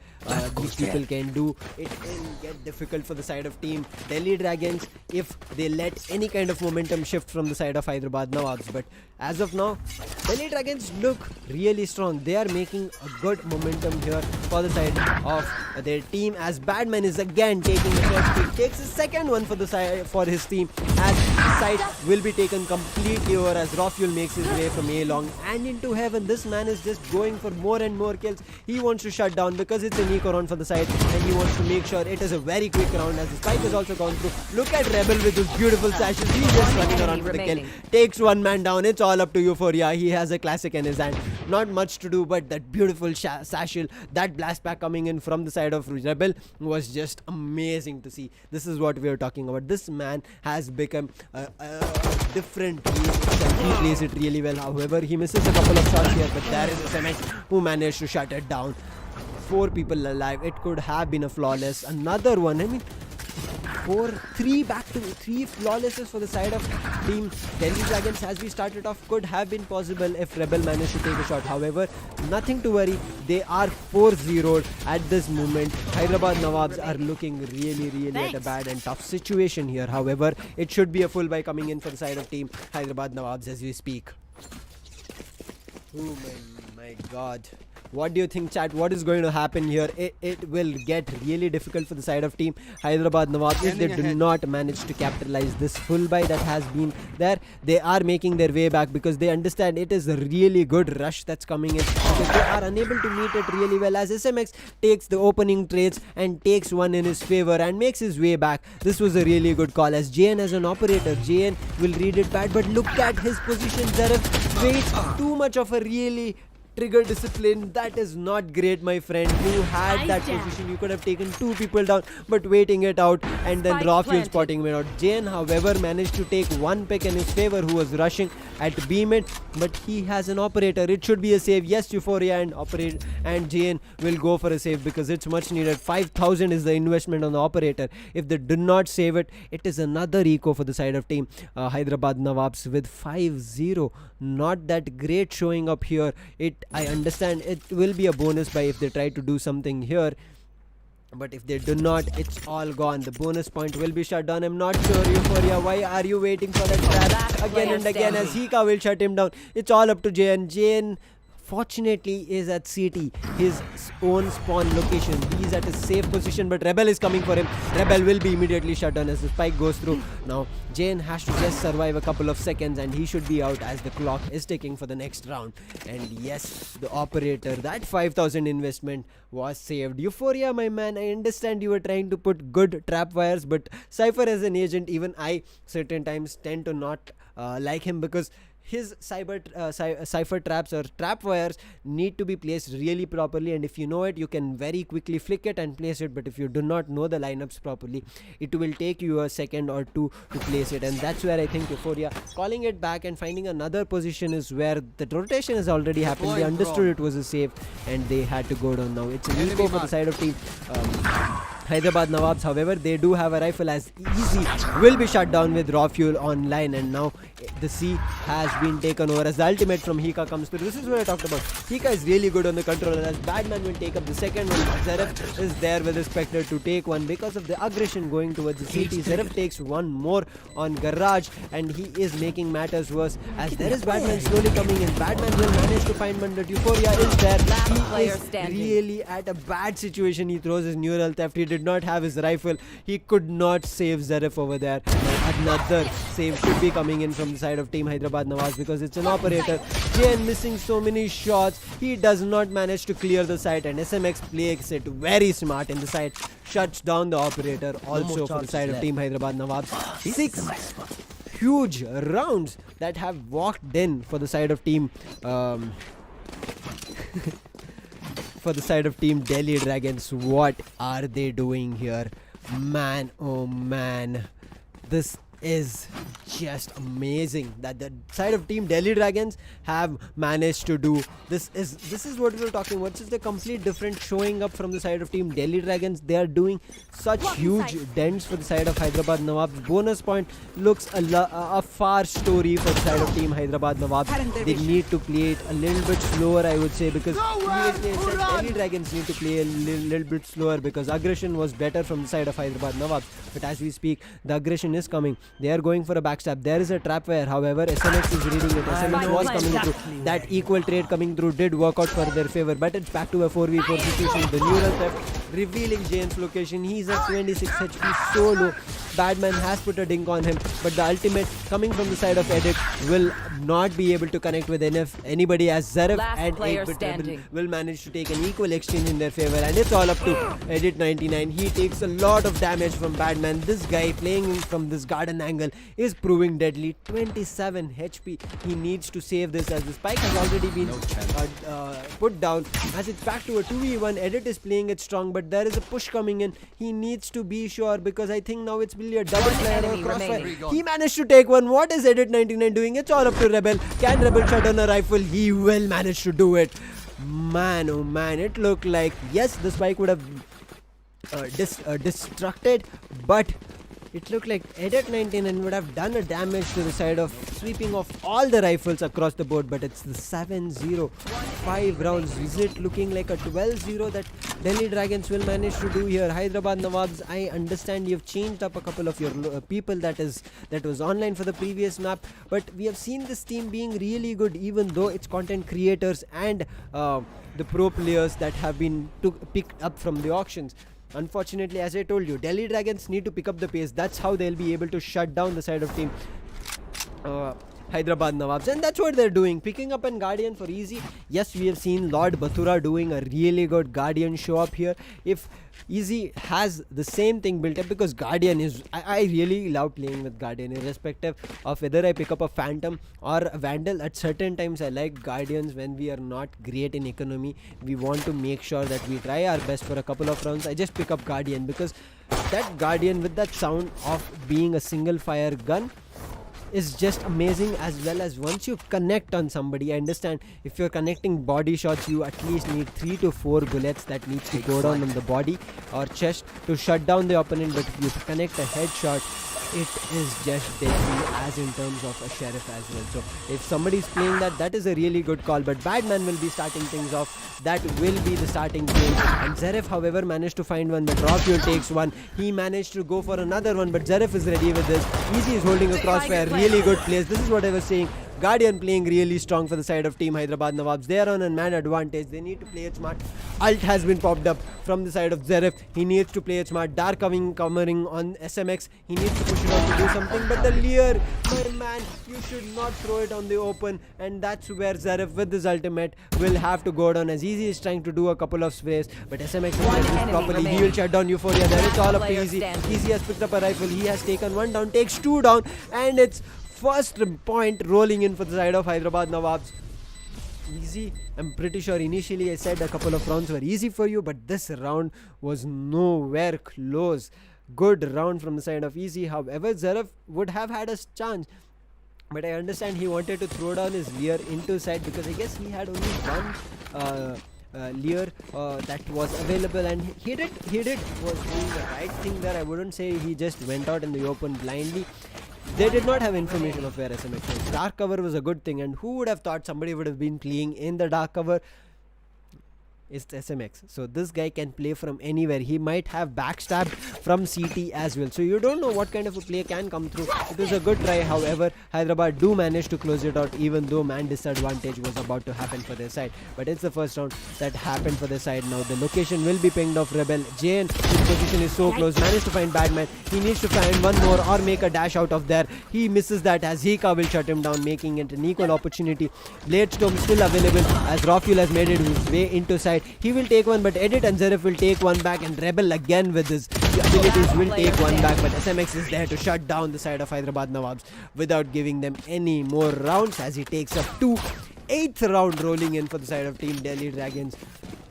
these people can do. It will get difficult for the side of team Delhi Dragons if they let any kind of momentum shift from the side of Hyderabad Nawabs. But as of now, Delhi Dragons look really strong. They are making a good momentum here for the side of their team, as Badman is again taking the first pick, takes a second one for the side for his team, as the side will be taken completely over, as Rafiel makes his way from A long and into heaven. This man is just going for more and more kills. He wants to shut down, because it's an eco round for the side, and he wants to make sure it is a very quick round, as the spike has also gone through. Look at Rebel with his beautiful sashes. He's just running around for the kill. Takes one man down. It's all up to Euphoria. He has a classic in his hand. Not much to do, but that beautiful satchel, that blast pack coming in from the side of Rebel was just amazing to see. This is what we are talking about. This man has become a different beast. He plays it really well. However, he misses a couple of shots here, but there is a Cement who managed to shut it down. 4 people alive. It could have been a flawless. Another one. I mean, 3 flawlesses for the side of team Delhi Dragons, as we started off, could have been possible if Rebel managed to take a shot. However, nothing to worry. They are 4-0'd at this moment. Hyderabad Nawabs are looking really at a bad and tough situation here. However, it should be a full buy coming in for the side of team Hyderabad Nawabs as we speak. Oh my god. What do you think, chat? What is going to happen here? It will get really difficult for the side of team Hyderabad Nawabs if they do not manage to capitalize this full buy that has been there. They are making their way back, because they understand it is a really good rush that's coming in, because they are unable to meet it really well, as SMX takes the opening trades and takes one in his favor and makes his way back. This was a really good call, as JN as an operator, JN will read it bad, but look at his position. Zarif waits too much of a really trigger discipline. That is not great, my friend. You had that position. You could have taken 2 people down, but waiting it out, and then Rafiel spotting him out. Jane, however, managed to take 1 pick in his favor, who was rushing at B mid, but he has an operator. It should be a save. Yes, Euphoria and Jane will go for a save, because it's much needed. 5,000 is the investment on the operator. If they do not save it, it is another eco for the side of team Hyderabad Nawabs with 5-0. Not that great showing up here. I understand it will be a bonus buy if they try to do something here, but if they do not, it's all gone. The bonus point will be shut down. I'm not sure, Euphoria, why are you waiting for that trap again and again, as Hika will shut him down. It's all up to Jane. Jane fortunately is at CT, his own spawn location. He's at a safe position, but Rebel is coming for him. Rebel will be immediately shut down as the spike goes through. Now Jane has to just survive a couple of seconds, and he should be out, as the clock is ticking for the next round. And yes, the operator, that 5,000 investment was saved. Euphoria, my man, I understand you were trying to put good trap wires, but Cypher as an agent, even I certain times tend to not like him, because his cipher traps or trap wires need to be placed really properly, and if you know it, you can very quickly flick it and place it, but if you do not know the lineups properly, it will take you a second or two to place it, and that's where I think Euphoria calling it back and finding another position is where the rotation has already happened. They understood it was a save and they had to go down. Now it's an eco for the side of team Hyderabad Nawabs. However, they do have a rifle, as Easy will be shut down with raw fuel online, and now the C has been taken over as the ultimate from Hika comes through. This is what I talked about. Hika is really good on the controller, as Badman will take up the second one. Zeref is there with the Spectre to take one because of the aggression going towards the CT. Zeref takes one more on Garage, and he is making matters worse as there is Badman slowly coming in. Badman will manage to find one, but Euphoria is there. He is really at a bad situation. He throws his neural theft. He did not have his rifle. He could not save Zeref over there. Now another save should be coming in from the side of Team Hyderabad Nawabs because it's an operator. Jane missing so many shots. He does not manage to clear the site, and SMX plays it very smart in the side. Shuts down the operator also for the side of Team Hyderabad Nawabs. 6 huge rounds that have walked in for the side of Team for the side of Team Delhi Dragons. What are they doing here? Man, oh man. This is just amazing that the side of Team Delhi Dragons have managed to do. This is what we were talking about. It's just a complete different showing up from the side of Team Delhi Dragons. They are doing such huge dents for the side of Hyderabad Nawabs. Bonus point looks a far story for the side of Team Hyderabad Nawabs. They need to play it a little bit slower, I would say, because previously I said Delhi Dragons need to play a little bit slower because aggression was better from the side of Hyderabad Nawabs. But as we speak, the aggression is coming. They are going for a backstab. There is a trap wire. However, SMX is reading it. SMX was coming through. That equal trade coming through did work out for their favor. But it's back to a 4v4 situation. The neural theft revealing Jane's location. He's at 26 HP, so low. Badman has put a dink on him. But the ultimate coming from the side of Edit will not be able to connect with anybody, as Zeref and 8-bit will manage to take an equal exchange in their favor. And it's all up to Edit 99. He takes a lot of damage from Badman. This guy playing from this garden angle is proving deadly. 27 HP. He needs to save this as the spike has already been put down. As it's back to a 2v1. Edit is playing it strong, but there is a push coming in. He needs to be sure because I think now it's really a double player or crossfire. He managed to take one. What is Edit 99 doing? It's all up to Rebel. Can Rebel shut down a rifle? He will manage to do it. Man, oh man, it looked like, yes, the spike would have destructed, but it looked like Edit 99 would have done a damage to the side of sweeping off all the rifles across the board, but it's the 7-0. 5 rounds. Is it looking like a 12-0 that Delhi Dragons will manage to do here? Hyderabad Nawabs, I understand you've changed up a couple of your people that was online for the previous map, but we have seen this team being really good, even though it's content creators and the pro players that have been picked up from the auctions. Unfortunately, as I told you, Delhi Dragons need to pick up the pace. That's how they'll be able to shut down the side of Team Hyderabad Nawabs, and that's what they're doing, picking up an Guardian for Easy. Yes, we have seen Lord Bathura doing a really good Guardian show up here. If Easy has the same thing built up, because Guardian is, I really love playing with Guardian, irrespective of whether I pick up a Phantom or a Vandal. At certain times I like Guardians when we are not great in economy. We want to make sure that we try our best for a couple of rounds. I just pick up Guardian because that Guardian with that sound of being a single fire gun is just amazing, as well as once you connect on somebody. I understand if you're connecting body shots, you at least need 3 to 4 bullets that needs to go down on the body or chest to shut down the opponent, but if you connect a headshot, it is just deadly as in terms of a sheriff as well. So if somebody's playing that is a really good call, but Badman will be starting things off. That will be the starting game, and Zeref, however, managed to find one, but raw fuel takes one. He managed to go for another one, but Zeref is ready with this. Easy is holding a crossfire. Really good place. This is what I was saying. Guardian playing really strong for the side of Team Hyderabad Nawabs. They are on a man advantage. They need to play it smart. Ult has been popped up from the side of Zeref. He needs to play it smart. Dark coming on SMX. He needs to push it on to do something. But the Leer, my man, you should not throw it on the open. And that's where Zeref with his ultimate will have to go down, as Easy is trying to do a couple of sprays. But SMX is properly. He will shut down Euphoria. There it's all up to Easy. Easy has picked up a rifle. He has taken one down, takes 2 down, and it's first point rolling in for the side of Hyderabad Nawabs. Easy. I'm pretty sure initially I said a couple of rounds were easy for you, but this round was nowhere close. Good round from the side of Easy. However, Zaref would have had a chance, but I understand he wanted to throw down his Lear into side because I guess he had only one Lear that was available, and he was doing the right thing there. I wouldn't say he just went out in the open blindly. They did not have information of where SMX was. Dark cover was a good thing, and who would have thought somebody would have been playing in the dark cover? It's SMX. So this guy can play from anywhere. He might have backstabbed from CT as well. So you don't know what kind of a play can come through. It was a good try. However, Hyderabad do manage to close it out, even though man disadvantage was about to happen for their side. But it's the first round that happened for their side. Now the location will be pinged off Rebel. JN, his position is so close. Managed to find Badman. He needs to find one more or make a dash out of there. He misses that as Zika will shut him down, making it an equal opportunity. Bladestorm still available as Rafuel has made it his way into side. He will take one, but Edit and Zaref will take one back, and Rebel again with his abilities will take one back, but SMX is there to shut down the side of Hyderabad Nawabs without giving them any more rounds as he takes up 2. 8th round rolling in for the side of Team Delhi Dragons.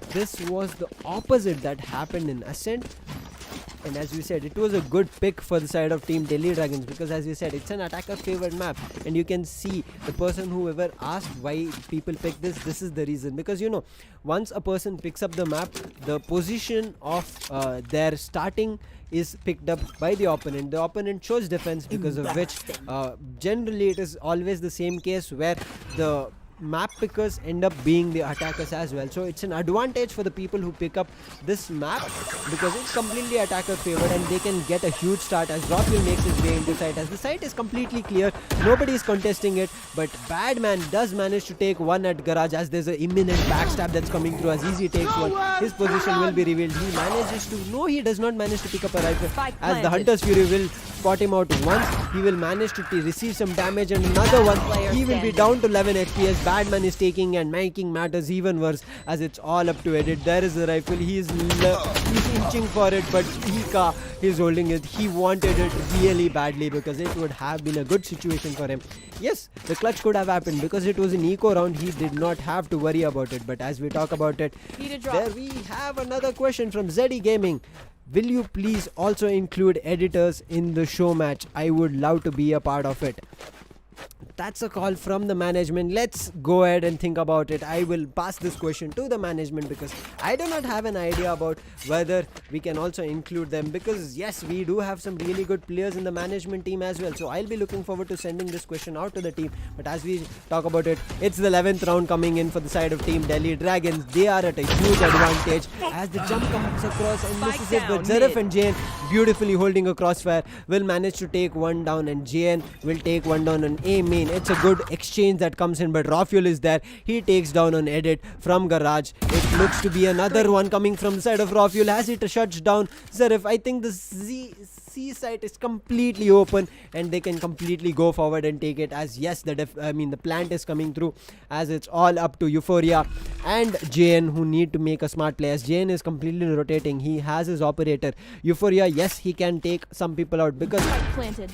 This was the opposite that happened in Ascent. And as you said, it was a good pick for the side of Team Delhi Dragons because, as you said, it's an attacker favored map, and you can see the person who ever asked why people pick this is the reason. Because once a person picks up the map, the position of their starting is picked up by the opponent. The opponent chose defense, because of which generally it is always the same case where the map pickers end up being the attackers as well. So it's an advantage for the people who pick up this map because it's completely attacker favored, and they can get a huge start as Rafuel makes his way into site. As the site is completely clear, nobody is contesting it, but Badman does manage to take one at Garage as there's an imminent backstab that's coming through. As Easy takes one, his position will be revealed. He manages to, no, he does not manage to pick up a rifle as the Hunter's Fury will spot him out once. He will manage to receive some damage, and another one. He will be down to 11 FPS. Badman is taking and making matters even worse as it's all up to Edit. There is the rifle. He's inching for it, but he's holding it. He wanted it really badly because it would have been a good situation for him. Yes, the clutch could have happened because it was an eco round. He did not have to worry about it. But as we talk about it, there we have another question from Zeddy Gaming. Will you please also include editors in the show match? I would love to be a part of it. That's a call from the management. Let's go ahead and think about it. I will pass this question to the management because I do not have an idea about whether we can also include them, because yes, we do have some really good players in the management team as well. So I'll be looking forward to sending this question out to the team. But as we talk about it, it's the 11th round coming in for the side of Team Delhi Dragons. They are at a huge advantage as the jump comes across and misses it, but Zaref and Jane beautifully holding a crossfire will manage to take one down, and Jane will take one down on A main. It's a good exchange that comes in, but Rafuel is there. He takes down on Edit from Garage. It looks to be another one coming from the side of Rafuel as it shuts down Zaref. I think the C site is completely open and they can completely go forward and take it, as yes, the plant is coming through, as it's all up to Euphoria and JN who need to make a smart play. As JN is completely rotating, he has his operator. Euphoria, yes, he can take some people out because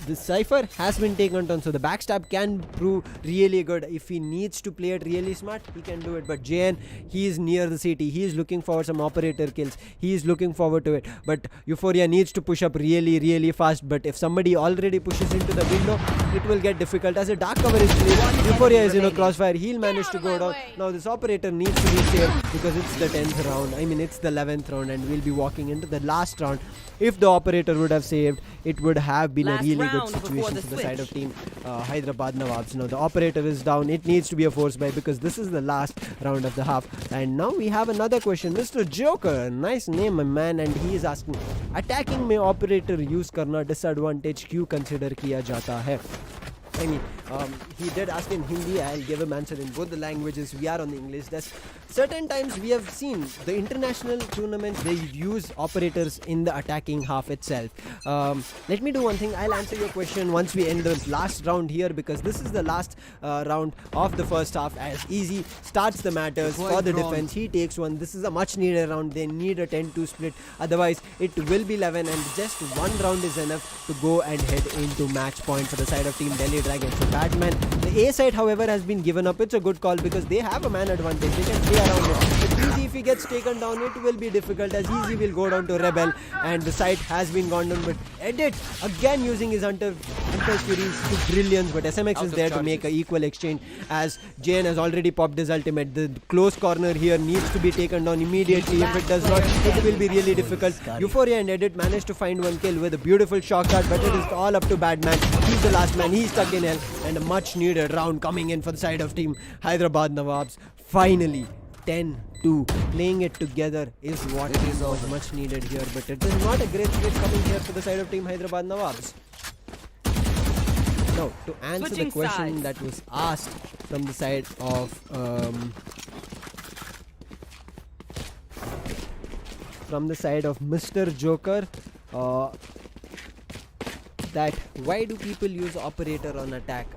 the Cypher has been taken down, so the backstab can prove really good. If he needs to play it really smart, he can do it. But JN, he is near the city. He is looking for some operator kills. He is looking forward to it. But Euphoria needs to push up really fast. But if somebody already pushes into the window, it will get difficult. As a dark cover is played, Euphoria is in a crossfire. He'll manage to go down. Now this operator needs to be saved because it's the 10th round. It's the 11th round and we'll be walking into the last round. If the operator would have saved, it would have been a really good situation for the side of Team Hyderabad Nawabs. Now the operator is down. It needs to be a force buy because this is the last round of the half. And now we have another question. Mr. Joker, nice name, my man, and he is asking, attacking में operator use करना disadvantage क्यों consider किया जाता है? He did ask in Hindi. I'll give him answer in both the languages. We are on the English desk. certain times we have seen the international tournaments, they use operators in the attacking half itself. Let me do one thing. I'll answer your question once we end the last round here, because this is the last round of the first half, as Easy starts the matters for the defense. He takes one. This is a much needed round. They need a 10-2 split, otherwise it will be 11, and just one round is enough to go and head into match point for the side of Team Delhi Dragons. So Batman, the A side however has been given up. It's a good call because they have a man advantage. They can play around it. But Easy, if he gets taken down, it will be difficult, as Easy will go down to Rebel, and the side has been gone down. But Edit again using his Hunter Furies to brilliance, but SMX is there to make an equal exchange, as Jane has already popped his ultimate. The close corner here needs to be taken down immediately. If it does not, it will be really difficult. Euphoria and Edit managed to find one kill with a beautiful shortcut, but it is all up to Batman. He's the last man. He's stuck in hell, and a much needed round coming in for the side of Team Hyderabad Nawabs. Finally, 10-2. Playing it together is what is much needed here, but it is not a great split coming here for the side of Team Hyderabad Nawabs. Now, to answer the question that was asked from the side of Mr. Joker, that why do people use operator on attack?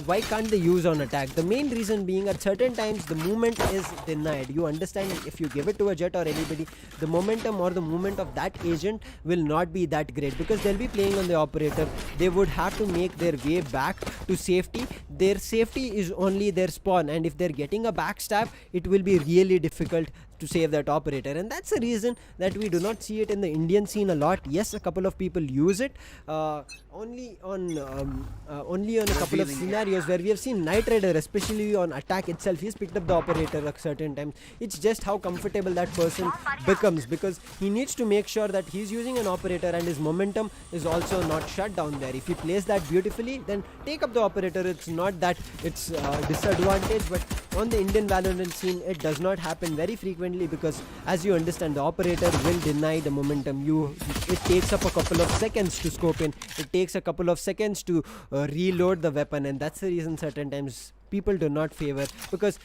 Why can't they use on attack? The main reason being, at certain times the movement is denied. You understand, if you give it to a Jet or anybody, the momentum or the movement of that agent will not be that great, because they'll be playing on the operator. They would have to make their way back to safety. Their safety is only their spawn, and if they're getting a backstab, it will be really difficult to save that operator, and that's the reason that we do not see it in the Indian scene a lot. Yes, a couple of people use it only on a couple of scenarios where we have seen Knight Rider, especially on attack itself, he's picked up the operator at certain times. It's just how comfortable that person becomes, because he needs to make sure that he's using an operator and his momentum is also not shut down there. If he plays that beautifully, then take up the operator. It's not that it's disadvantage, but on the Indian Valorant scene, it does not happen very frequently, because as you understand, the operator will deny the momentum. It takes up a couple of seconds to scope in. It takes a couple of seconds to reload the weapon, and that's the reason certain times people do not favor, because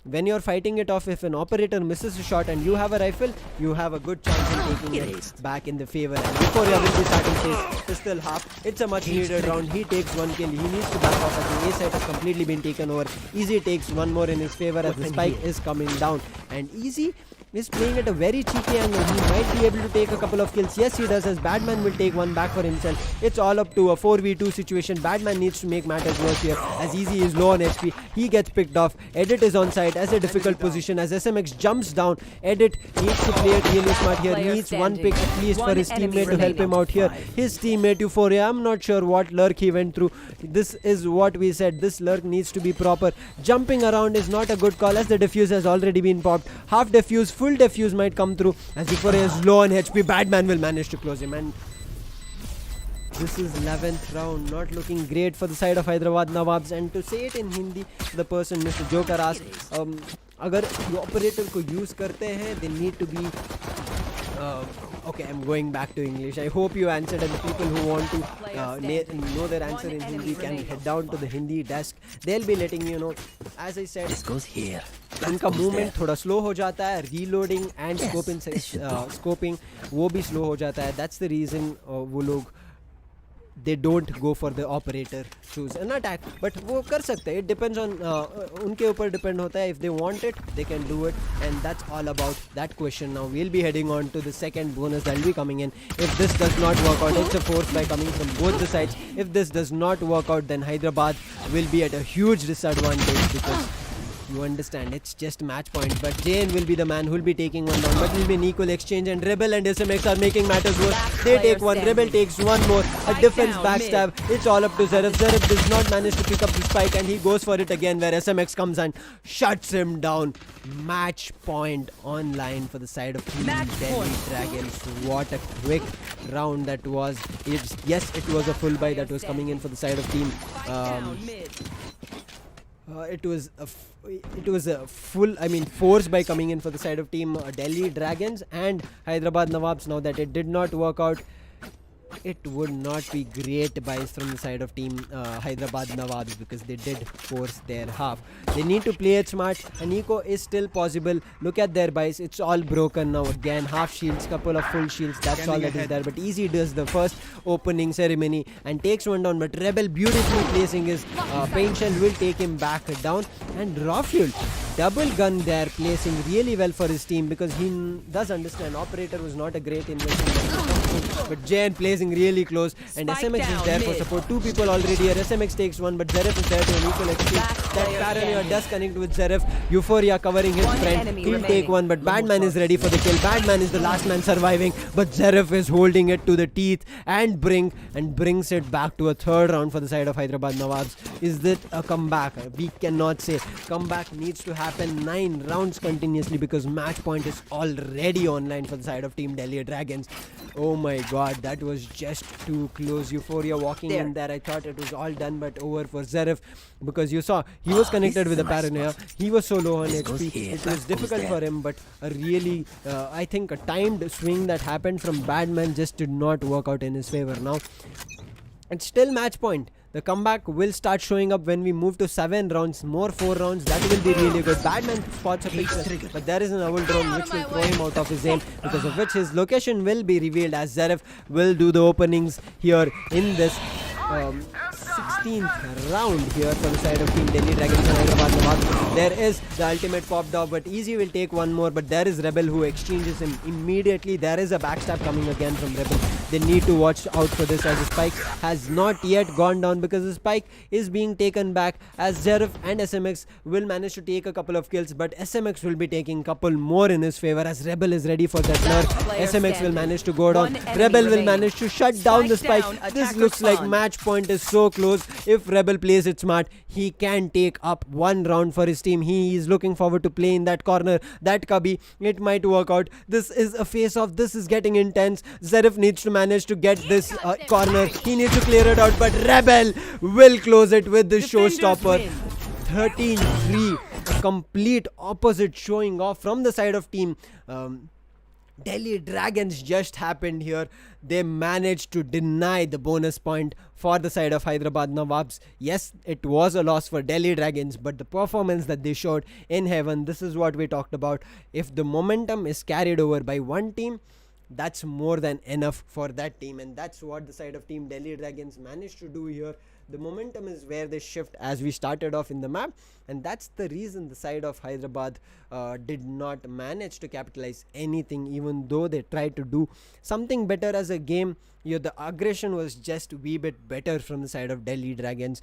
when you're fighting it off, if an operator misses a shot and you have a rifle, you have a good chance in taking it back in the favor. And Euphoria will be starting his pistol half. It's a much needed round. He takes one kill. He needs to back off, as the A side has completely been taken over. Easy takes one more in his favor, as the spike is coming down, and Easy is playing at a very cheeky angle. He might be able to take a couple of kills. Yes, he does, as Batman will take one back for himself. It's all up to a 4v2 situation. Batman needs to make matters worse here, as Easy is low on HP. He gets picked off. Edit is on side as a difficult position, as SMX jumps down. Edit needs to play it really smart here. Needs one pick at least for his teammate to help him out here. His teammate Euphoria, I'm not sure what lurk he went through. This is what we said. This lurk needs to be proper. Jumping around is not a good call, as the defuse has already been popped. Half defuse, full defuse might come through, as Euphoria is low on HP. Batman will manage to close him, and this is 11th round, not looking great for the side of Hyderabad Nawabs. And to say it in Hindi, the person Mr. Joker asked, अगर operator को use करते हैं, they need to be okay, I'm going back to English. I hope you answered, and the people who want to know their answer in Hindi can head down to the Hindi desk. They'll be letting you know. As I said, This goes here. उनका movement थोड़ा slow हो जाता है. Reloading and scoping वो भी slow हो जाता है. दैट्स द रीज़न वो लोग they don't go for the operator, choose an attack. But वो कर सकते हैं. It depends on उनके ऊपर depend होता है. If they want it, they can do it, and that's all about that question. Now we'll be heading on to the second bonus that will be coming in. If this does not work out, it's a force by coming from both the sides. If this does not work out, then Hyderabad will be at a huge disadvantage, because you understand, it's just match point. But Jane will be the man who will be taking one down, but it will be an equal exchange, and Rebel and SMX are making matters worse. They take one, Rebel takes one more, a defense backstab. It's all up to Zeref. Zeref does not manage to pick up the spike, and he goes for it again, where SMX comes and shuts him down. Match point online for the side of Team Delhi Dragons. What a quick round that was. Yes, it was a full buy that was coming in for the side of Team it was a full, force by coming in for the side of Team Delhi Dragons and Hyderabad Nawabs. Now that it did not work out, it would not be great buys from the side of team Hyderabad Nawabs, because they did force their half. They need to play it smart, and eco is still possible. Look at their buys, it's all broken now. Again, half shields, couple of full shields, that's all that is there. But Easy does the first opening ceremony and takes one down, but Rebel beautifully placing his paint shell will take him back down. And Rafuel, double gun there, placing really well for his team, because he does understand operator was not a great investment, but Jain placing really close, and SMX is there for support. Two people already here. SMX takes one, but Zeref is there to an equal exchange. That paranoia does connect with Zeref. Euphoria covering his friend. He'll take one, but Badman is ready for the kill. Badman is the last man surviving, but Zeref is holding it to the teeth and brings it back to a third round for the side of Hyderabad Nawabs. Is it a comeback? We cannot say. Comeback needs to happen 9 rounds continuously, because match point is already online for the side of Team Delhi Dragons. Oh my god, that was just too close. Euphoria walking in there. I thought it was all done, but over for Zeref, because you saw he was connected with the paranoia. He was so low on HP. It was difficult for him, but a really, I think a timed swing that happened from Badman just did not work out in his favor. Now, it's still match point. The comeback will start showing up when we move to 7 rounds, more 4 rounds. That will be really good. Badman spots a picture, but there is an owl drone which will throw him out of his aim, because of which his location will be revealed, as Zeref will do the openings here in this 16th round here for the side of Team Delhi Dragons and Hyderabad Nawabs. There is the ultimate popped off, but Easy will take one more, but there is Rebel who exchanges him immediately. There is a backstab coming again from Rebel. They need to watch out for this, as the spike has not yet gone down, because the spike is being taken back, as Zeref and SMX will manage to take a couple of kills, but SMX will be taking a couple more in his favor, as Rebel is ready for that lurk. SMX will manage to go down. Rebel will manage to shut down the spike. This looks like match point is so close. If Rebel plays it smart, he can take up 1 round for his team. He is looking forward to play in that corner, that cubby. It might work out. This is a face off. This is getting intense. Zeref needs to manage to get this corner. He needs to clear it out, but Rebel will close it with the showstopper. 13-3. Complete opposite showing off from the side of team Delhi Dragons just happened here. They managed to deny the bonus point for the side of Hyderabad Nawabs. Yes, it was a loss for Delhi Dragons, but the performance that they showed in heaven, this is what we talked about. If the momentum is carried over by one team, that's more than enough for that team, and that's what the side of Team Delhi Dragons managed to do here. The momentum is where they shift as we started off in the map, and that's the reason the side of Hyderabad did not manage to capitalize anything, even though they tried to do something better as a game. The aggression was just a wee bit better from the side of Delhi Dragons.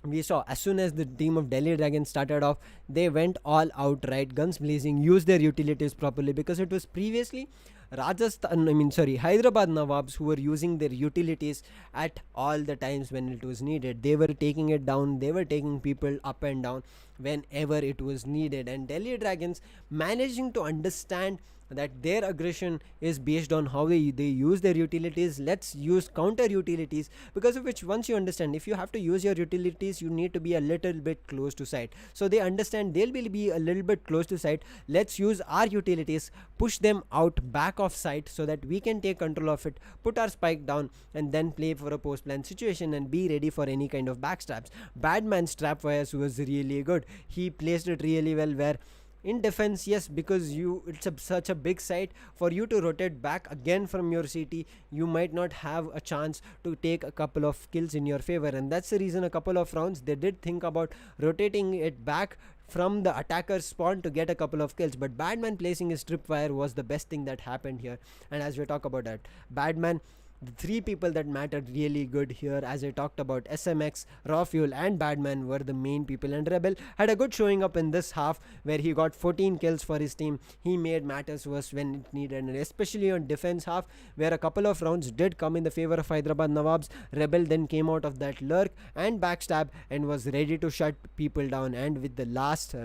We saw as soon as the team of Delhi Dragons started off, they went all out, right, guns blazing, used their utilities properly, because it was previously Hyderabad Nawabs who were using their utilities at all the times when it was needed. They were taking it down, they were taking people up and down whenever it was needed, and Delhi Dragons managing to understand that their aggression is based on how they use their utilities. Let's use counter utilities, because of which, once you understand, if you have to use your utilities, you need to be a little bit close to site. So they understand they'll be a little bit close to site. Let's use our utilities, push them out back of site so that we can take control of it, put our spike down, and then play for a post plan situation and be ready for any kind of backstabs. Badman's trap fires was really good. He placed it really well, where in defense, yes, because it's such a big site, for you to rotate back again from your CT, you might not have a chance to take a couple of kills in your favor, and that's the reason a couple of rounds they did think about rotating it back from the attacker's spawn to get a couple of kills. But Badman placing his tripwire was the best thing that happened here. And as we talk about that, Badman, the three people that mattered really good here, as I talked about, SMX, Raw Fuel and Badman were the main people, and Rebel had a good showing up in this half where he got 14 kills for his team. He made matters worse when it needed, and especially on defense half where a couple of rounds did come in the favor of Hyderabad Nawabs. Rebel then came out of that lurk and backstab and was ready to shut people down, and with the last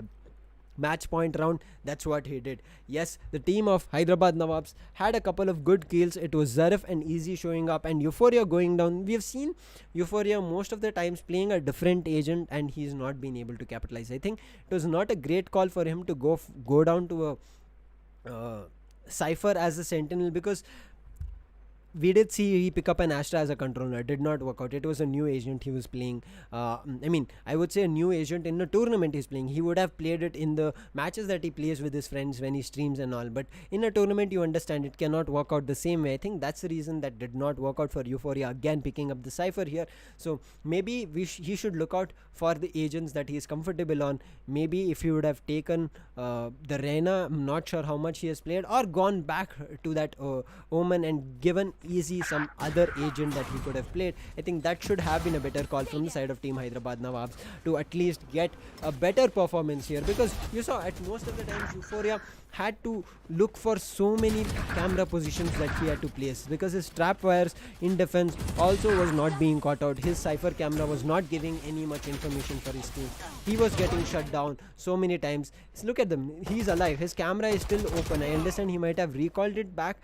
match point round, that's what he did. Yes, the team of Hyderabad Nawabs had a couple of good kills. It was Zarif and Easy showing up and Euphoria going down. We have seen Euphoria most of the times playing a different agent, and he's not been able to capitalize. I think it was not a great call for him to go down to a Cypher as a sentinel, because we did see he pick up an Astra as a controller. Did not work out. It was a new agent he was playing. I would say a new agent in a tournament he's playing. He would have played it in the matches that he plays with his friends when he streams and all. But in a tournament, you understand it cannot work out the same way. I think that's the reason that did not work out for Euphoria. Again, picking up the Cypher here. So maybe he should look out for the agents that he is comfortable on. Maybe if he would have taken the Reyna, I'm not sure how much he has played, or gone back to that Omen and given easy some other agent that he could have played. I think that should have been a better call from the side of Team Hyderabad Nawabs to at least get a better performance here, because you saw at most of the times Euphoria had to look for so many camera positions that he had to place, because his trap wires in defense also was not being caught out. His Cypher camera was not giving any much information for his team. He was getting shut down so many times. Look at them, he's alive, his camera is still open. I understand he might have recalled it back,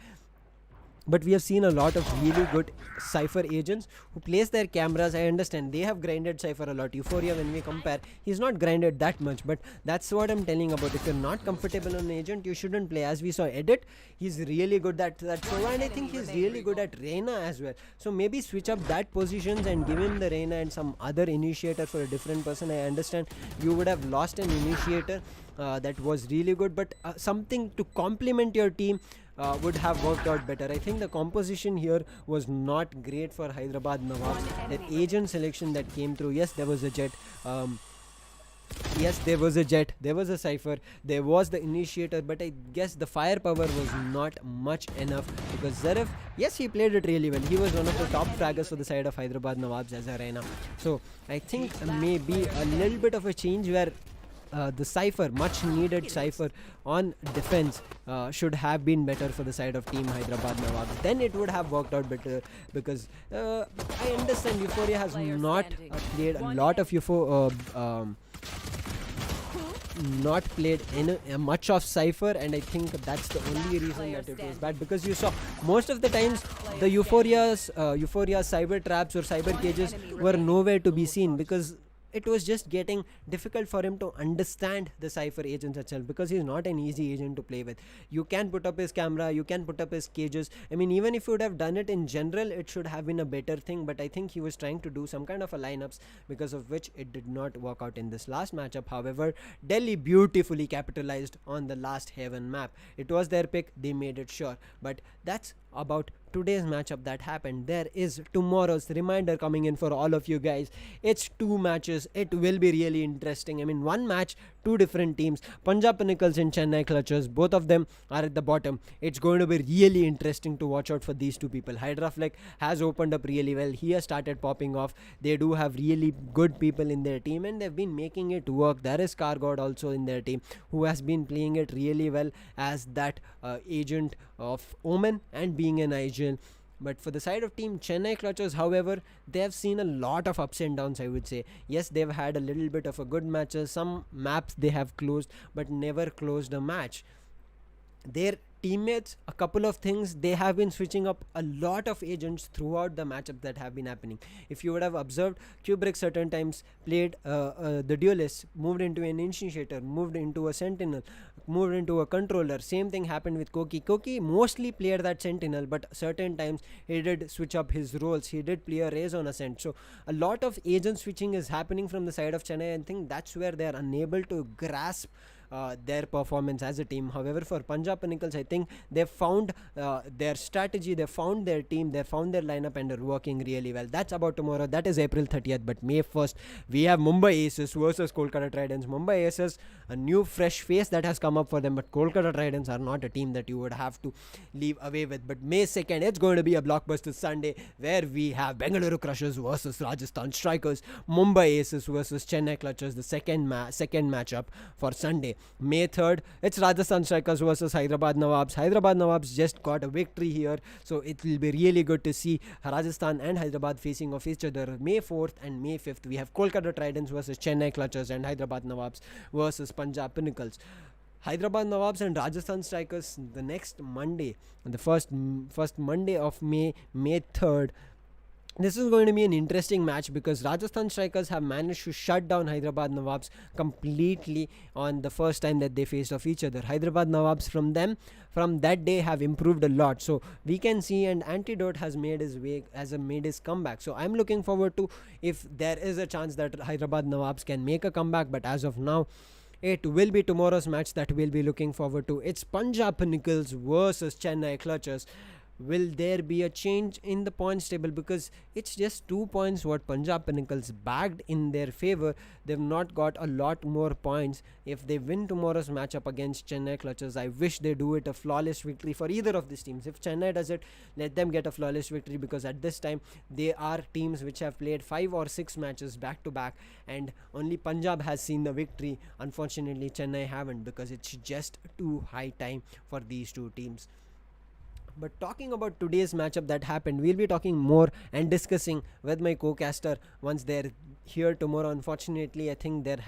but we have seen a lot of really good Cypher agents who place their cameras. I understand they have grinded Cypher a lot. Euphoria, when we compare, he's not grinded that much, but that's what I'm telling about. If you're not comfortable on an agent, you shouldn't play. As we saw Edit, he's really good at that solo, and I think he's really good at Reyna as well. So maybe switch up that positions and give him the Reyna and some other initiator for a different person. I understand you would have lost an initiator that was really good, but something to complement your team would have worked out better. I think the composition here was not great for Hyderabad Nawabs. Their agent selection that came through, yes, there was a Jet. Yes, there was a Jet, there was a Cypher, there was the initiator, but I guess the firepower was not much enough, because Zarif, yes, he played it really well. He was one of the top fraggers for the side of Hyderabad Nawabs as a Reyna. So I think maybe a little bit of a change where the Cypher, much needed Cypher on defense, should have been better for the side of Team Hyderabad Nawabs. Then it would have worked out better, because I understand Euphoria has not played a lot of not played much of Cypher, and I think that's the only reason that it was bad, because you saw most of the times the Euphoria cyber traps or cyber cages were nowhere to be seen, because it was just getting difficult for him to understand the Cypher agents itself, because he's not an easy agent to play with. You can put up his camera, you can put up his cages. I mean, even if you would have done it in general, it should have been a better thing, but I think he was trying to do some kind of a lineups, because of which it did not work out in this last matchup. However, Delhi beautifully capitalized on the last Heaven map. It was their pick, they made it sure. But that's about today's matchup that happened. There is tomorrow's reminder coming in for all of you guys. It's 2 matches. It will be really interesting. I mean, 1 match, 2 different teams. Punjab Pinnacles and Chennai Clutchers, both of them are at the bottom. It's going to be really interesting to watch out for these 2 people. Hydra Fleck has opened up really well. He has started popping off. They do have really good people in their team, and they've been making it work. There is Cargod also in their team, who has been playing it really well as that agent of Omen and being an IGL. But for the side of Team Chennai Clutchers, however, they have seen a lot of ups and downs, I would say. Yes, they've had a little bit of a good matches. Some maps they have closed, but never closed a match. Their teammates, a couple of things, they have been switching up a lot of agents throughout the matchups that have been happening. If you would have observed, Kubrick certain times played the duelist, moved into an initiator, moved into a sentinel, moved into a controller. Same thing happened with Koki. Koki mostly played that sentinel, but certain times he did switch up his roles. He did play a raise on ascent. So a lot of agent switching is happening from the side of Chennai, and I think that's where they are unable to grasp their performance as a team. However, for Punjab Pinnacles, I think they found their strategy, they found their team, they found their lineup, and are working really well. That's about tomorrow. That is April 30th. But May 1st, we have Mumbai Aces versus Kolkata Tridents. Mumbai Aces, a new fresh face that has come up for them, but Kolkata Tridents are not a team that you would have to leave away with. But May 2nd, it's going to be a blockbuster Sunday where we have Bengaluru Crushers versus Rajasthan Strikers, Mumbai Aces versus Chennai Clutchers, the second matchup for Sunday. May 3rd, it's Rajasthan Strikers versus Hyderabad Nawabs. Hyderabad Nawabs just got a victory here, so it will be really good to see Rajasthan and Hyderabad facing off each other. May 4th and May 5th, we have Kolkata Tridents versus Chennai Clutchers and Hyderabad Nawabs versus Punjab Pinnacles. Hyderabad Nawabs and Rajasthan Strikers the next Monday, the first Monday of May 3rd. This is going to be an interesting match because Rajasthan Strikers have managed to shut down Hyderabad Nawabs completely on the first time that they faced off each other. Hyderabad Nawabs from that day have improved a lot. So we can see, and Antidote has made his comeback. So I'm looking forward to if there is a chance that Hyderabad Nawabs can make a comeback. But as of now, it will be tomorrow's match that we'll be looking forward to. It's Punjab Pinnacles versus Chennai Clutchers. Will there be a change in the points table? Because it's just 2 points what Punjab Pinnacles bagged in their favor. They've not got a lot more points. If they win tomorrow's matchup against Chennai Clutchers, I wish they do it a flawless victory for either of these teams. If Chennai does it, let them get a flawless victory, because at this time they are teams which have played 5 or 6 matches back to back, and only Punjab has seen the victory. Unfortunately, Chennai haven't, because it's just too high time for these two teams. But talking about today's matchup that happened, we'll be talking more and discussing with my co-caster once they're here tomorrow. Unfortunately, I think there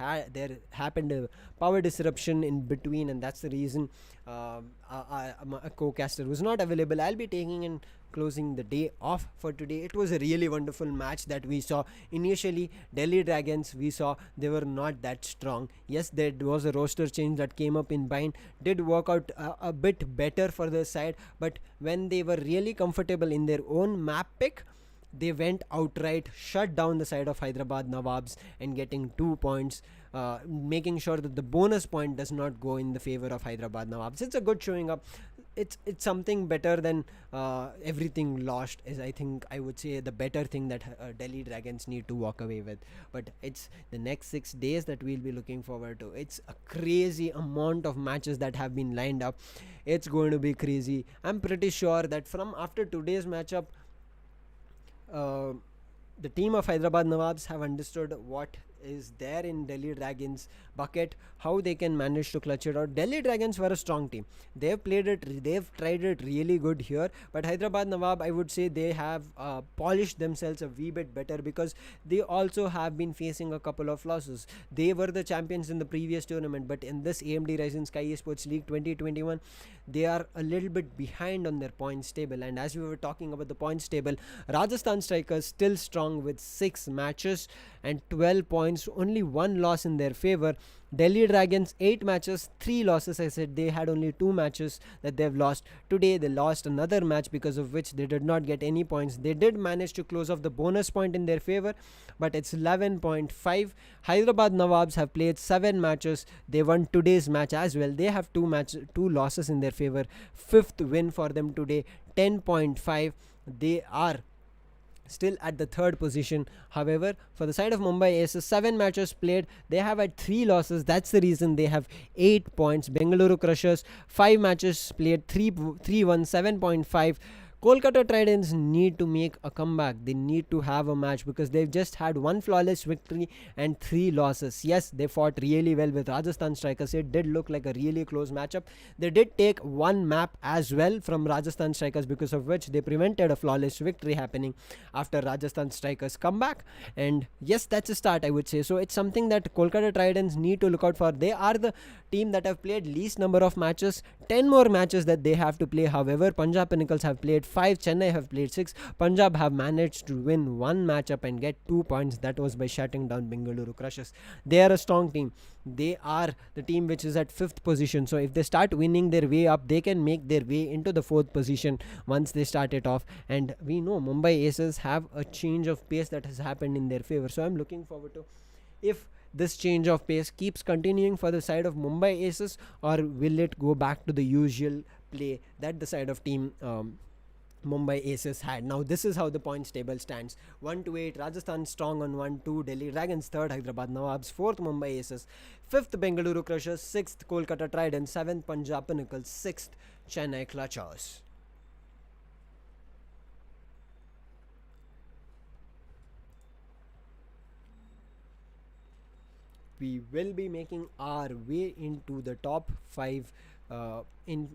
happened a power disruption in between, and that's the reason a co-caster was not available. I'll be taking and closing the day off for today. It was a really wonderful match that we saw. Initially, Delhi Dragons, we saw they were not that strong. Yes, there was a roster change that came up in Bind, did work out a bit better for their side, but when they were really comfortable in their own map pick, they went outright, shut down the side of Hyderabad Nawabs and getting 2 points, making sure that the bonus point does not go in the favor of Hyderabad Nawabs. It's a good showing up. It's something better than everything lost, is I think I would say the better thing that Delhi Dragons need to walk away with. But it's the next 6 days that we'll be looking forward to. It's a crazy amount of matches that have been lined up. It's going to be crazy. I'm pretty sure that from after today's matchup, the team of Hyderabad Nawabs have understood what is there in Delhi Dragons bucket, how they can manage to clutch it out. Delhi Dragons were a strong team. They've tried it really good here, but Hyderabad Nawab, I would say they have polished themselves a wee bit better, because they also have been facing a couple of losses. They were the champions in the previous tournament, but in this AMD Ryzen Skyesports League 2021, they are a little bit behind on their points table. And as we were talking about the points table, Rajasthan Strikers still strong with 6 matches and 12 points, only 1 loss in their favor. Delhi Dragons 8 matches, 3 losses. I said they had only 2 matches that they've lost. Today they lost another match, because of which they did not get any points. They did manage to close off the bonus point in their favor, but it's 11.5. Hyderabad Nawabs have played 7 matches. They won today's match as well. They have 2 losses in their favor. 5th win for them today, 10.5. They are still at the 3rd position. However, for the side of Mumbai Aces, 7 matches played, they have had 3 losses. That's the reason they have 8 points. Bengaluru Crushers, 5 matches played, 3 won, 7.5. Kolkata Tridents need to make a comeback. They need to have a match, because they've just had 1 flawless victory and 3 losses. Yes, they fought really well with Rajasthan Strikers. It did look like a really close matchup. They did take 1 map as well from Rajasthan Strikers, because of which they prevented a flawless victory happening after Rajasthan Strikers comeback. And yes, that's a start, I would say. So it's something that Kolkata Tridents need to look out for. They are the team that have played least number of matches, 10 more matches that they have to play. However, Punjab Pinnacles have played 5, Chennai have played 6. Punjab have managed to win 1 matchup and get 2 points. That was by shutting down Bengaluru Crushers. They are a strong team. They are the team which is at 5th position. So if they start winning their way up, they can make their way into the 4th position once they start it off. And we know Mumbai Aces have a change of pace that has happened in their favor. So I'm looking forward to if this change of pace keeps continuing for the side of Mumbai Aces, or will it go back to the usual play that the side of team Mumbai Aces had. Now this is how the points table stands: 1 to 8, Rajasthan strong on 1, 2 Delhi Dragons, 3rd Hyderabad Nawabs, 4th Mumbai Aces, 5th Bengaluru Crushers, 6th Kolkata Tridents, 7th Punjab Pinnacles, 6th Chennai Clutchers. We will be making our way into the top 5 in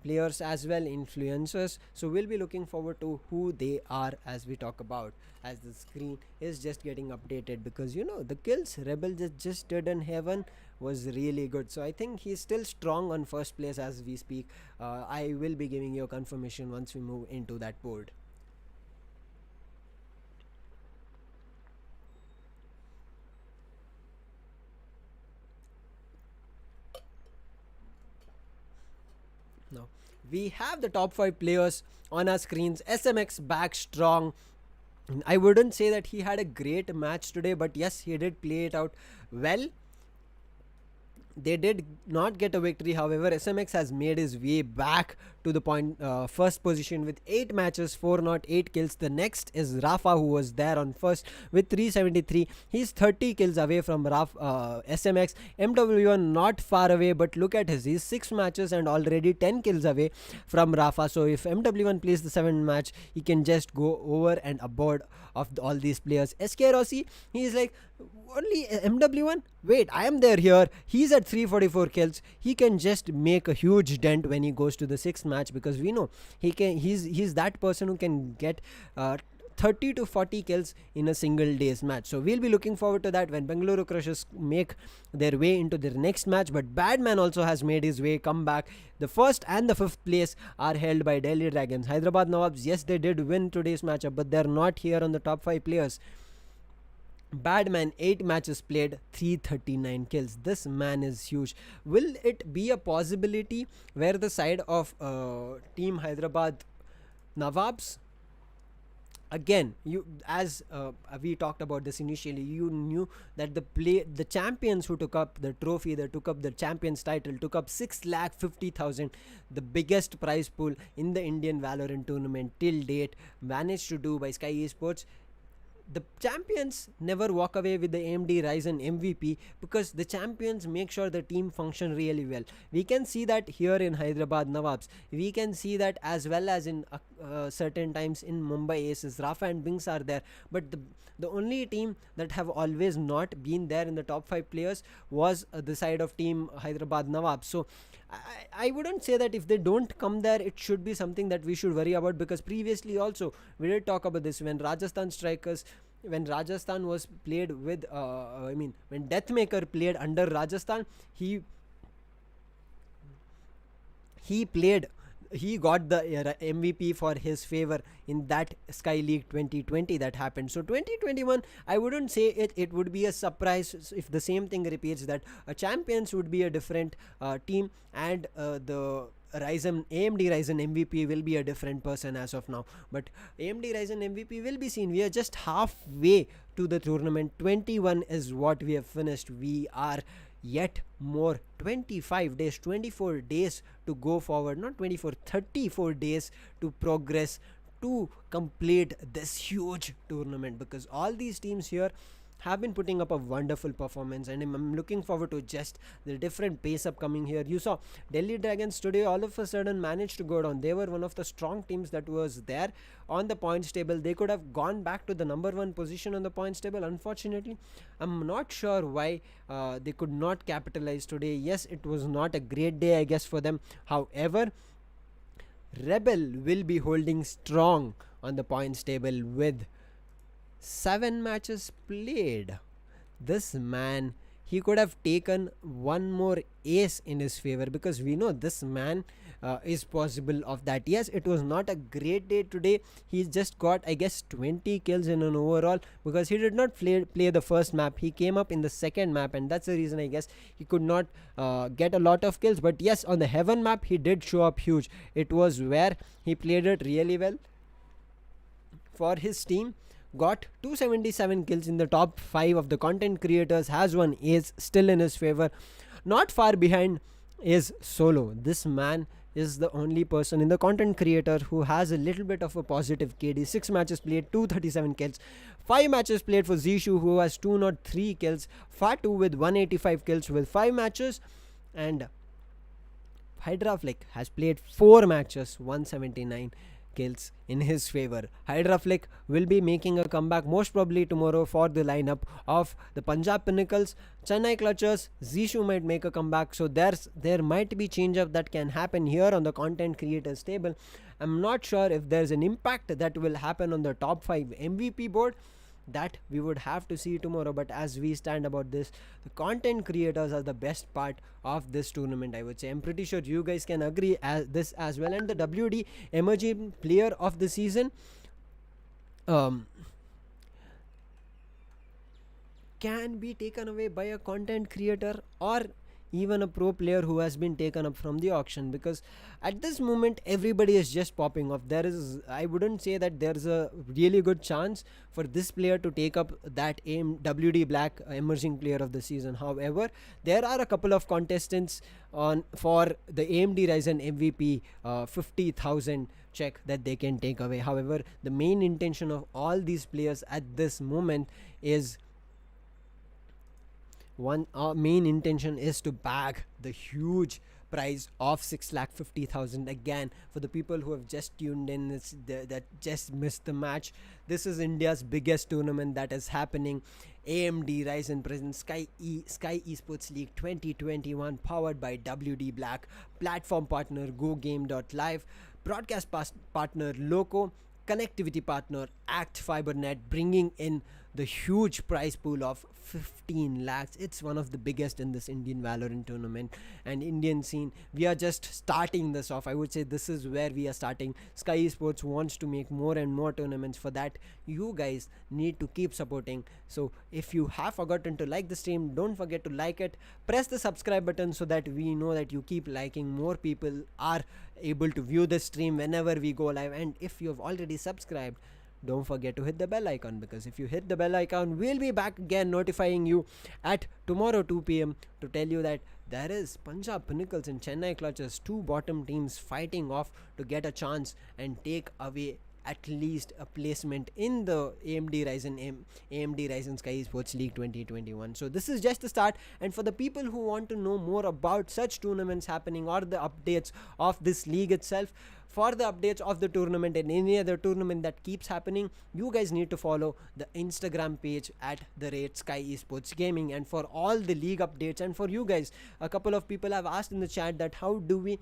players as well, influencers. So we'll be looking forward to who they are as we talk about, as the screen is just getting updated, because the kills Rebel just did in heaven was really good. So I think he's still strong on 1st place as we speak. I will be giving you a confirmation once we move into that board. Now, we have the top 5 players on our screens. SMX back strong. I wouldn't say that he had a great match today, but yes, he did play it out well. They did not get a victory. However, SMX has made his way back to the first position with 8 matches, 4 not 8 kills. The next is Rafa, who was there on first with 373. He's 30 kills away from SMX. MW1 not far away, but look at he's 6 matches and already 10 kills away from Rafa. So if MW1 plays the 7th match, he can just go over and aboard of all these players. SK Rossi, he is like, only MW1? Wait, I am there here. He's at 344 kills. He can just make a huge dent when he goes to the 6th match, because we know he's that person who can get 30 to 40 kills in a single day's match. So we'll be looking forward to that when Bengaluru Crushers make their way into their next match. But Badman also has made his way come back. The 1st and the 5th place are held by Delhi Dragons. Hyderabad Nawabs, yes, they did win today's matchup, but they're not here on the top 5 players. Badman, 8 matches played, 339 kills. This man is huge. Will it be a possibility where the side of Team Hyderabad Nawabs, again, we talked about this initially, you knew that the champions who took up the trophy, that took up the champions title, took up 6,50,000, the biggest prize pool in the Indian Valorant tournament till date, managed to do by Sky Esports. The champions never walk away with the AMD Ryzen MVP, because the champions make sure the team function really well. We can see that here in Hyderabad Nawabs. We can see that as well as in certain times in Mumbai Aces. Rafa and Binks are there, but the only team that have always not been there in the top 5 players was the side of Team Hyderabad Nawabs. So I wouldn't say that if they don't come there, it should be something that we should worry about, because previously also we did talk about this when Rajasthan Strikers, when Rajasthan was played with when Deathmaker played under Rajasthan, he got the MVP for his favor in that Sky League 2020 that happened. So 2021, I wouldn't say it would be a surprise if the same thing repeats, that champions would be a different team, and the AMD Ryzen MVP will be a different person as of now. But AMD Ryzen MVP will be seen. We are just halfway to the tournament. 21 is what we have finished. We are yet more 25 days, 24 days to go forward, not 24, 34 days to progress, to complete this huge tournament, because all these teams here have been putting up a wonderful performance, and I'm looking forward to just the different pace up coming here. You saw Delhi Dragons today all of a sudden managed to go down. They were one of the strong teams that was there on the points table. They could have gone back to the number 1 position on the points table. Unfortunately, I'm not sure why they could not capitalize today. Yes, it was not a great day, I guess, for them. However, Rebel will be holding strong on the points table with 7 matches played. This man, he could have taken one more ace in his favor, because we know this man is possible of that. Yes, it was not a great day today. He just got, I guess, 20 kills in an overall, because he did not play the first map. He came up in the second map, and that's the reason, I guess, he could not get a lot of kills. But yes, on the Heaven map, he did show up huge. It was where he played it really well for his team. Got 277 kills in the top 5 of the content creators, has one ace still in his favor. Not far behind is Solo. This man is the only person in the content creator who has a little bit of a positive KD. 6 matches played, 237 kills. 5 matches played for Zishu, who has 203 kills. Fatu with 185 kills with 5 matches. And Hydra Flick has played 4 matches, 179 kills in his favor. Hydra Flick will be making a comeback most probably tomorrow for the lineup of the Punjab Pinnacles. Chennai Clutchers, Zishu might make a comeback, so there might be change up that can happen here on the content creators table. I'm not sure if there's an impact that will happen on the top 5 MVP board. That we would have to see tomorrow. But as we stand about this, the content creators are the best part of this tournament, I would say. I'm pretty sure you guys can agree this as well. And the WD Emerging Player of the Season can be taken away by a content creator, or even a pro player who has been taken up from the auction, because at this moment everybody is just popping off. I wouldn't say that there's a really good chance for this player to take up that WD Black emerging player of the season. However, there are a couple of contestants on for the AMD Ryzen MVP 50,000 check that they can take away. However, the main intention of all these players at this moment is main intention is to bag the huge prize of 6,50,000. Again, for the people who have just tuned in, that just missed the match, this is India's biggest tournament that is happening. AMD Ryzen presents Sky Esports League 2021, powered by WD Black, platform partner GoGame.Live, broadcast partner Loco, connectivity partner Act FiberNet, bringing in the huge prize pool of 15 lakhs. It's one of the biggest in this Indian Valorant tournament and Indian scene. We are just starting this off. I would say this is where we are starting. Sky Esports wants to make more and more tournaments. For that, you guys need to keep supporting. So if you have forgotten to like the stream, don't forget to like it. Press the subscribe button so that we know that you keep liking. More people are able to view the stream whenever we go live. And if you have already subscribed, don't forget to hit the bell icon, because if you hit the bell icon, we'll be back again notifying you at tomorrow 2 p.m. to tell you that there is Punjab Pinnacles and Chennai Clutches, two bottom teams fighting off to get a chance and take away at least a placement in the AMD Ryzen Skyesports League 2021. So this is just the start, and for the people who want to know more about such tournaments happening or the updates of this league itself, for the updates of the tournament and any other tournament that keeps happening, you guys need to follow the Instagram page at the rate Sky Esports Gaming. And for all the league updates, and for you guys, a couple of people have asked in the chat that how do we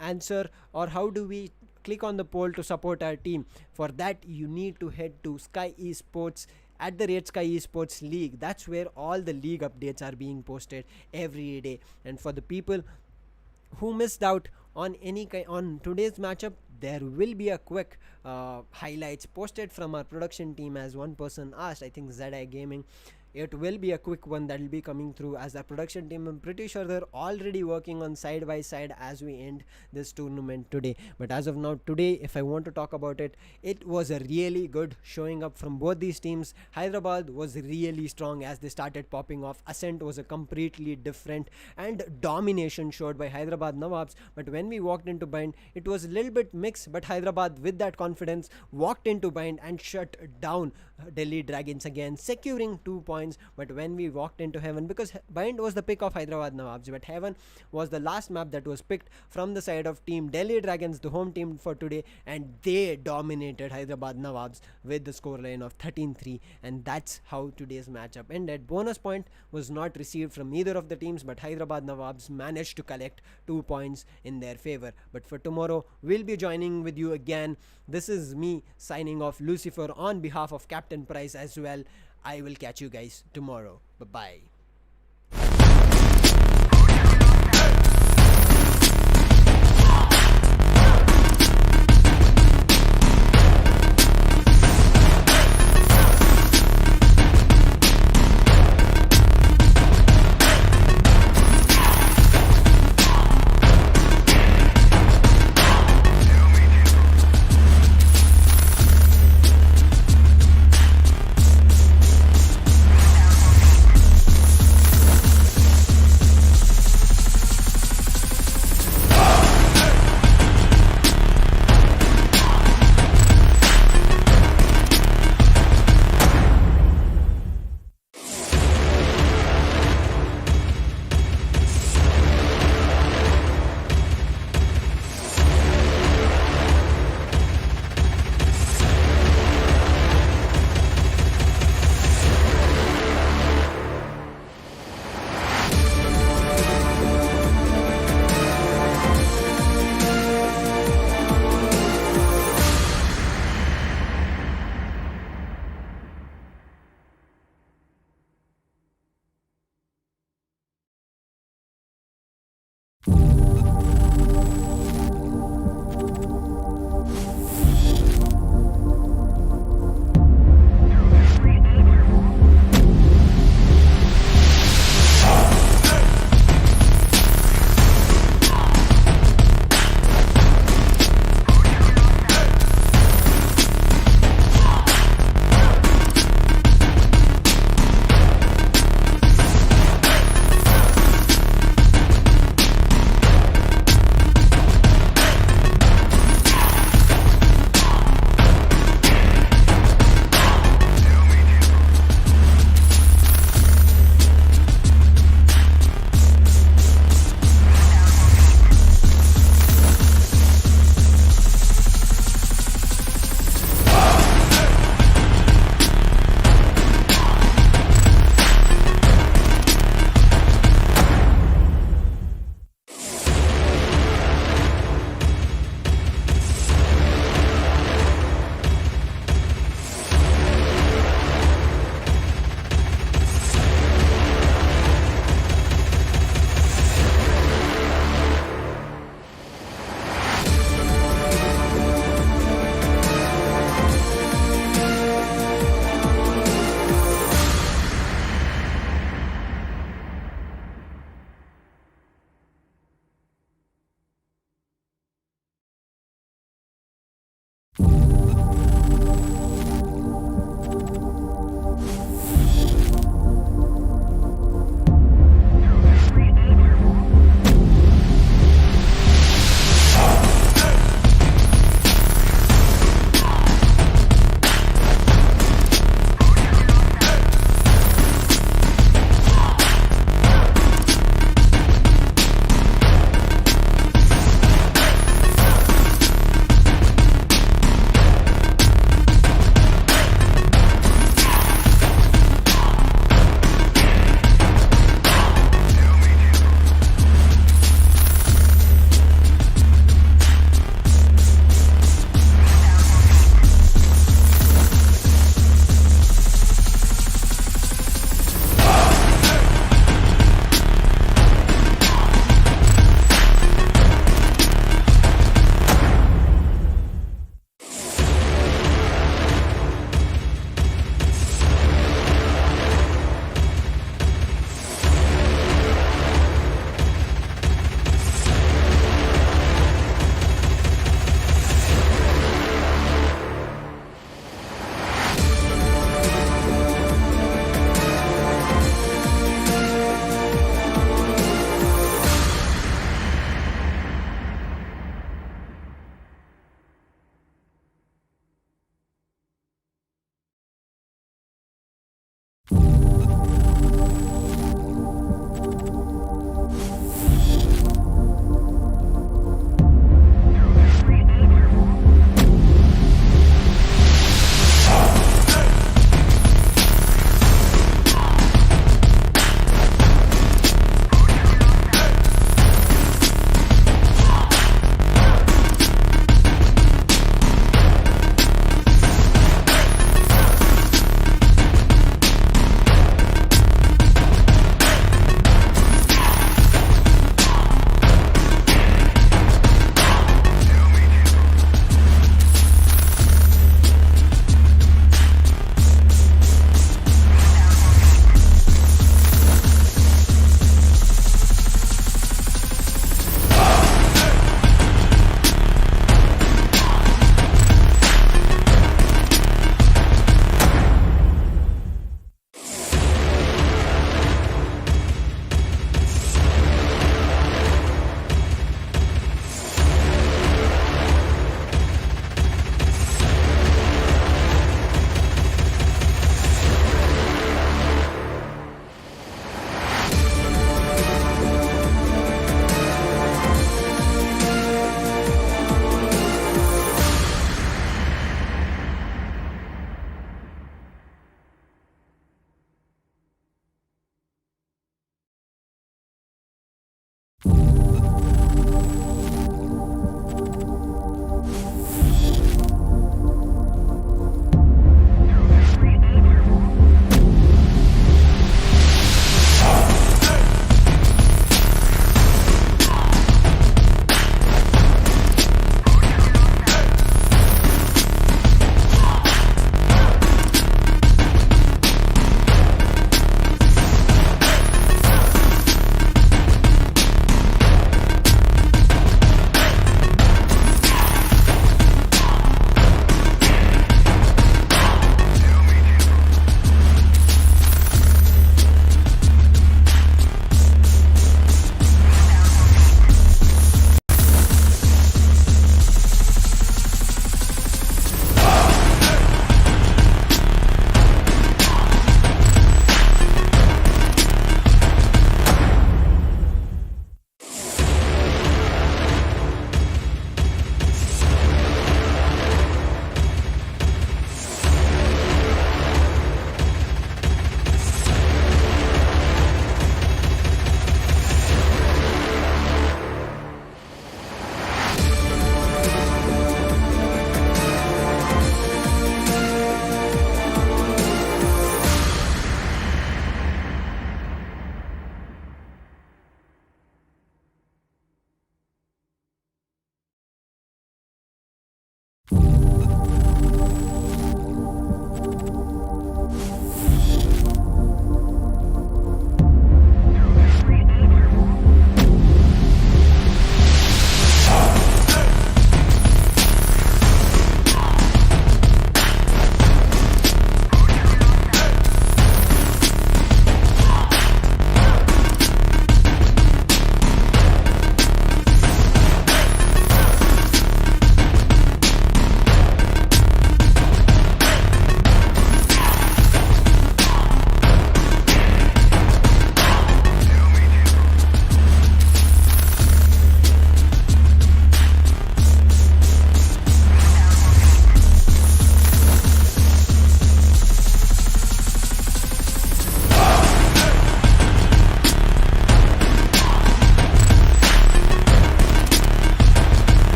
answer, or how do we click on the poll to support our team. For that, you need to head to Sky Esports at the rate Sky Esports League. That's where all the league updates are being posted every day. And for the people who missed out on on today's matchup, there will be a quick highlights posted from our production team, as one person asked. I think Zedai Gaming. It will be a quick one that will be coming through as a production team. I'm pretty sure they're already working on side by side as we end this tournament today. But as of now, today, if I want to talk about it, it was a really good showing up from both these teams. Hyderabad was really strong as they started popping off. Ascent was a completely different, and domination showed by Hyderabad Nawabs. But when we walked into bind, it was a little bit mixed, but Hyderabad, with that confidence, walked into bind and shut down Delhi Dragons again, securing 2 points. But when we walked into Heaven, because bind was the pick of Hyderabad Nawabs, but Heaven was the last map that was picked from the side of team Delhi Dragons, the home team for today, and they dominated Hyderabad Nawabs with the scoreline of 13-3, and that's how today's matchup ended. Bonus point was not received from either of the teams, but Hyderabad Nawabs managed to collect 2 points in their favor. But for tomorrow, we'll be joining with you again. This is me signing off, Lucifer, on behalf of Captain Price as well. I will catch you guys tomorrow. Bye-bye.